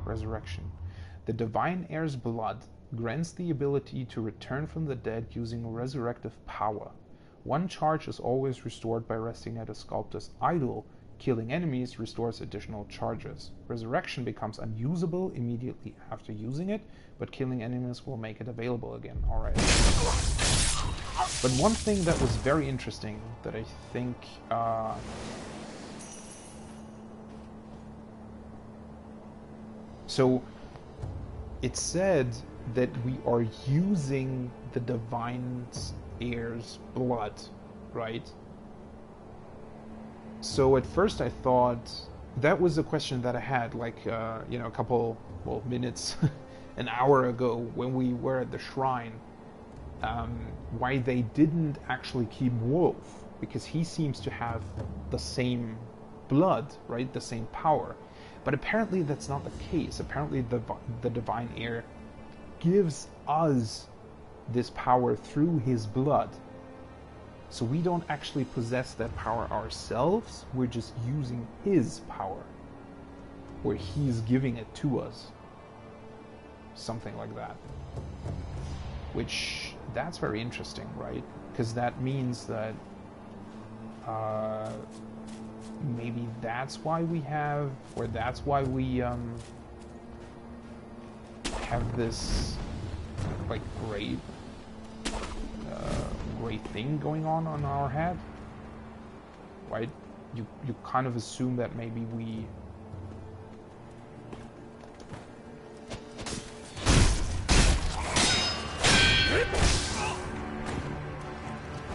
Resurrection. The Divine Heir's blood grants the ability to return from the dead using resurrective power. One charge is always restored by resting at a sculptor's idol. Killing enemies restores additional charges. Resurrection becomes unusable immediately after using it, but killing enemies will make it available again. Alright. But one thing that was very interesting that I think... So, it said that we are using the Divine Heir's blood, right? So at first I thought that was a question that I had, like, you know, a couple, well, minutes, an hour ago when we were at the shrine, why they didn't actually keep Wolf, because he seems to have the same blood, right, the same power. But apparently that's not the case. Apparently the Divine Heir gives us this power through his blood. So we don't actually possess that power ourselves, we're just using his power, where he's giving it to us. Something like that. Which, that's very interesting, right? Because that means that maybe that's why we have, or that's why we have this, like, gray thing going on our head, right? You kind of assume that maybe we...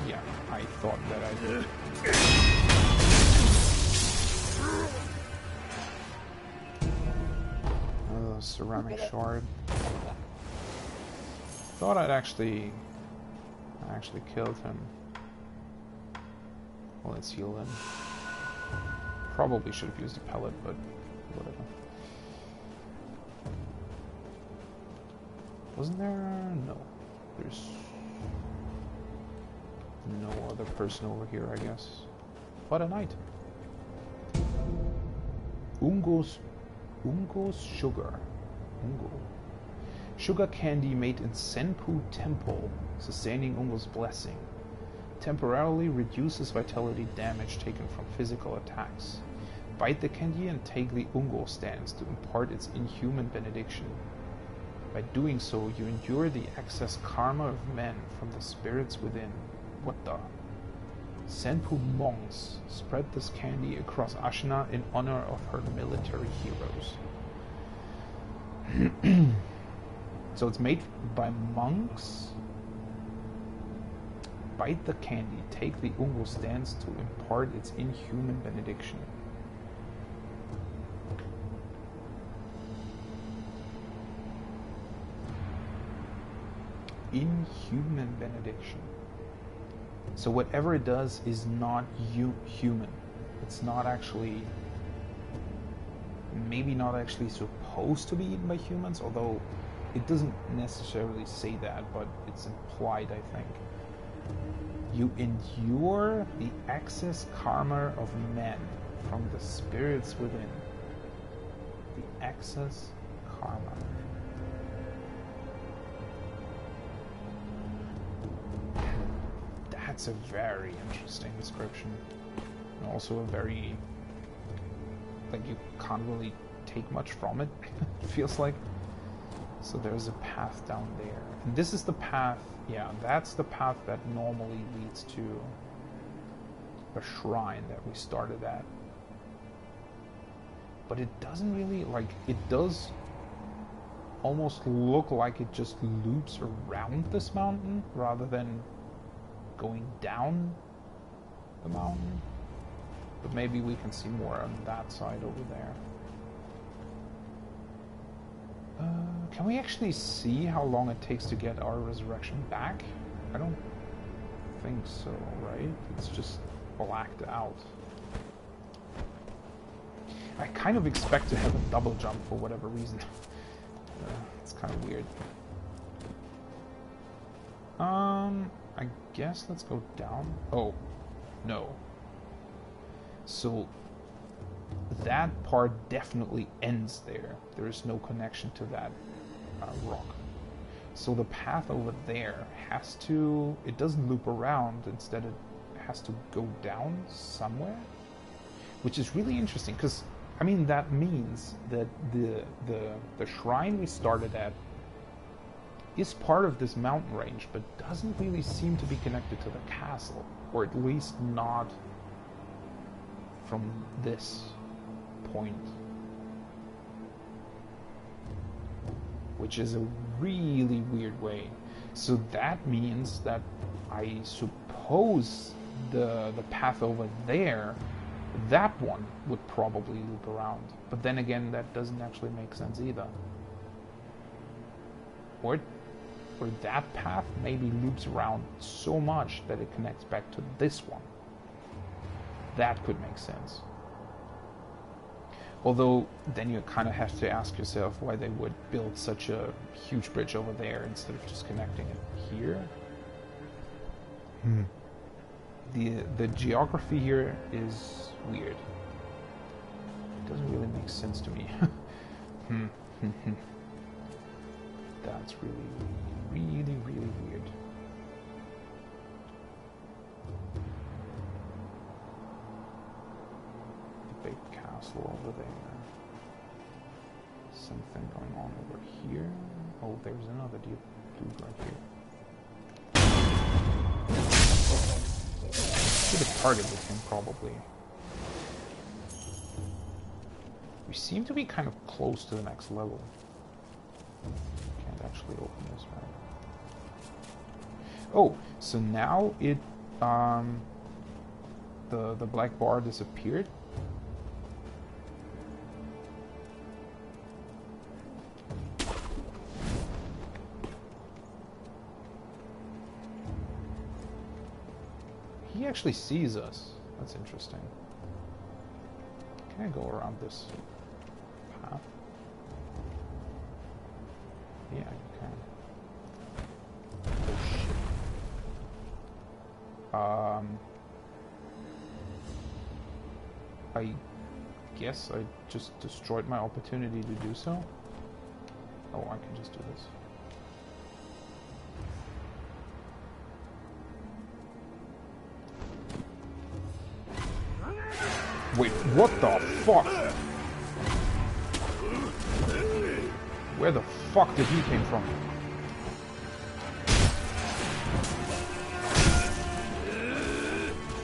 Yeah, I thought that I did. Ceramic shard. Thought I actually killed him. Well, let's heal him. Probably should have used a pellet, but whatever. Wasn't there? No. There's no other person over here, I guess. But an item. Ungo's sugar. Ungo. Sugar candy made in Senpu Temple, sustaining Ungo's blessing. Temporarily reduces vitality damage taken from physical attacks. Bite the candy and take the Ungo stance to impart its inhuman benediction. By doing so, you endure the excess karma of men from the spirits within. What the? Senpu monks spread this candy across Ashina in honor of her military heroes. So it's made by monks. Bite the candy, take the Ungo's dance to impart its inhuman benediction. Inhuman benediction. So whatever it does is not human. It's not actually, maybe not actually supposed to be eaten by humans, although it doesn't necessarily say that, but it's implied, I think. You endure the excess karma of men from the spirits within. The excess karma. That's a very interesting description. And also a very, like, you can't really take much from it, it feels like. So there's a path down there. And this is the path, yeah, that's the path that normally leads to the shrine that we started at. But it doesn't really, like, it does almost look like it just loops around this mountain rather than going down the mountain. But maybe we can see more on that side over there. Can we actually see how long it takes to get our resurrection back? I don't think so, right? It's just blacked out. I kind of expect to have a double jump for whatever reason. It's kind of weird. I guess let's go down. Oh, no. So that part definitely ends there. There is no connection to that rock. So the path over there has to, it doesn't loop around, instead it has to go down somewhere, which is really interesting because, I mean, that means that the shrine we started at is part of this mountain range, but doesn't really seem to be connected to the castle, or at least not from this point, which is a really weird way. So that means that I suppose the path over there, that one would probably loop around, but then again, that doesn't actually make sense either. Or that path maybe loops around so much that it connects back to this one. That could make sense. Although, then you kind of have to ask yourself why they would build such a huge bridge over there instead of just connecting it here. The geography here is weird. It doesn't really make sense to me. That's really weird. The big castle over there. Something going on over here. Oh, there's another dude right here. Should have targeted him, probably. We seem to be kind of close to the next level. Can't actually open this, right? Oh, so now it, the black bar disappeared. He actually sees us. That's interesting. Can I go around this path? Yeah, you can. Oh shit. I guess I just destroyed my opportunity to do so. Oh, I can just do this. Wait, what the fuck? Where the fuck did he came from?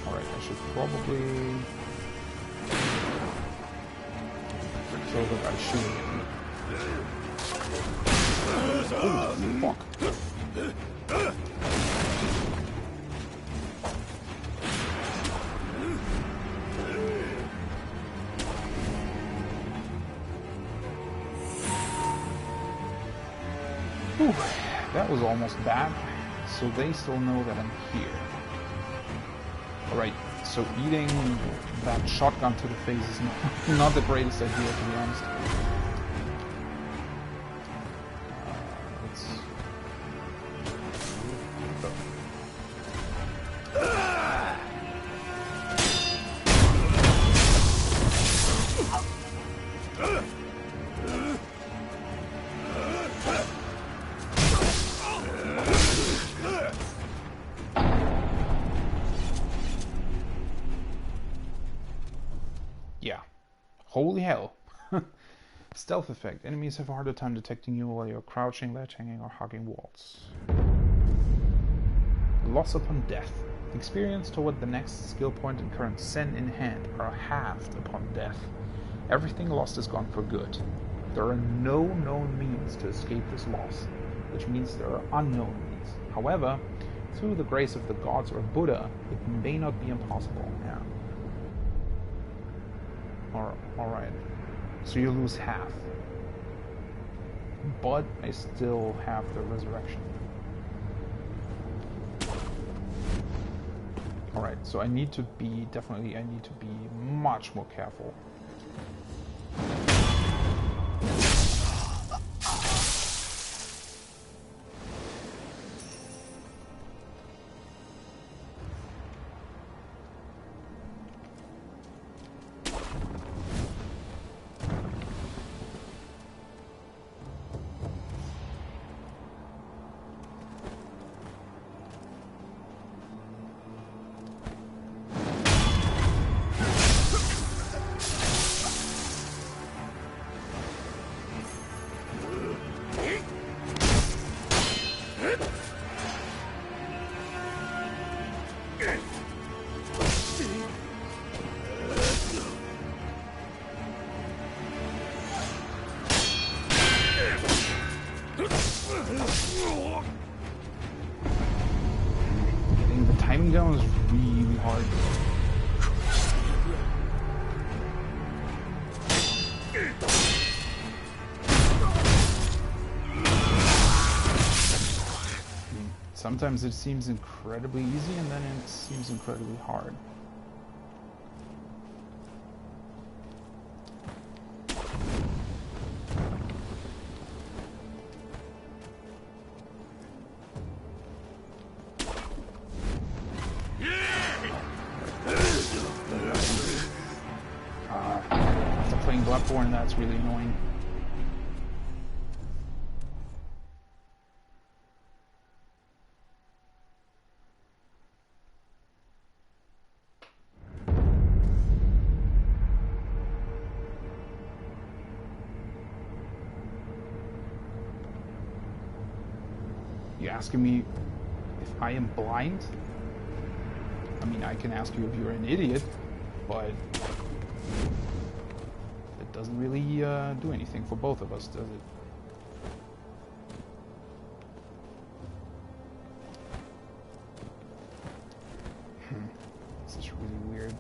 Alright. probably kill the guy shooting at me. Oh, fuck. Whew, that was almost bad. So they still know that I'm here. Alright, so eating that shotgun to the face is not the greatest idea, to be honest. Let's... Yeah. Holy hell. Stealth effect. Enemies have a harder time detecting you while you're crouching, ledge hanging, or hugging walls. Loss upon death. Experience toward the next skill point and current sen in hand are halved upon death. Everything lost is gone for good. There are no known means to escape this loss, which means there are unknown means. However, through the grace of the gods or Buddha, it may not be impossible. Yeah. Alright. So you lose half. But I still have the resurrection. Alright, so I need to be much more careful. Getting the timing down is really hard. Sometimes it seems incredibly easy and then it seems incredibly hard. After playing Bloodborne, that's really annoying. You asking me if I am blind? I mean, I can ask you if you're an idiot, but it doesn't really do anything for both of us, does it? This is really weird.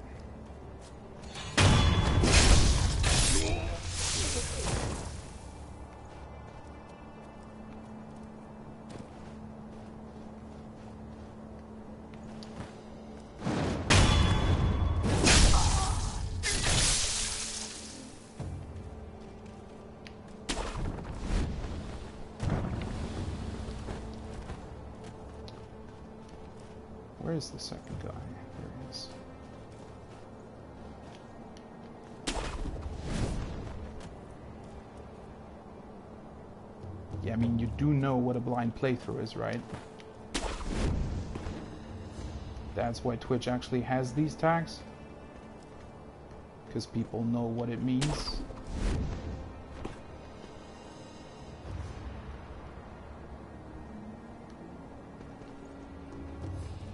Where is the second guy? There he is. Yeah, I mean, you do know what a blind playthrough is, right? That's why Twitch actually has these tags. Because people know what it means.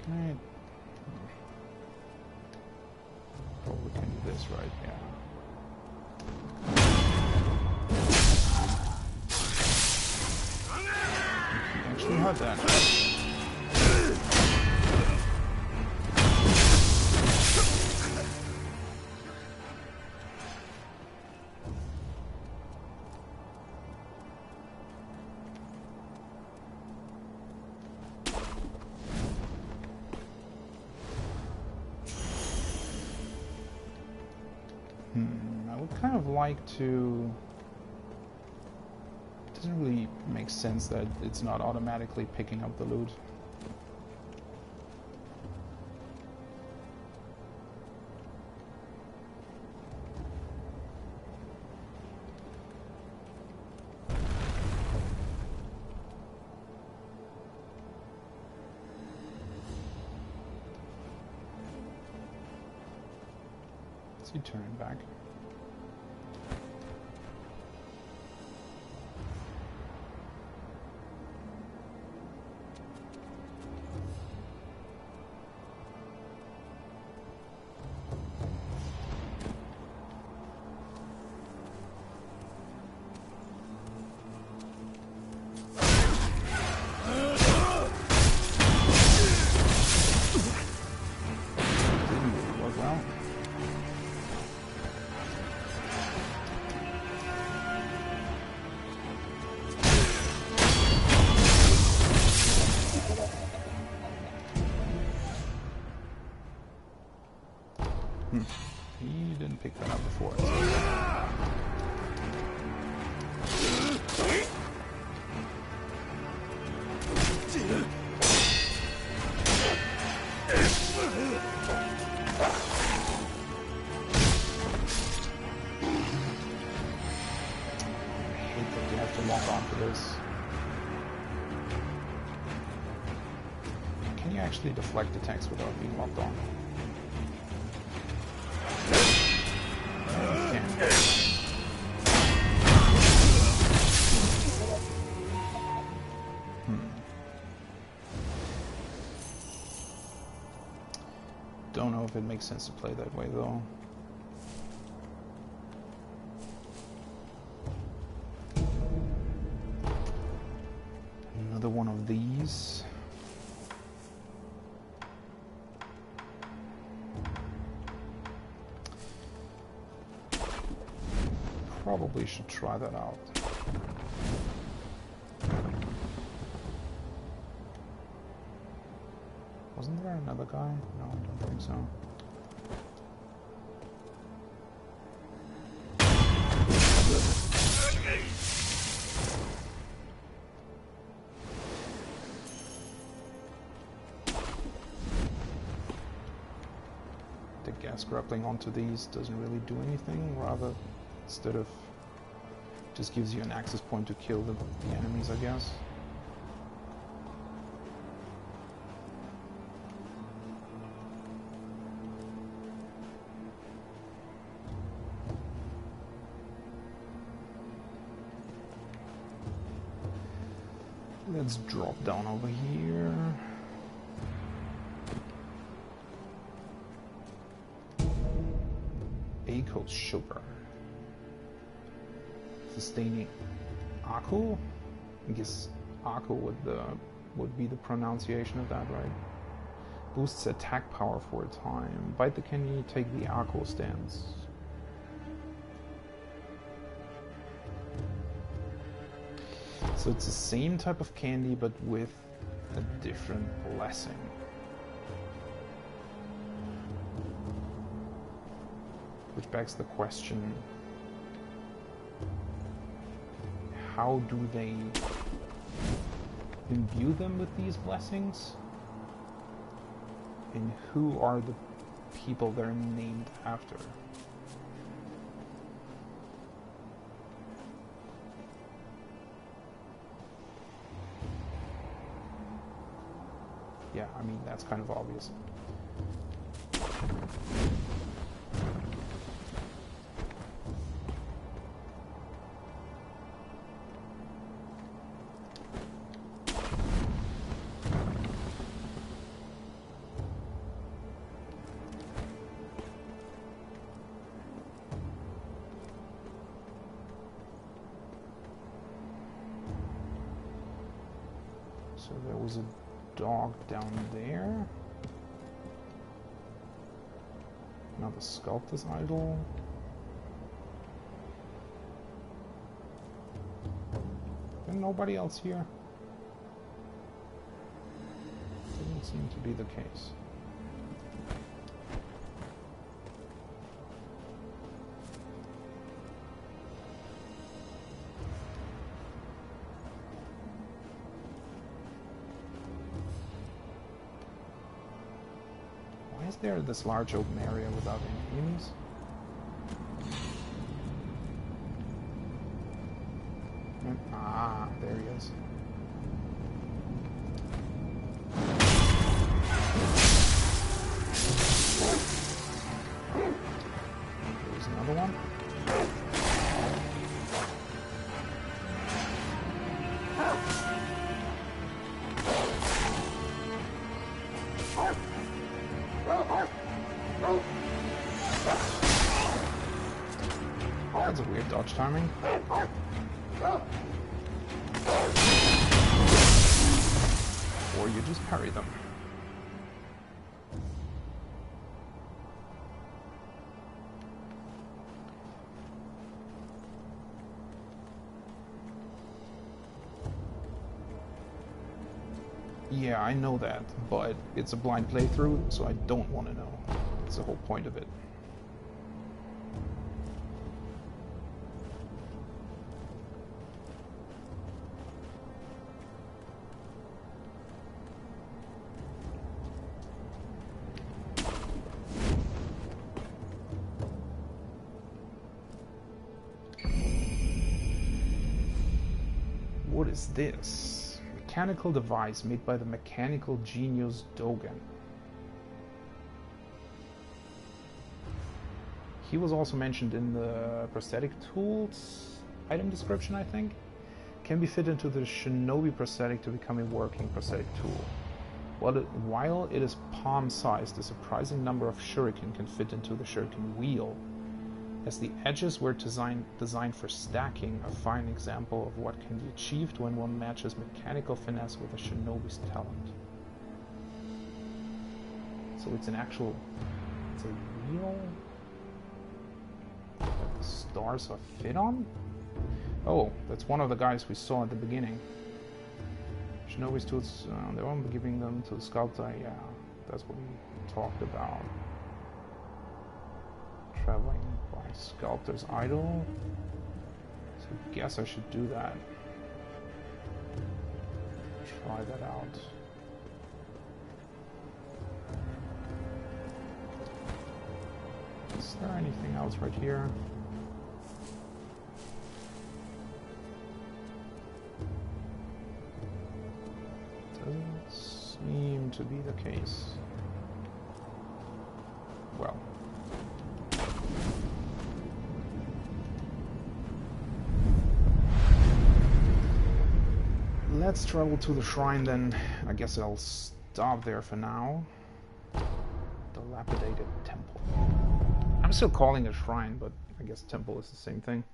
Right. hurt then. I would kind of like to... It doesn't really make sense that it's not automatically picking up the loot. You turn back. Didn't work well. He didn't pick that up before. I hate that you have to lock onto this. Can you actually deflect attacks without being locked on? Don't know if it makes sense to play that way though. Another one of these. Probably should try that out. Wasn't there another guy? No, I don't think so. The gas grappling onto these doesn't really do anything, rather instead of just gives you an access point to kill the enemies, I guess. Let's drop down over here. Echo sugar. Sustaining Aku? I guess Aku would be the pronunciation of that, right? Boosts attack power for a time. Bite the candy, take the Aku stance. So it's the same type of candy, but with a different blessing. Which begs the question, how do they imbue them with these blessings? And who are the people they're named after? Yeah, I mean, that's kind of obvious. So there was a dog down there. Another sculptor's idol. And nobody else here. Doesn't seem to be the case. Why is there this large open area without any enemies? Ah, there he is. There's another one. That's a weird dodge timing. Or you just parry them. Yeah, I know that, but it's a blind playthrough, so I don't want to know. That's the whole point of it. What is this? Mechanical device made by the mechanical genius Dogen. He was also mentioned in the prosthetic tools item description, I think. Can be fit into the shinobi prosthetic to become a working prosthetic tool. While it is palm-sized, a surprising number of shuriken can fit into the shuriken wheel. As the edges were designed for stacking, a fine example of what can be achieved when one matches mechanical finesse with a shinobi's talent. So it's an actual... it's a wheel that the stars are fit on? Oh, that's one of the guys we saw at the beginning. Shinobi's tools, they won't be giving them to the sculptor. Yeah, that's what we talked about. Traveling by sculptor's idol. So I guess I should do that. Try that out. Is there anything else right here? Doesn't seem to be the case. Well. Let's travel to the shrine then. I guess I'll stop there for now. Dilapidated temple. I'm still calling it shrine, but I guess temple is the same thing.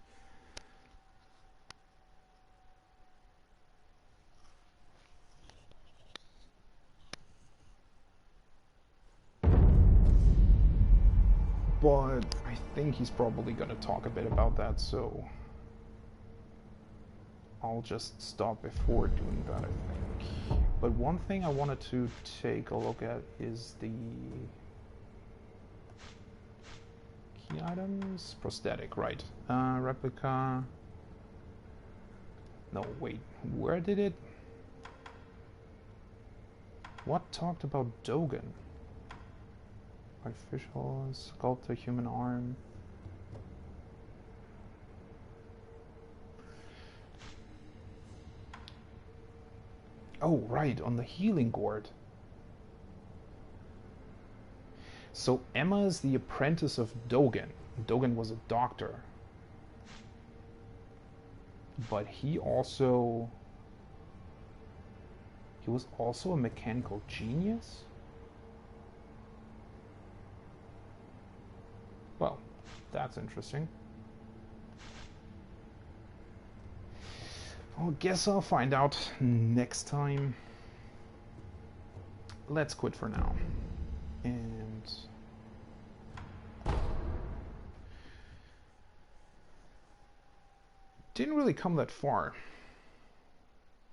But I think he's probably going to talk a bit about that, so I'll just stop before doing that, I think. But one thing I wanted to take a look at is the key items. Prosthetic, right. Replica. No, wait. Where did it... what talked about Dogen? Artificial, sculptor, human arm. Oh, right, on the healing gourd. So Emma is the apprentice of Dogen. Dogen was a doctor. But he was also a mechanical genius? Well, that's interesting. I guess I'll find out next time. let's quit for now. And didn't really come that far.